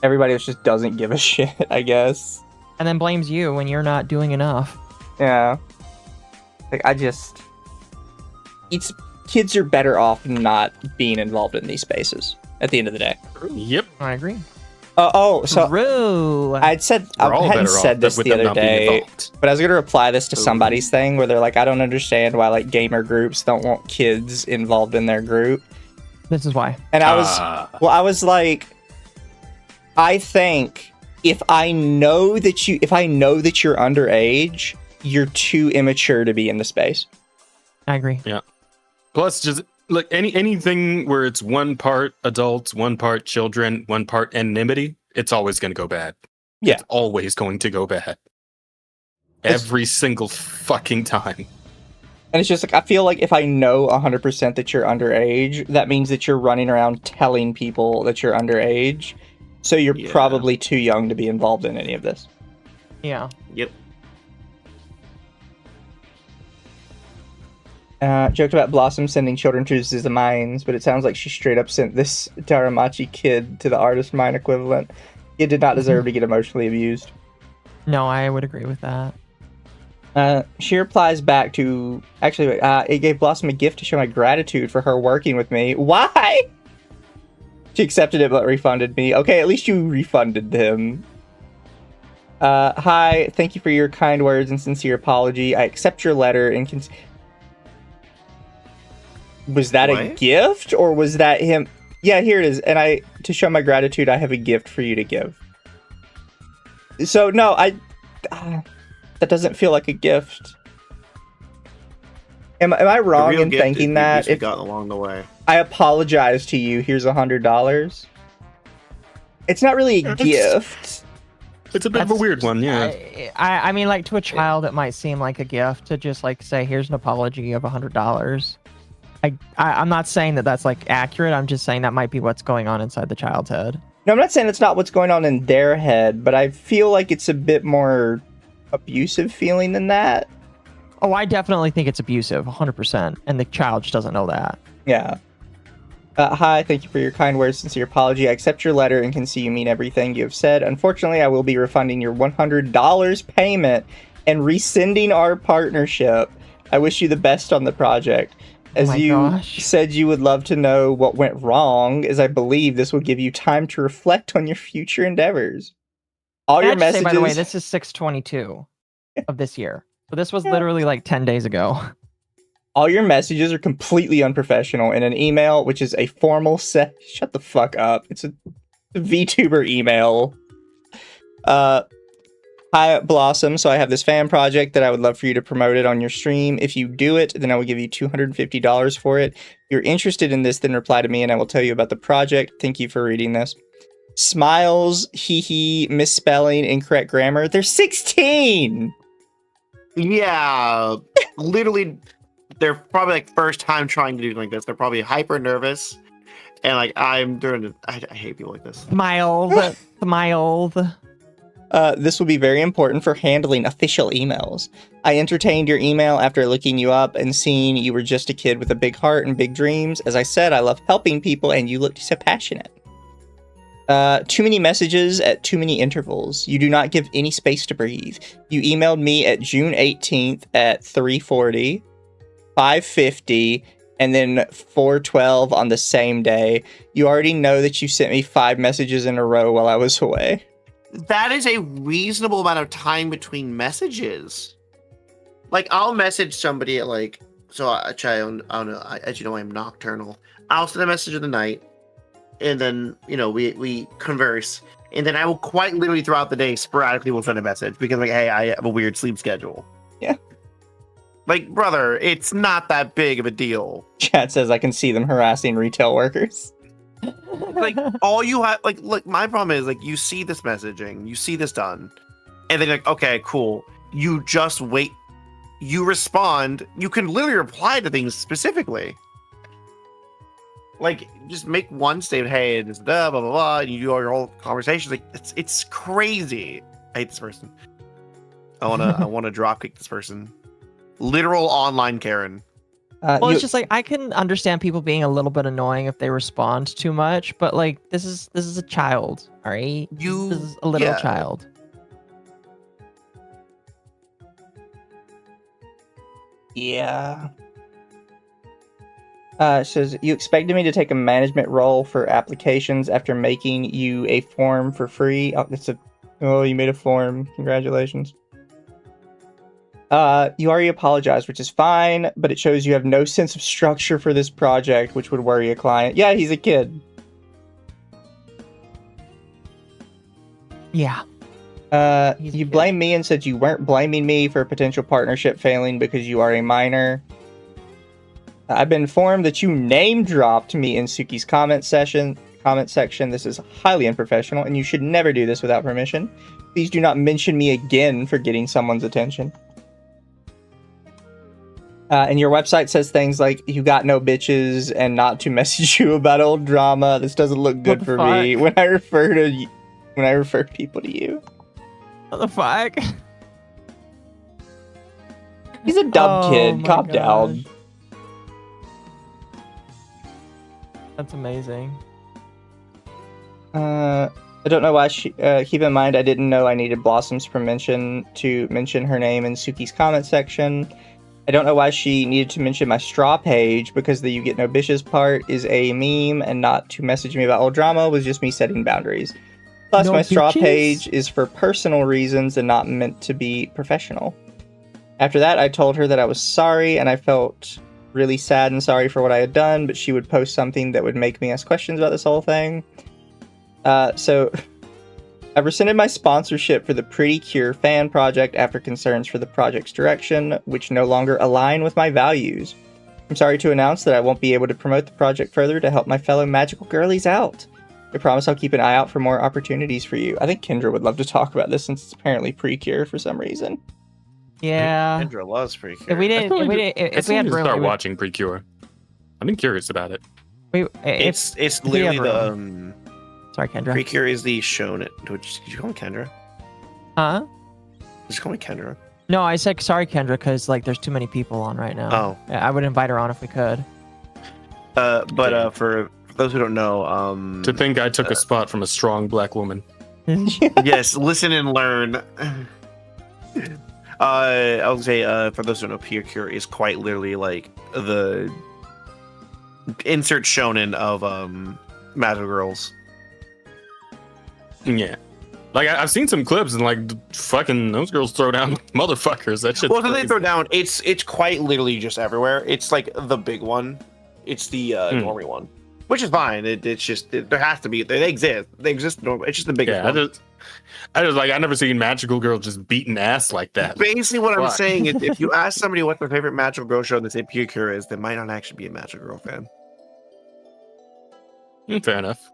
Everybody else just doesn't give a shit, I guess. And then blames you when you're not doing enough. Yeah. Like, kids are better off not being involved in these spaces at the end of the day. Yep. I agree. So True. I hadn't said this the other day, but I was going to reply this to somebody's thing where they're like, I don't understand why, like, gamer groups don't want kids involved in their group. This is why. And I was like, I think if I know that you're underage, you're too immature to be in the space. I agree. Yeah. Plus, just like anything where it's one part adults, one part children, one part anonymity, it's always going to go bad. Yeah. It's always going to go bad. Every single fucking time. And it's just like, I feel like if I know 100% that you're underage, that means that you're running around telling people that you're underage. So you're probably too young to be involved in any of this. Yeah. Yep. Joked about Blossum sending children to the mines, but it sounds like she straight up sent this Daramachi kid to the artist mine equivalent. He did not deserve to get emotionally abused. No, I would agree with that. She replies back to... Actually, it gave Blossum a gift to show my gratitude for her working with me. Why? She accepted it but refunded me. Okay, at least you refunded him. Hi, thank you for your kind words and sincere apology. I accept your letter and Was that a gift, or was that him? Yeah, here it is. And to show my gratitude, I have a gift for you to give. So, no, that doesn't feel like a gift. Am I wrong in thinking that? If got along the way, I apologize to you. Here's $100. It's not really a gift. It's a bit of a weird one, yeah. I mean, like, to a child, it might seem like a gift to just, like, say, here's an apology of $100. I'm not saying that that's, like, accurate. I'm just saying that might be what's going on inside the child's head. No, I'm not saying it's not what's going on in their head, but I feel like it's a bit more abusive feeling than that. Oh, I definitely think it's abusive, 100%. And the child just doesn't know that. Yeah. Hi, thank you for your kind words, sincere apology. I accept your letter and can see you mean everything you have said. Unfortunately, I will be refunding your $100 payment and rescinding our partnership. I wish you the best on the project. As my you gosh. said you would love to know what went wrong, as I believe this will give you time to reflect on your future endeavors. All your I have to say, by the way, messages. this is 6/22 of this year. So this was Yeah. literally like 10 days ago. All your messages are completely unprofessional in an email, which is a formal set. Shut the fuck up. It's a VTuber email. Hi, Blossum. So I have this fan project that I would love for you to promote it on your stream. If you do it, then I will give you $250 for it. If you're interested in this, then reply to me and I will tell you about the project. Thank you for reading this. Smiles, hee hee, misspelling, incorrect grammar. They're 16! Yeah, literally, they're probably like first time trying to do like this. They're probably hyper nervous, and like I'm doing it. I hate people like this. Smiled. Smiled. This will be very important for handling official emails. I entertained your email after looking you up and seeing you were just a kid with a big heart and big dreams. As I said, I love helping people and you looked so passionate. Too many messages at too many intervals. You do not give any space to breathe. You emailed me at June 18th at 3:40, 5:50, and then 4:12 on the same day. You already know that you sent me 5 messages in a row while I was away. That is a reasonable amount of time between messages. Like, I'll message somebody at like, so I don't know, as you know, I'm nocturnal. I'll send a message in the night, and then, you know, we converse, and then I will quite literally throughout the day sporadically will send a message because like, hey, I have a weird sleep schedule. Yeah. Like, brother, it's not that big of a deal. Chat says I can see them harassing retail workers. Like, all you have, like, look, my problem is, like, you see this messaging, you see this done, and then, like, okay, cool. You just wait. You respond. You can literally reply to things specifically. Like, just make one statement, hey, it's blah, blah, blah, blah, and you do all your whole conversations. Like, it's crazy. I hate this person. I wanna drop kick this person. Literal online Karen. Well, it's just like I can understand people being a little bit annoying if they respond too much, but like this is a child, all right? This is a little child. Yeah. It says, you expected me to take a management role for applications after making you a form for free. Oh, you made a form. Congratulations. You already apologized, which is fine, but it shows you have no sense of structure for this project, which would worry a client. Yeah, he's a kid. Yeah. You blamed me and said you weren't blaming me for a potential partnership failing because you are a minor. I've been informed that you name-dropped me in Suki's comment section. This is highly unprofessional, and you should never do this without permission. Please do not mention me again for getting someone's attention. And your website says things like, you got no bitches, and not to message you about old drama. This doesn't look good for me when I refer people to you. What the fuck? He's a dumb kid. Calm down. That's amazing. I don't know why she... keep in mind, I didn't know I needed Blossum's permission to mention her name in Suki's comment section. I don't know why she needed to mention my straw page, because the you get no bitches part is a meme, and not to message me about old drama was just me setting boundaries. Plus, no my straw bitches? page is for personal reasons and not meant to be professional. After that, I told her that I was sorry, and I felt really sad and sorry for what I had done, but she would post something that would make me ask questions about this whole thing. So I've rescinded my sponsorship for the Pretty Cure fan project after concerns for the project's direction, which no longer align with my values. I'm sorry to announce that I won't be able to promote the project further to help my fellow magical girlies out. I promise I'll keep an eye out for more opportunities for you. I think Kendra would love to talk about this since it's apparently Precure for some reason. Yeah. Kendra loves Precure. If we didn't, if we had room, start watching Precure. I've been curious about it. It's literally the Sorry, Kendra. Precure is the shonen. Did you call me Kendra? Huh? Just call me Kendra. No, I said sorry, Kendra, because like there's too many people on right now. Oh. Yeah, I would invite her on if we could. But for those who don't know, To think I took a spot from a strong black woman. yes, listen and learn. I would say, for those who don't know, Precure is quite literally like the insert shonen of magical girls. Yeah. Like I've seen some clips and like fucking those girls throw down motherfuckers. That shit. Well, so they throw down. It's quite literally just everywhere. It's like the big one. It's the normie one, which is fine. It's just there has to be. They exist. They exist. It's just the biggest one. I just like I never seen magical girl just beating ass like that. Basically, what I'm saying is, if you ask somebody what their favorite magical girl show, they say Pure is, they might not actually be a magical girl fan. Fair enough.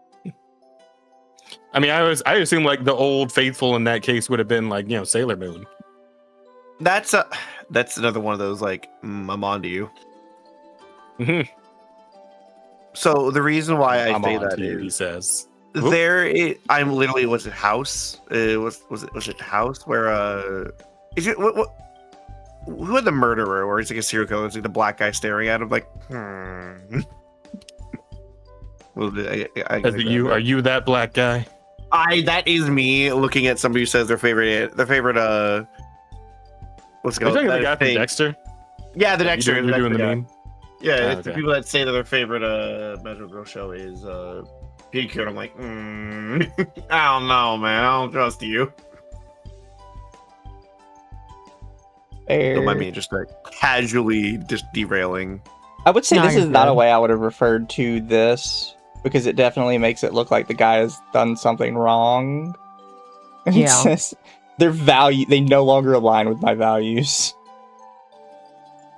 I mean, I assume like the old faithful in that case would have been like Sailor Moon. That's another one of those like I'm on to you. Mm-hmm. So the reason why I I'm say on that to you, is he says. I'm literally was it House? Was it House where is it what who had the murderer or it's like a serial killer? It's like the black guy staring at him like Well, Are you that black guy? That is me looking at somebody who says their favorite what's it called? Are you talking the guy from Dexter? Yeah, the Dexter. You're doing the meme? Yeah, it's the people that say that their favorite magical girl show is PQ, and I'm like, I don't know, man. I don't trust you. Don't mind me just like casually just derailing. I would say No, this you're is not a good. way I would have referred to this because it definitely makes it look like the guy has done something wrong. And it Yeah. says they no longer align with my values.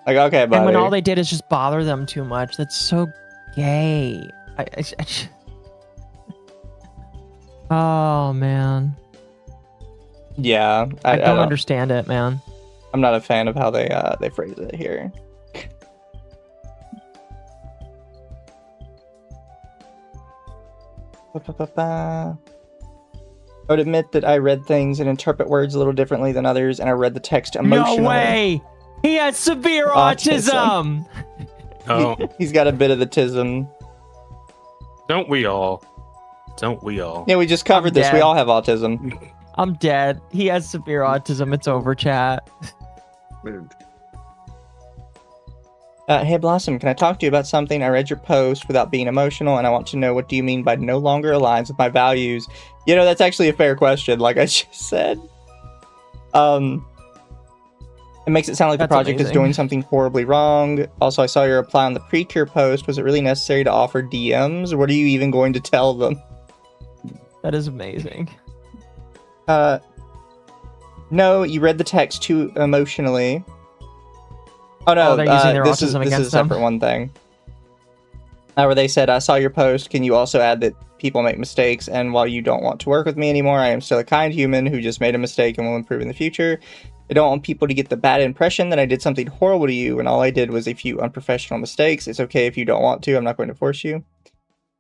Like, okay, buddy. And when all they did is just bother them too much, that's so gay. Oh man, Yeah, I don't understand it, man. I'm not a fan of how they phrase it here. I would admit that I read things and interpret words a little differently than others, and I read the text emotionally. No way! He has severe autism. Oh, He's got a bit of the tism. don't we all? Don't we all? Yeah, we just covered this. We dead. all have autism. I'm dead. He has severe autism. It's over, chat. Hey Blossum, can I talk to you about something? I read your post without being emotional, and I want to know, what do you mean by no longer aligns with my values? That's actually a fair question, like I just said. It makes it sound like the That's project is amazing. doing something horribly wrong. Also, I saw your reply on the pre-cure post. Was it really necessary to offer DMs? What are you even going to tell them? That is amazing. No, you read the text too emotionally. Oh no, they're using their this is autism a against separate them. one thing. Where they said, I saw your post. Can you also add that people make mistakes? And while you don't want to work with me anymore, I am still a kind human who just made a mistake and will improve in the future. I don't want people to get the bad impression that I did something horrible to you and all I did was a few unprofessional mistakes. It's okay if you don't want to. I'm not going to force you.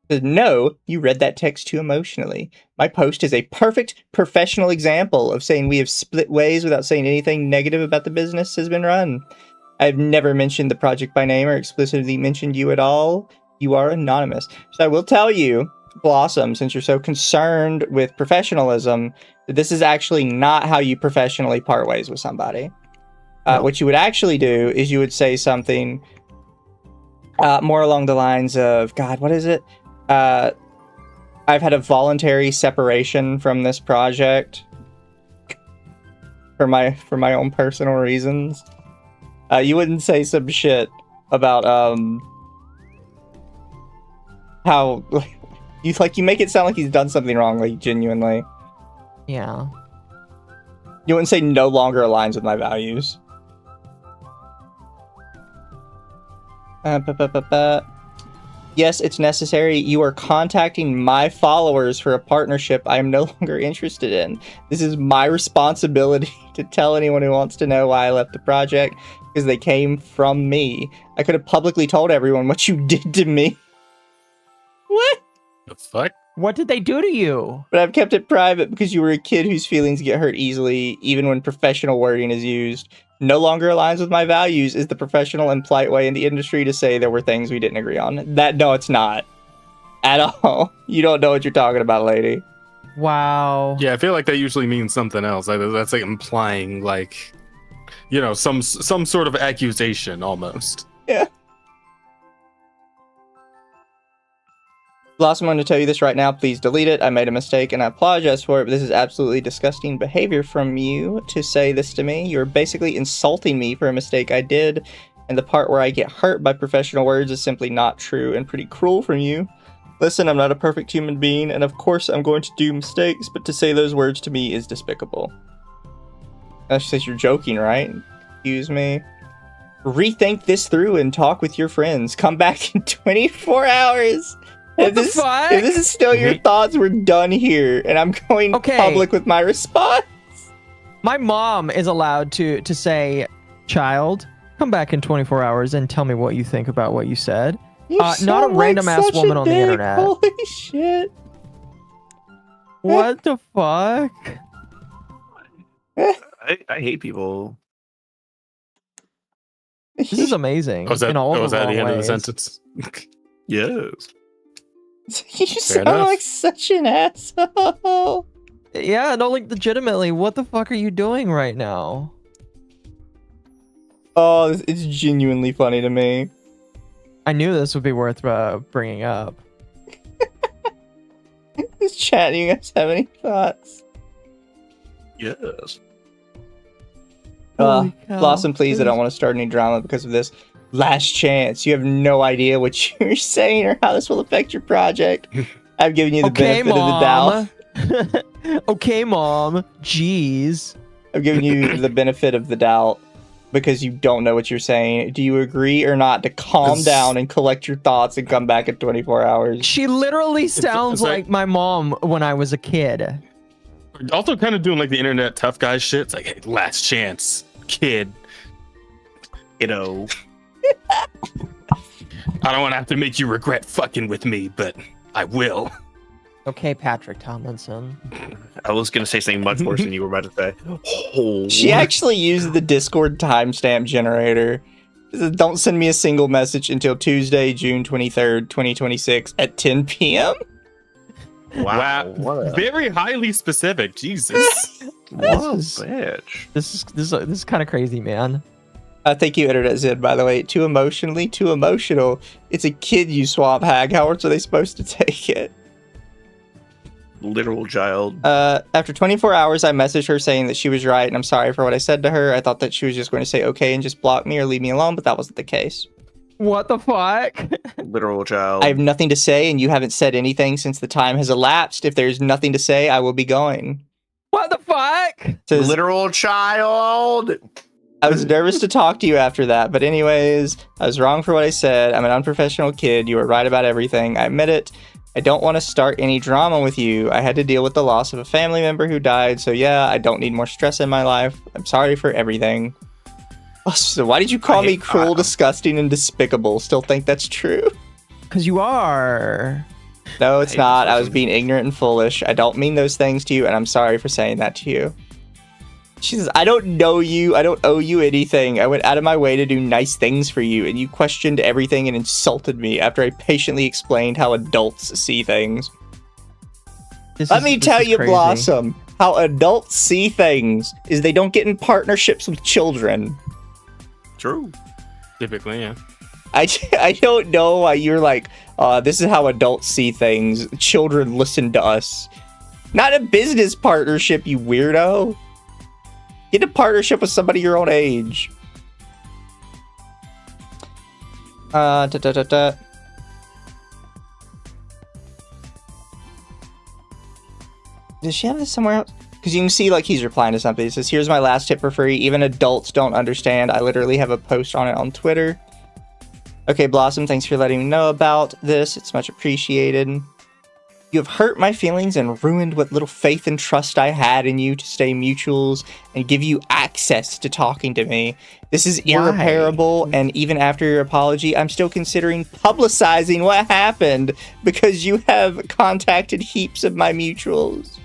No, you read that text too emotionally. My post is a perfect professional example of saying we have split ways without saying anything negative about the business has been run. I've never mentioned the project by name or explicitly mentioned you at all. You are anonymous. So I will tell you, Blossum, since you're so concerned with professionalism, that this is actually not how you professionally part ways with somebody. No. What you would actually do is you would say something more along the lines of, God, what is it? I've had a voluntary separation from this project for my own personal reasons. You wouldn't say some shit about how you make it sound like he's done something wrong, like genuinely. Yeah. You wouldn't say no longer aligns with my values. Yes, it's necessary. You are contacting my followers for a partnership I am no longer interested in. This is my responsibility to tell anyone who wants to know why I left the project, because they came from me. I could have publicly told everyone what you did to me. What? The fuck? What did they do to you? But I've kept it private because you were a kid whose feelings get hurt easily, even when professional wording is used. No longer aligns with my values is the professional and polite way in the industry to say there were things we didn't agree on. No, it's not. At all. You don't know what you're talking about, lady. Wow. Yeah, I feel like that usually means something else. Like, that's like implying like, some sort of accusation almost. Yeah. Blossum, I'm going to tell you this right now. Please delete it. I made a mistake and I apologize for it, but this is absolutely disgusting behavior from you to say this to me. You're basically insulting me for a mistake I did, and the part where I get hurt by professional words is simply not true and pretty cruel from you. Listen, I'm not a perfect human being, and of course I'm going to do mistakes, but to say those words to me is despicable. She says you're joking, right? Excuse me. Rethink this through and talk with your friends. Come back in 24 hours. What the fuck? If this is still your thoughts, we're done here, and I'm going public with my response. My mom is allowed to say, "Child, come back in 24 hours and tell me what you think about what you said." Not a random ass woman on the internet. Holy shit! What the fuck? I hate people. This is amazing. Was that, in all was the that the wrong end of the ways. sentence? Yes. You sound enough. like such an asshole. Yeah, no, like legitimately, what the fuck are you doing right now? Oh, it's genuinely funny to me. I knew this would be worth bringing up. This chat, you guys have any thoughts? Yes. Holy cow. Blossum, please, I don't want to start any drama because of this. Last chance. You have no idea what you're saying or how this will affect your project. I've given you the benefit of the doubt. Okay, mom. Jeez. I've given you the benefit of the doubt because you don't know what you're saying. Do you agree or not to calm down and collect your thoughts and come back in 24 hours? She literally sounds it's like- like my mom when I was a kid. Also kind of doing like the internet tough guy shit. It's like, hey, last chance, kid. Kiddo. I don't want to have to make you regret fucking with me, but I will. Okay, Patrick Tomlinson. I was gonna say something much worse than you were about to say. Oh. She actually used the Discord timestamp generator. It says, don't send me a single message until Tuesday, June 23rd, 2026 at 10 p.m. Wow. What a, Very highly specific. Jesus. what a This is- bitch. This is kind of crazy, man. Thank you, Internet Zid, by the way. Too emotional. It's a kid, you swamp hag. How else are they supposed to take it? Literal child. After 24 hours, I messaged her saying that she was right, and I'm sorry for what I said to her. I thought that she was just going to say okay and just block me or leave me alone, but that wasn't the case. What the fuck? Literal child. I have nothing to say, and you haven't said anything since the time has elapsed. If there's nothing to say, I will be going. What the fuck? Says, Literal child. I was nervous to talk to you after that, but anyways, I was wrong for what I said. I'm an unprofessional kid. You were right about everything. I admit it. I don't want to start any drama with you. I had to deal with the loss of a family member who died, so yeah, I don't need more stress in my life. I'm sorry for everything. So why did you call me cruel, disgusting, and despicable? Still think that's true? Because you are. No, it's not. I was being ignorant and foolish. I don't mean those things to you, and I'm sorry for saying that to you. She says, I don't know you. I don't owe you anything. I went out of my way to do nice things for you, and you questioned everything and insulted me after I patiently explained how adults see things. Let me tell you, crazy. Blossum, how adults see things is they don't get in partnerships with children. True. Typically, yeah. I don't know why you're like, this is how adults see things. Children listen to us. Not a business partnership, you weirdo. Get a partnership with somebody your own age. Does she have this somewhere else? Because you can see, like, he's replying to something. He says, here's my last tip for free. Even adults don't understand. I literally have a post on it on Twitter. Okay, Blossum, thanks for letting me know about this. It's much appreciated. You have hurt my feelings and ruined what little faith and trust I had in you to stay mutuals and give you access to talking to me. This is irreparable, and even after your apology, I'm still considering publicizing what happened because you have contacted heaps of my mutuals.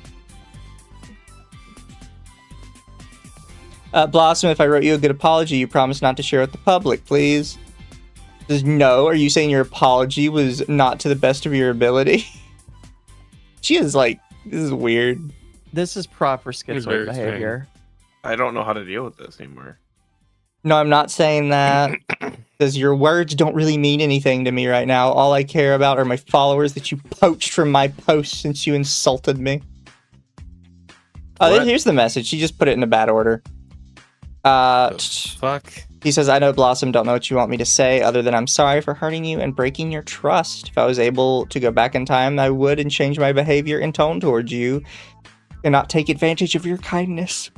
Blossum, if I wrote you a good apology, you promise not to share it with the public, please. Says, no, are you saying your apology was not to the best of your ability? She is like, this is weird. This is proper very schizoid behavior. I don't know how to deal with this anymore. No, I'm not saying that. Says, your words don't really mean anything to me right now. All I care about are my followers that you poached from my post since you insulted me. Oh, What? here's the message. She just put it in a bad order. Fuck. He says, I know, Blossum, don't know what you want me to say other than I'm sorry for hurting you and breaking your trust. If I was able to go back in time, I would and change my behavior and tone towards you and not take advantage of your kindness.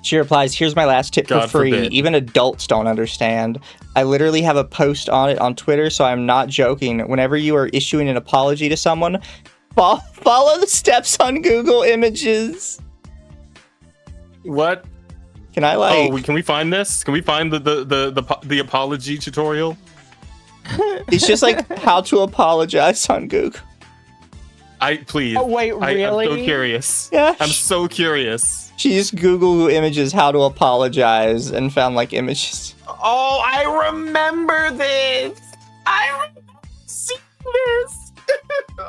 She replies, here's my last tip God for free. forbid. Even adults don't understand. I literally have a post on it on Twitter, so I'm not joking. Whenever you are issuing an apology to someone, follow the steps on Google Images. What? Can I Can we find this? Can we find the apology tutorial? It's just like how to apologize on Google. Please. Oh, wait, really? I'm so curious. Yeah. I'm so curious. She just Google Images how to apologize and found like images. Oh, I remember this. I remember seeing this.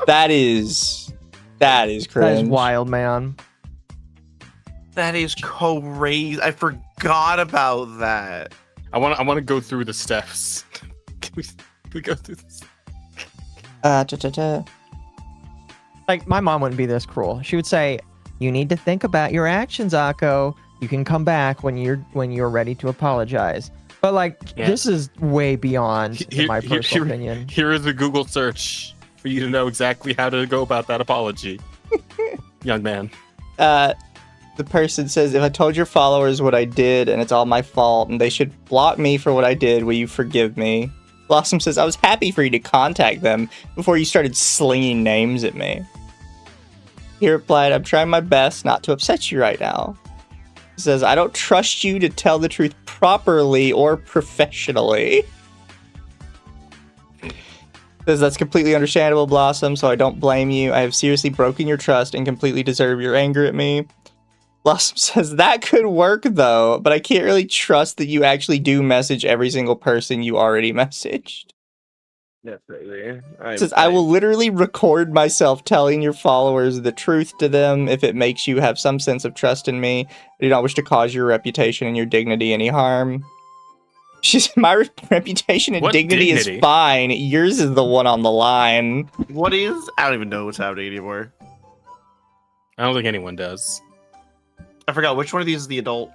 That is cringe. That is wild, man. That is crazy. I forgot about that. I want to go through the steps. Can we go through this? Like, my mom wouldn't be this cruel. She would say, you need to think about your actions, Occo. You can come back when you're ready to apologize. But like, Yeah. this is way beyond my personal opinion. Here is a Google search for you to know exactly how to go about that apology, young man. The person says, if I told your followers what I did and it's all my fault and they should block me for what I did, will you forgive me? Blossum says, I was happy for you to contact them before you started slinging names at me. He replied, I'm trying my best not to upset you right now. He says, I don't trust you to tell the truth properly or professionally. Says, that's completely understandable, Blossum, so I don't blame you. I have seriously broken your trust and completely deserve your anger at me. Blossum says, that could work, though, but I can't really trust that you actually do message every single person you already messaged. Definitely. Says, I will literally record myself telling your followers the truth to them if it makes you have some sense of trust in me. I do not wish to cause your reputation and your dignity any harm. She said, my reputation and What dignity is dignity? fine. Yours is the one on the line. What is? I don't even know what's happening anymore. I don't think anyone does. I forgot which one of these is the adult.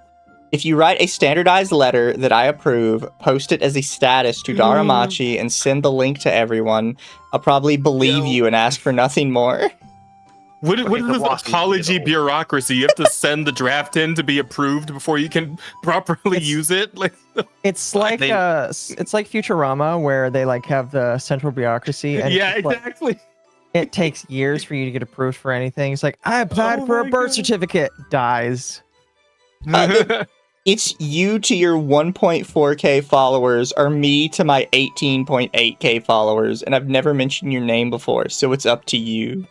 If you write a standardized letter that I approve, post it as a status to Daramachi, and send the link to everyone, I'll probably believe you and ask for nothing more. What Okay, is the this Blossum apology is the adult. bureaucracy? You have to send the draft in to be approved before you can properly use it. Like, It's like it's like Futurama, where they like have the central bureaucracy, and yeah, it's like, exactly. it takes years for you to get approved for anything. It's like, I applied Oh for a my birth God. certificate, dies. It's you to your 1.4k followers, or me to my 18.8k followers, and I've never mentioned your name before, so it's up to you.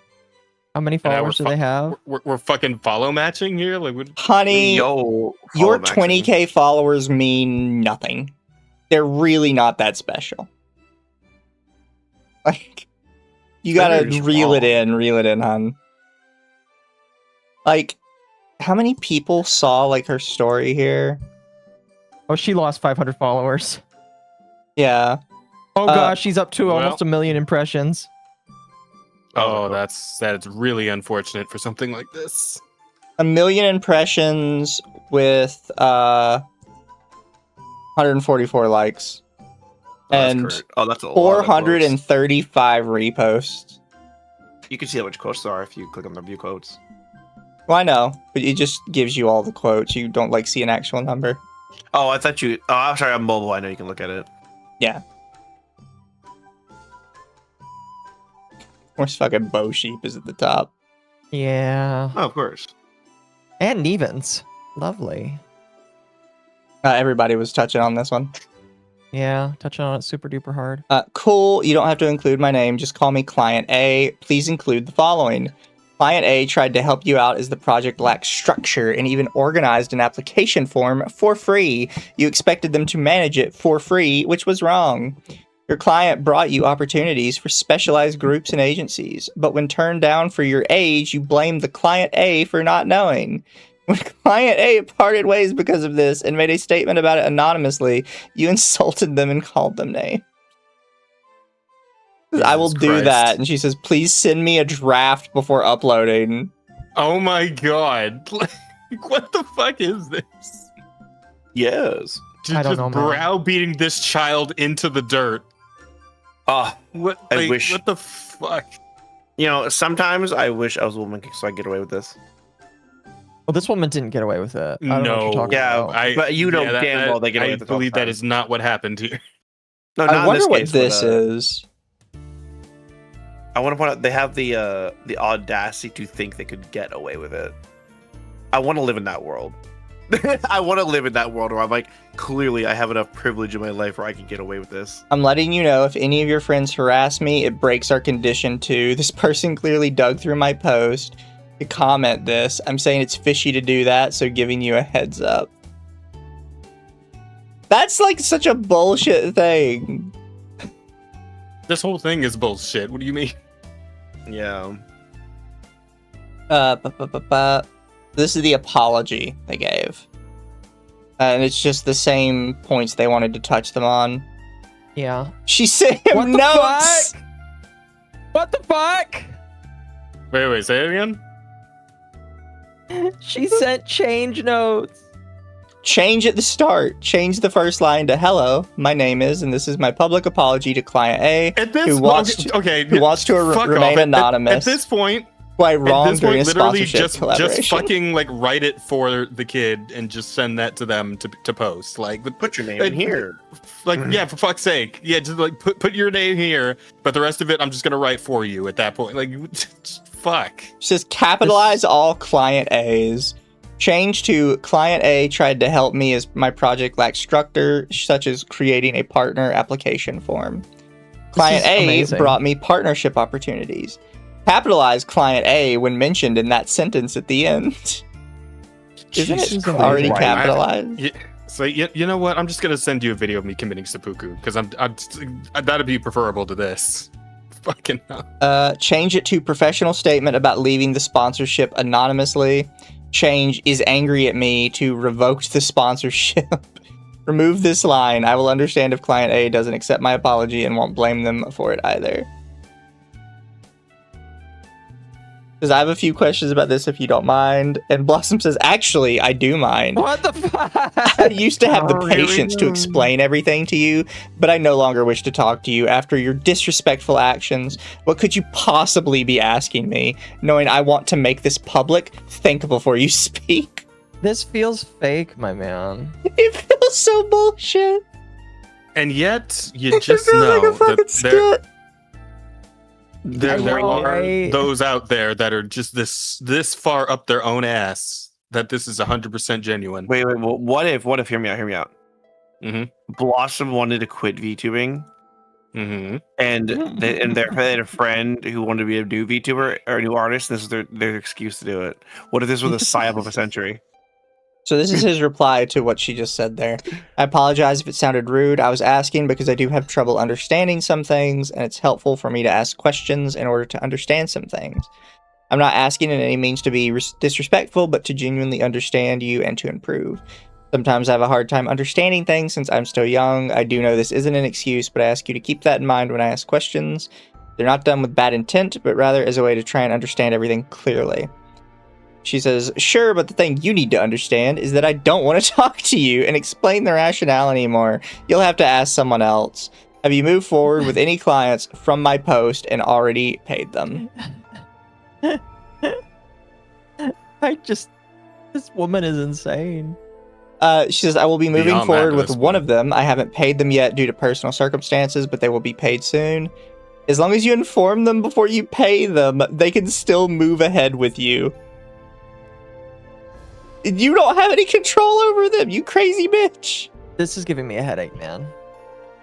How many Yeah, followers do they have? we're fucking follow matching here. Like, what? Honey, Yo, your follow maxing. 20k followers mean nothing. They're really not that special. Like, you gotta Very reel it small. in, hon. Like, how many people saw, like, her story here? Oh, she lost 500 followers. Yeah. Oh gosh, she's up to well- almost 1 million impressions. Oh, that's really unfortunate for something like this. 1 million impressions with 144 likes. And that's correct. Oh, that's a lot of 435 reposts. quotes. You can see how much quotes there are if you click on the view quotes. Well, I know, but it just gives you all the quotes. You don't, like, see an actual number. Oh, I thought you. Oh, I'm sorry. I'm mobile. I know you can look at it. Yeah. Where's fucking Bo Sheep is at the top. Yeah. Oh, of course. And Nevens. Lovely. Everybody was touching on this one. Yeah, touching on it super duper hard. Cool, you don't have to include my name, just call me Client A. Please include the following. Client A tried to help you out as the project lacked structure and even organized an application form for free. You expected them to manage it for free, which was wrong. Your client brought you opportunities for specialized groups and agencies, but when turned down for your age, you blamed the Client A for not knowing. When client A parted ways because of this and made a statement about it anonymously, you insulted them and called them names. I will Jesus do Christ. that. And she says, please send me a draft before uploading. Oh my god. Like, what the fuck is this? Yes. I don't Just know, man. browbeating this child into the dirt. Ah, What? I Like, wish- What the fuck? you know, sometimes I wish I was a woman so I could get away with this. Well, this woman didn't get away with it. I don't know what you're No. talking Yeah, about. but you know yeah, damn well they get away I with this all the believe that time. is not what happened here. No, not I in wonder this what case, this but, is. I want to point out they have the audacity to think they could get away with it. I want to live in that world. I want to live in that world where I'm like, clearly I have enough privilege in my life where I can get away with this. I'm letting you know if any of your friends harass me, it breaks our condition too. This person clearly dug through my post to comment this. I'm saying it's fishy to do that, so giving you a heads up. That's like such a bullshit thing. This whole thing is bullshit. What do you mean? Yeah. This is the apology they gave. And it's just the same points they wanted to touch them on. Yeah. She sent What him the notes! fuck? What the fuck? Wait, say it again? She sent change notes. Change at the start. Change the first line to hello, my name is, and this is my public apology to client A, At this who wants to, okay, who wants to fuck remain off. anonymous. At this point, who I at wronged this during a point, literally sponsorship collaboration. just fucking like write it for the kid and just send that to them to post. Like, Put your name in here. Like, yeah, for fuck's sake, yeah, just like put your name here, but the rest of it I'm just gonna write for you at that point. Like, fuck. She says capitalize all client A's. Change to client A tried to help me as my project lacked structure, such as creating a partner application form. Client is A amazing. brought me partnership opportunities. Capitalize client A when mentioned in that sentence at the end. Isn't Jesus it Christ. already Right. capitalized? Yeah. So you know what? I'm just gonna send you a video of me committing seppuku because I'm that'd be preferable to this. Fucking hell. Change it to professional statement about leaving the sponsorship anonymously. Change is angry at me to revoke the sponsorship. Remove this line. I will understand if client A doesn't accept my apology and won't blame them for it either. Because I have a few questions about this if you don't mind. And Blossum says, actually, I do mind. What the fuck? I used to have the Oh, really? patience to explain everything to you, but I no longer wish to talk to you after your disrespectful actions. What could you possibly be asking me? Knowing I want to make this public, think before you speak. This feels fake, my man. It feels so bullshit. And yet you It just feels know like a fucking that skit. there know, are right? those out there that are just this far up their own ass that this is 100% genuine. Wait. Well, what if? Hear me out. Mhm. Blossom wanted to quit VTubing, Mm-hmm. and they had a friend who wanted to be a new VTuber or a new artist. And this is their excuse to do it. What if this was a psyop of a century? So this is his reply to what she just said there. I apologize if it sounded rude. I was asking because I do have trouble understanding some things, and it's helpful for me to ask questions in order to understand some things. I'm not asking in any means to be disrespectful, but to genuinely understand you and to improve. Sometimes I have a hard time understanding things since I'm still young. I do know this isn't an excuse, but I ask you to keep that in mind when I ask questions. They're not done with bad intent, but rather as a way to try and understand everything clearly. She says, sure, but the thing you need to understand is that I don't want to talk to you and explain the rationale anymore. You'll have to ask someone else. Have you moved forward with any clients from my post and already paid them? This woman is insane. She says, I will be moving Beyond forward that, with this one one. of them. I haven't paid them yet due to personal circumstances, but they will be paid soon. As long as you inform them before you pay them, they can still move ahead with you. You don't have any control over them, you crazy bitch. This is giving me a headache, man.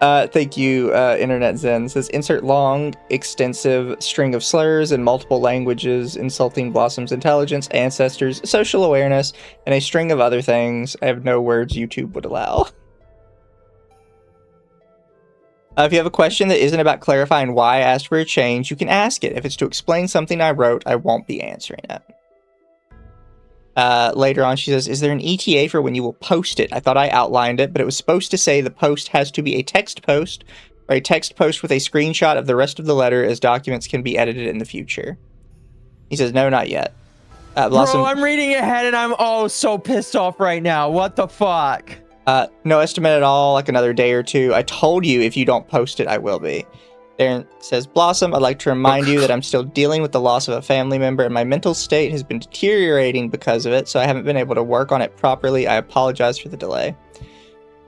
Thank you, Internet Zen. It says, insert long, extensive string of slurs in multiple languages, insulting Blossom's intelligence, ancestors, social awareness, and a string of other things. I have no words YouTube would allow. If you have a question that isn't about clarifying why I asked for a change, you can ask it. If it's to explain something I wrote, I won't be answering it. Later on, she says, "Is there an ETA for when you will post it? I thought I outlined it, but it was supposed to say the post has to be a text post or a text post with a screenshot of the rest of the letter, as documents can be edited in the future." He says, "No, not yet." Blossum, Bro, I'm reading ahead and I'm so pissed off right now. What the fuck? No estimate at all, like another day or two. I told you if you don't post it, I will be. Darren says, "Blossum, I'd like to remind you that I'm still dealing with the loss of a family member and my mental state has been deteriorating because of it, so I haven't been able to work on it properly. I apologize for the delay."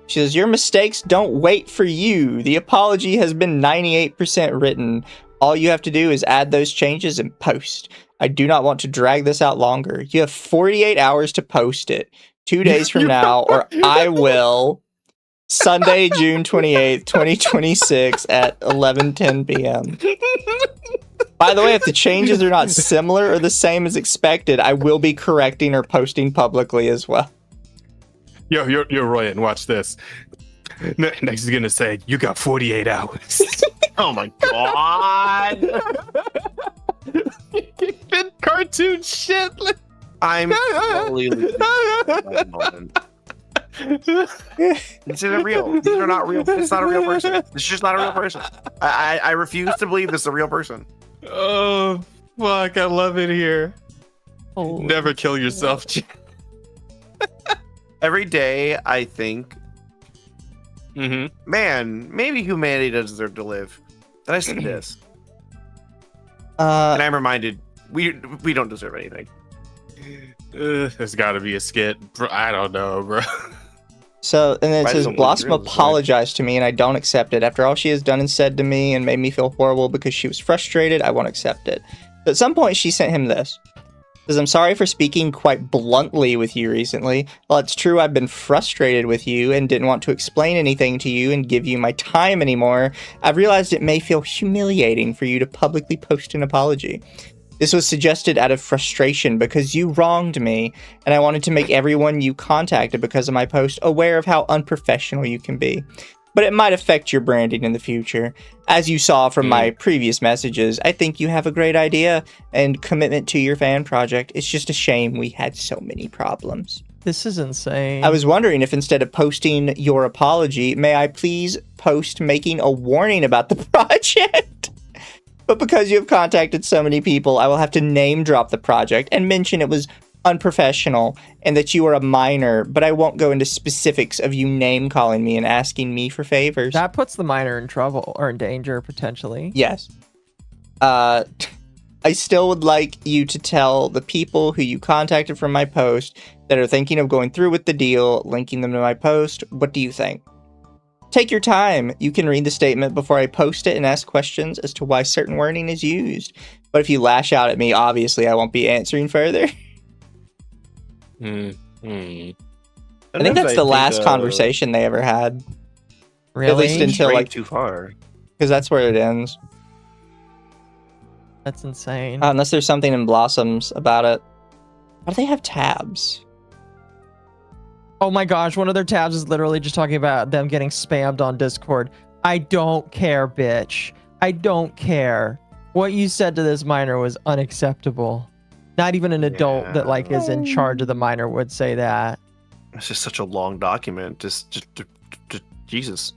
She says, "Your mistakes don't wait for you. The apology has been 98% written. All you have to do is add those changes and post. I do not want to drag this out longer. You have 48 hours to post it. 2 days from now, or I will. Sunday, June 28th, 2026 at 11:10 p.m. By the way, if the changes are not similar or the same as expected, I will be correcting or posting publicly as well." You're Ryan. Watch this. Next is gonna say, "You got 48 hours." Oh my god! Cartoon shit. I'm totally losing my moment. This isn't real. These are not real. It's not a real person. This is just not a real person. I refuse to believe this is a real person. Oh fuck! I love it here. Never kill yourself. Every day I think, Mm-hmm. man, maybe humanity doesn't deserve to live. Then I see this, and I'm reminded we don't deserve anything. There's got to be a skit. Bro, I don't know, bro. So, and then it Why says, doesn't "Blossom one real, apologized to me and I don't accept it. After all she has done and said to me and made me feel horrible because she was frustrated, I won't accept it." So at some point, she sent him this. Says, "I'm sorry for speaking quite bluntly with you recently. While it's true I've been frustrated with you and didn't want to explain anything to you and give you my time anymore, I've realized it may feel humiliating for you to publicly post an apology. This was suggested out of frustration because you wronged me, and I wanted to make everyone you contacted because of my post aware of how unprofessional you can be. But it might affect your branding in the future. As you saw from my previous messages, I think you have a great idea and commitment to your fan project. It's just a shame we had so many problems. This is insane. I was wondering if instead of posting your apology, may I please post making a warning about the project? But because you have contacted so many people, I will have to name drop the project and mention it was unprofessional and that you are a minor, but I won't go into specifics of you name calling me and asking me for favors." That puts the minor in trouble or in danger potentially. Yes. I still would like you to tell the people who you contacted from my post that are thinking of going through with the deal, linking them to my post. What do you think? Take your time. You can read the statement before I post it and ask questions as to why certain wording is used. But if you lash out at me, obviously I won't be answering further. Mm-hmm. I think that's the last conversation they ever had. Really? At least until like too far. because that's where it ends. That's insane. Unless there's something in Blossoms about it. Why do they have tabs? Oh my gosh, one of their tabs is literally just talking about them getting spammed on Discord. I don't care, bitch. I don't care. What you said to this minor was unacceptable. Not even an adult that like is in charge of the minor would say that. It's just such a long document. Just Jesus.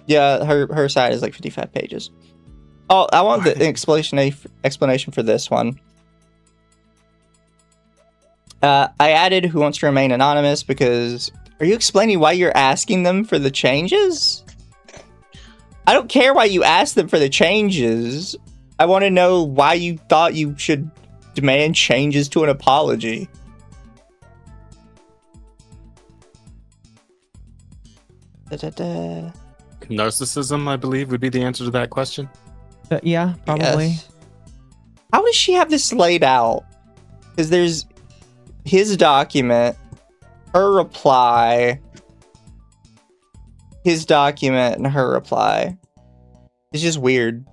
Yeah, her side is like 55 pages. Oh, I want the explanation for this one. I added who wants to remain anonymous because... Are you explaining why you're asking them for the changes? I don't care why you asked them for the changes. I want to know why you thought you should demand changes to an apology. Narcissism, I believe, would be the answer to that question. Yeah, probably. Yes. How does she have this laid out? Because there's his document, her reply, his document, and her reply. It's just weird.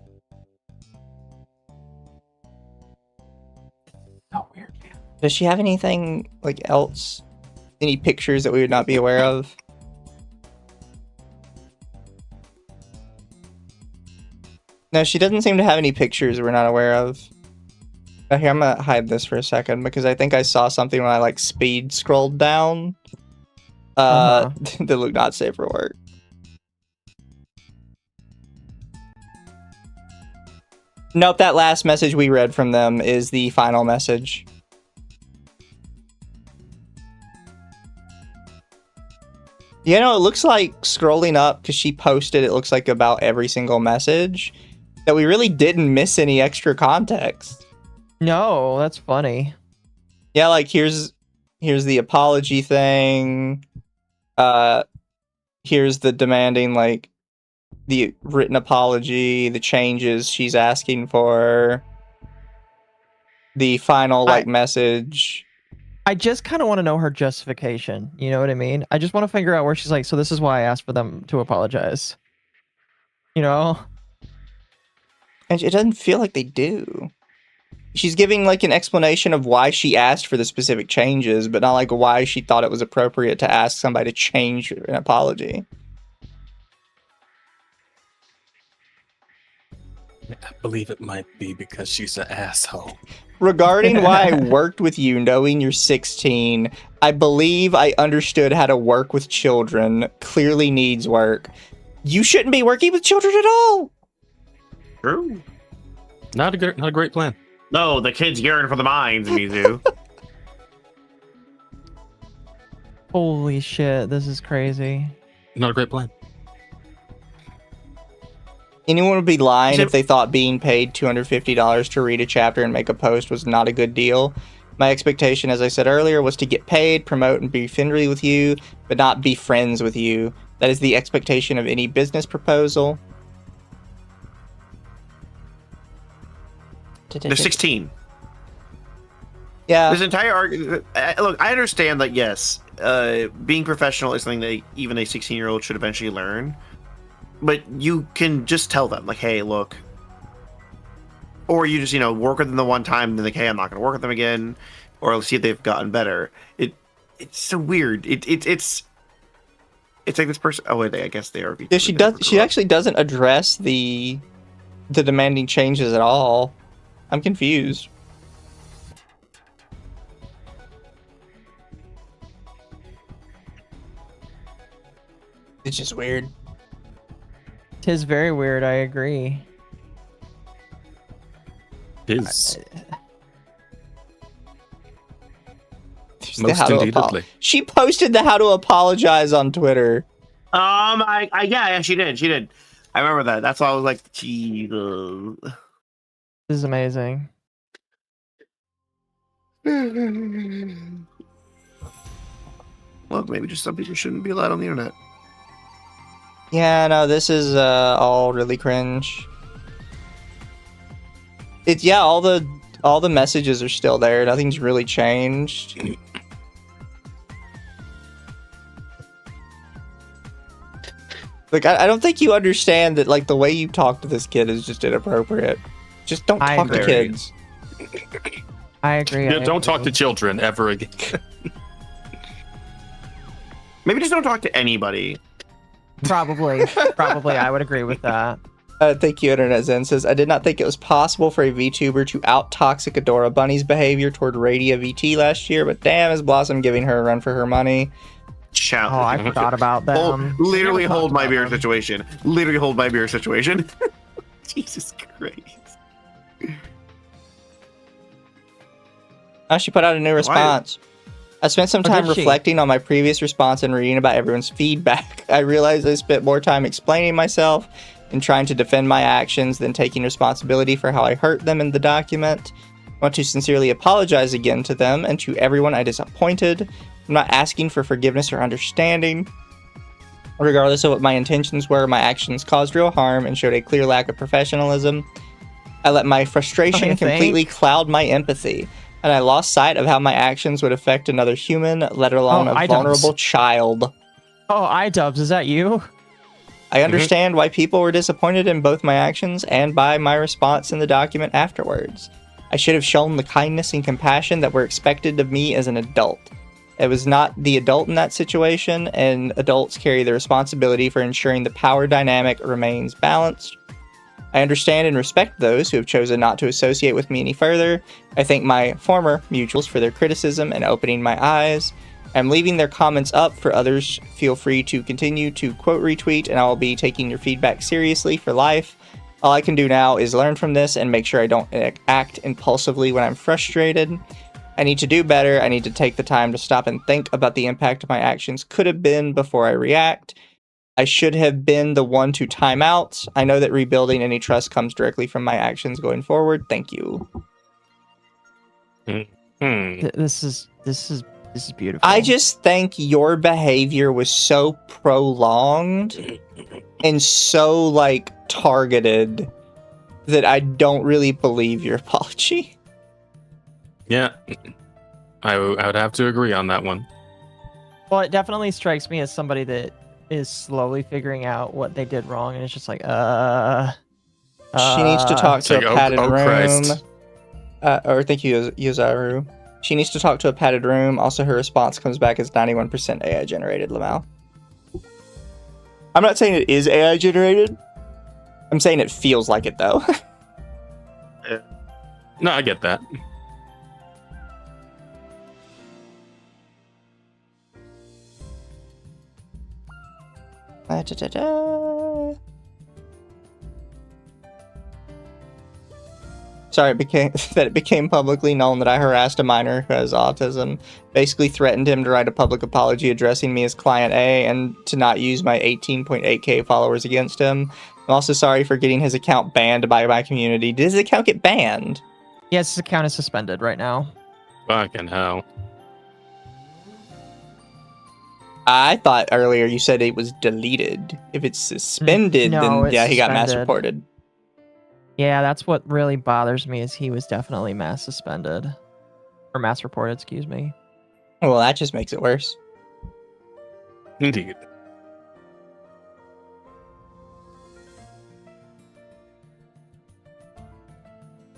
Oh, weird. Does she have anything like else? Any pictures that we would not be aware of? No, she doesn't seem to have any pictures we're not aware of. Here, I'm gonna hide this for a second because I think I saw something when I like speed scrolled down. That looked not safe for work. Nope, that last message we read from them is the final message. You know, it looks like scrolling up, because she posted, it looks like about every single message, that we really didn't miss any extra context. No, that's funny. Yeah, like here's the apology thing. Here's the demanding, like, the written apology, the changes she's asking for, the final, like, message. I just kind of want to know her justification. You know what I mean? I just want to figure out where she's like, so this is why I asked for them to apologize. You know? And it doesn't feel like they do. She's giving, like, an explanation of why she asked for the specific changes, but not, like, why she thought it was appropriate to ask somebody to change an apology. I believe it might be because she's an asshole. Regarding why I worked with you, knowing you're 16, I believe I understood how to work with children. Clearly needs work. You shouldn't be working with children at all. True. Not a great plan. No, the kids yearn for the mines, Mizu. Holy shit, this is crazy. Not a great plan. Anyone would be lying if they thought being paid $250 to read a chapter and make a post was not a good deal. My expectation, as I said earlier, was to get paid, promote, and be friendly with you, but not be friends with you. That is the expectation of any business proposal. They're 16. Yeah. This entire argument. Look, I understand that, yes, being professional is something that even a 16-year-old should eventually learn. But you can just tell them, like, hey, look. Or you just, work with them the one time, and then like, hey, I'm not going to work with them again. Or see if they've gotten better. It's so weird. It's like this person. Oh wait, I guess they are. Yeah, she does. She actually doesn't address the demanding changes at all. I'm confused. It's just weird. Tis very weird, I agree. Is Most indeedly. She posted the how to apologize on Twitter. Yeah, she did. I remember that. That's why I was like, Jesus. This is amazing. Look, maybe just some people shouldn't be allowed on the internet. Yeah, no, this is all really cringe. It's all the messages are still there. Nothing's really changed. Like, I don't think you understand that, like, the way you talk to this kid is just inappropriate. Just don't talk to kids. I agree. Yeah, don't talk to children ever again. Maybe just don't talk to anybody. Probably, I would agree with that. Thank you, Internet Zen says, I did not think it was possible for a VTuber to out-toxic Adora Bunny's behavior toward Radia VT last year, but damn, is Blossum giving her a run for her money. Chow. Oh, I forgot about them. Literally hold my beer situation. Literally hold my beer situation. Jesus Christ. Oh, she put out a new response. I spent some time reflecting on my previous response and reading about everyone's feedback. I realized I spent more time explaining myself and trying to defend my actions than taking responsibility for how I hurt them in the document. I want to sincerely apologize again to them and to everyone I disappointed. I'm not asking for forgiveness or understanding. Regardless of what my intentions were, my actions caused real harm and showed a clear lack of professionalism. I let my frustration completely cloud my empathy, and I lost sight of how my actions would affect another human, let alone a vulnerable child. Oh, iDubbbz, is that you? I understand why people were disappointed in both my actions and by my response in the document afterwards. I should have shown the kindness and compassion that were expected of me as an adult. I was not the adult in that situation, and adults carry the responsibility for ensuring the power dynamic remains balanced. I understand and respect those who have chosen not to associate with me any further. I thank my former mutuals for their criticism and opening my eyes. I'm leaving their comments up for others. Feel free to continue to quote retweet, and I will be taking your feedback seriously for life. All I can do now is learn from this and make sure I don't act impulsively when I'm frustrated. I need to do better. I need to take the time to stop and think about the impact my actions could have been before I react. I should have been the one to time out. I know that rebuilding any trust comes directly from my actions going forward. Thank you. This is beautiful. I just think your behavior was so prolonged and so like targeted that I don't really believe your apology. Yeah, I would have to agree on that one. Well, it definitely strikes me as somebody that is slowly figuring out what they did wrong, and it's just like, She needs to talk to like, a padded room. Christ. Or thank you, Yuzaru. She needs to talk to a padded room. Also, her response comes back as 91% AI generated, Lamau. I'm not saying it is AI generated. I'm saying it feels like it, though. No, I get that. Sorry, it became publicly known that I harassed a minor who has autism, basically threatened him to write a public apology addressing me as Client A and to not use my 18.8k followers against him. I'm also sorry for getting his account banned by my community. Did his account get banned? yes, his account is suspended right now. Fucking hell. I thought earlier you said it was deleted. If it's suspended, No, then it's yeah, he got mass suspended. reported. Yeah, that's what really bothers me is he was definitely mass suspended. Or mass reported, excuse me. Well, that just makes it worse. Indeed.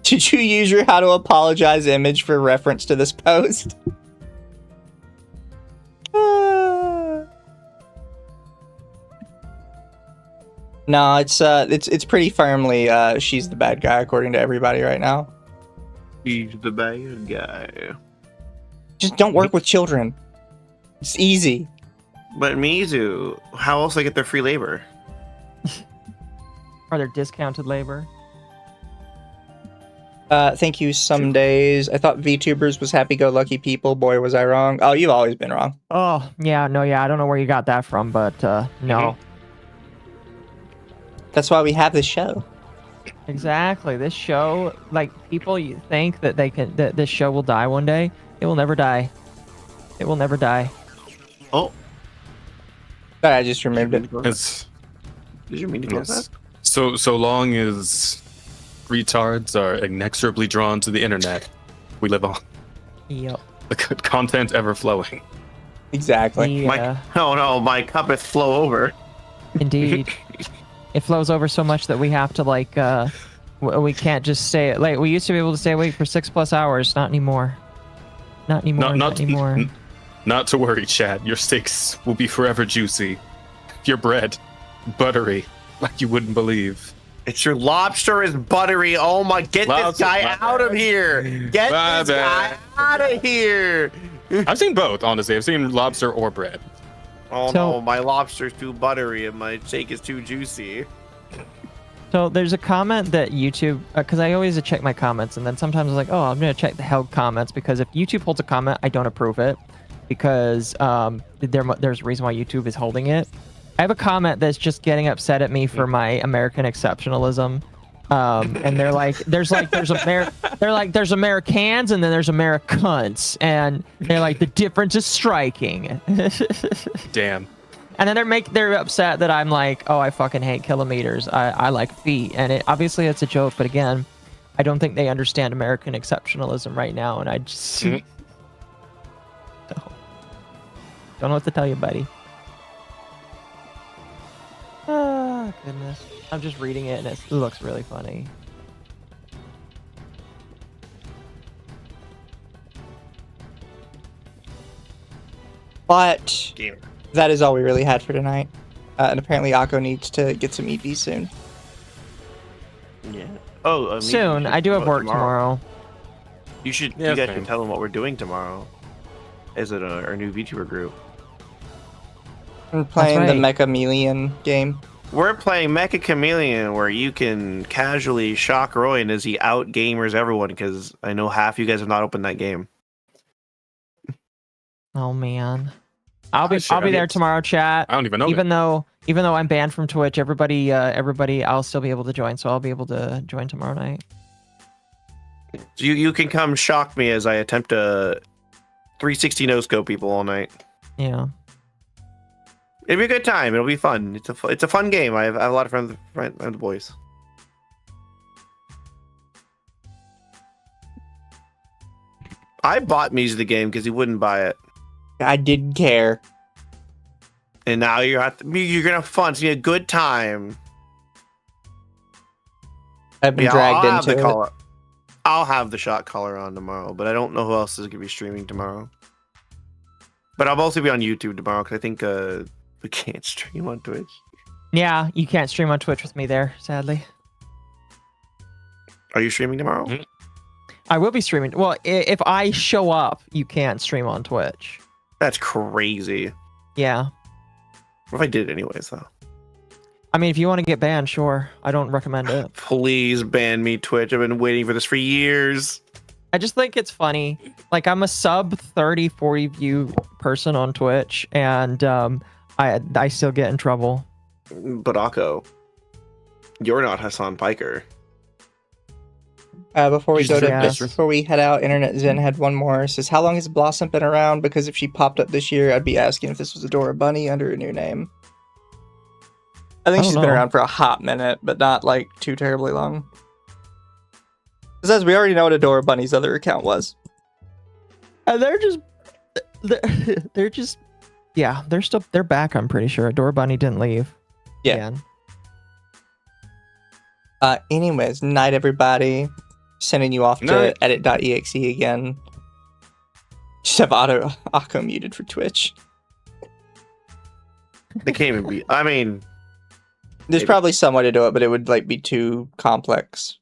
Did you use your how to apologize image for reference to this post? No, it's pretty firmly she's the bad guy according to everybody right now. He's the bad guy. Just don't work with children. It's easy. But Mizu, how else do they get their free labor? Are there discounted labor? Thank you. Some days I thought VTubers was happy-go-lucky people. Boy, was I wrong. Oh, you've always been wrong. Oh, yeah, no, yeah, I don't know where you got that from, but no. That's why we have this show. Exactly. This show, like, people you think that that this show will die one day. It will never die. It will never die. Oh, Sorry, I just removed it. It's, did you mean to close yes. that? So long as retards are inexorably drawn to the internet, we live on. Yep. The content ever flowing. Exactly. Yeah, Oh no, my cup is flow over. indeed. It flows over so much that we have to, like, we can't just stay, like, we used to be able to stay awake for 6+ hours. Not anymore. Not anymore. Not anymore. Not to worry, Chad. Your steaks will be forever juicy. Your bread, buttery, like you wouldn't believe. It's your lobster is buttery. Oh my, get Lobster- this guy my out of bad. here. Get My this guy bad. out of here. I've seen both, honestly. I've seen lobster or bread. Oh So- no, my lobster's too buttery and my steak is too juicy. So there's a comment that YouTube, because I always check my comments, and then sometimes I'm like, oh, I'm going to check the held comments, because if YouTube holds a comment, I don't approve it, because there's a reason why YouTube is holding it. I have a comment that's just getting upset at me for my American exceptionalism. And they're like, there's Americans and then there's Americans, and they're like, the difference is striking. Damn. And then they're upset that I'm like, oh, I fucking hate kilometers. I like feet, and obviously it's a joke, but again, I don't think they understand American exceptionalism right now, and I just don't know what to tell you, buddy. Oh, goodness. I'm just reading it, and it looks really funny. But Gamer. that is all we really had for tonight. And apparently Occo needs to get some EVs soon. Yeah. Oh, me, Soon. you should I do have promote work tomorrow. You should. Yeah, you guys same. should tell them what we're doing tomorrow. Is it our new VTuber group? I'm playing the right. Mechameleon game. We're playing Mecha Chameleon, where you can casually shock Roy and as he out gamers everyone. Because I know half you guys have not opened that game. Oh man. I'll be should there have. tomorrow, chat. I don't even know. Even though I'm banned from Twitch, everybody I'll still be able to join, so I'll be able to join tomorrow night. So you can come shock me as I attempt to 360 no scope people all night. Yeah. It'll be a good time. It'll be fun. It's a fun game. I have a lot of friends of the boys. I bought Mizu the game because he wouldn't buy it, I didn't care. and now you're gonna have fun. It's gonna be a good time. I've been Yeah, dragged I'll have the into it. collar. I'll have the shot collar on tomorrow, but I don't know who else is gonna be streaming tomorrow. But I'll mostly be on YouTube tomorrow because I think we can't stream on Twitch. Yeah, you can't stream on Twitch with me there, sadly. Are you streaming tomorrow? Mhm. I will be streaming. Well, if I show up, you can't stream on Twitch. That's crazy. Yeah. What if I did it anyways, though? I mean, if you want to get banned, sure. I don't recommend it. Please ban me, Twitch. I've been waiting for this for years. I just think it's funny. Like, I'm a sub 30, 40 view person on Twitch, and I still get in trouble. But Occo, you're not Hassan Piker. Before we go to Yes. before we head out, Internet Zen had one more. It says, how long has Blossum been around? Because if she popped up this year, I'd be asking if this was Adora Bunny under a new name. I think I she's don't been know. around for a hot minute, but not like too terribly long. It says we already know what Adora Bunny's other account was. And they're just yeah, they're back, I'm pretty sure. Adora Bunny didn't leave. Yeah. Again. Anyways, night everybody. Sending you off to Night. edit.exe again. Just have Occo muted for Twitch. They can't even be. I mean, There's Maybe. probably some way to do it, but it would like be too complex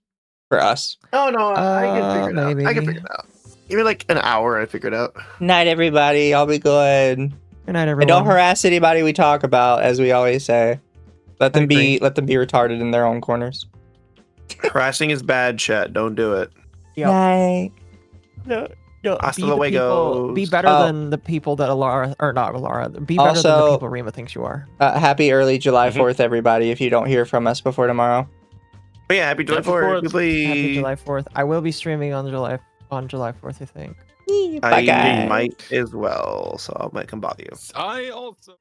for us. oh no, I can figure it out. maybe. I can figure it out. Give me like an hour, I figure it out. Night everybody, I'll be good. Good night, everyone. And don't harass anybody we talk about, as we always say. Let them agree. be retarded in their own corners. Harassing is bad, chat. Don't do it. Yep. Night. No, Hasta be the luego. people- Be better Oh. than the people that Alara, or not Alara. Be better than Also- the people Rima thinks you are. Happy early July Mhm. 4th, everybody, if you don't hear from us before tomorrow. But yeah, happy July Happy 4th. 4th. Please. Happy July 4th. I will be streaming on July 4th, I think. Bye, I guys. might as well, so I might come bother you. I also.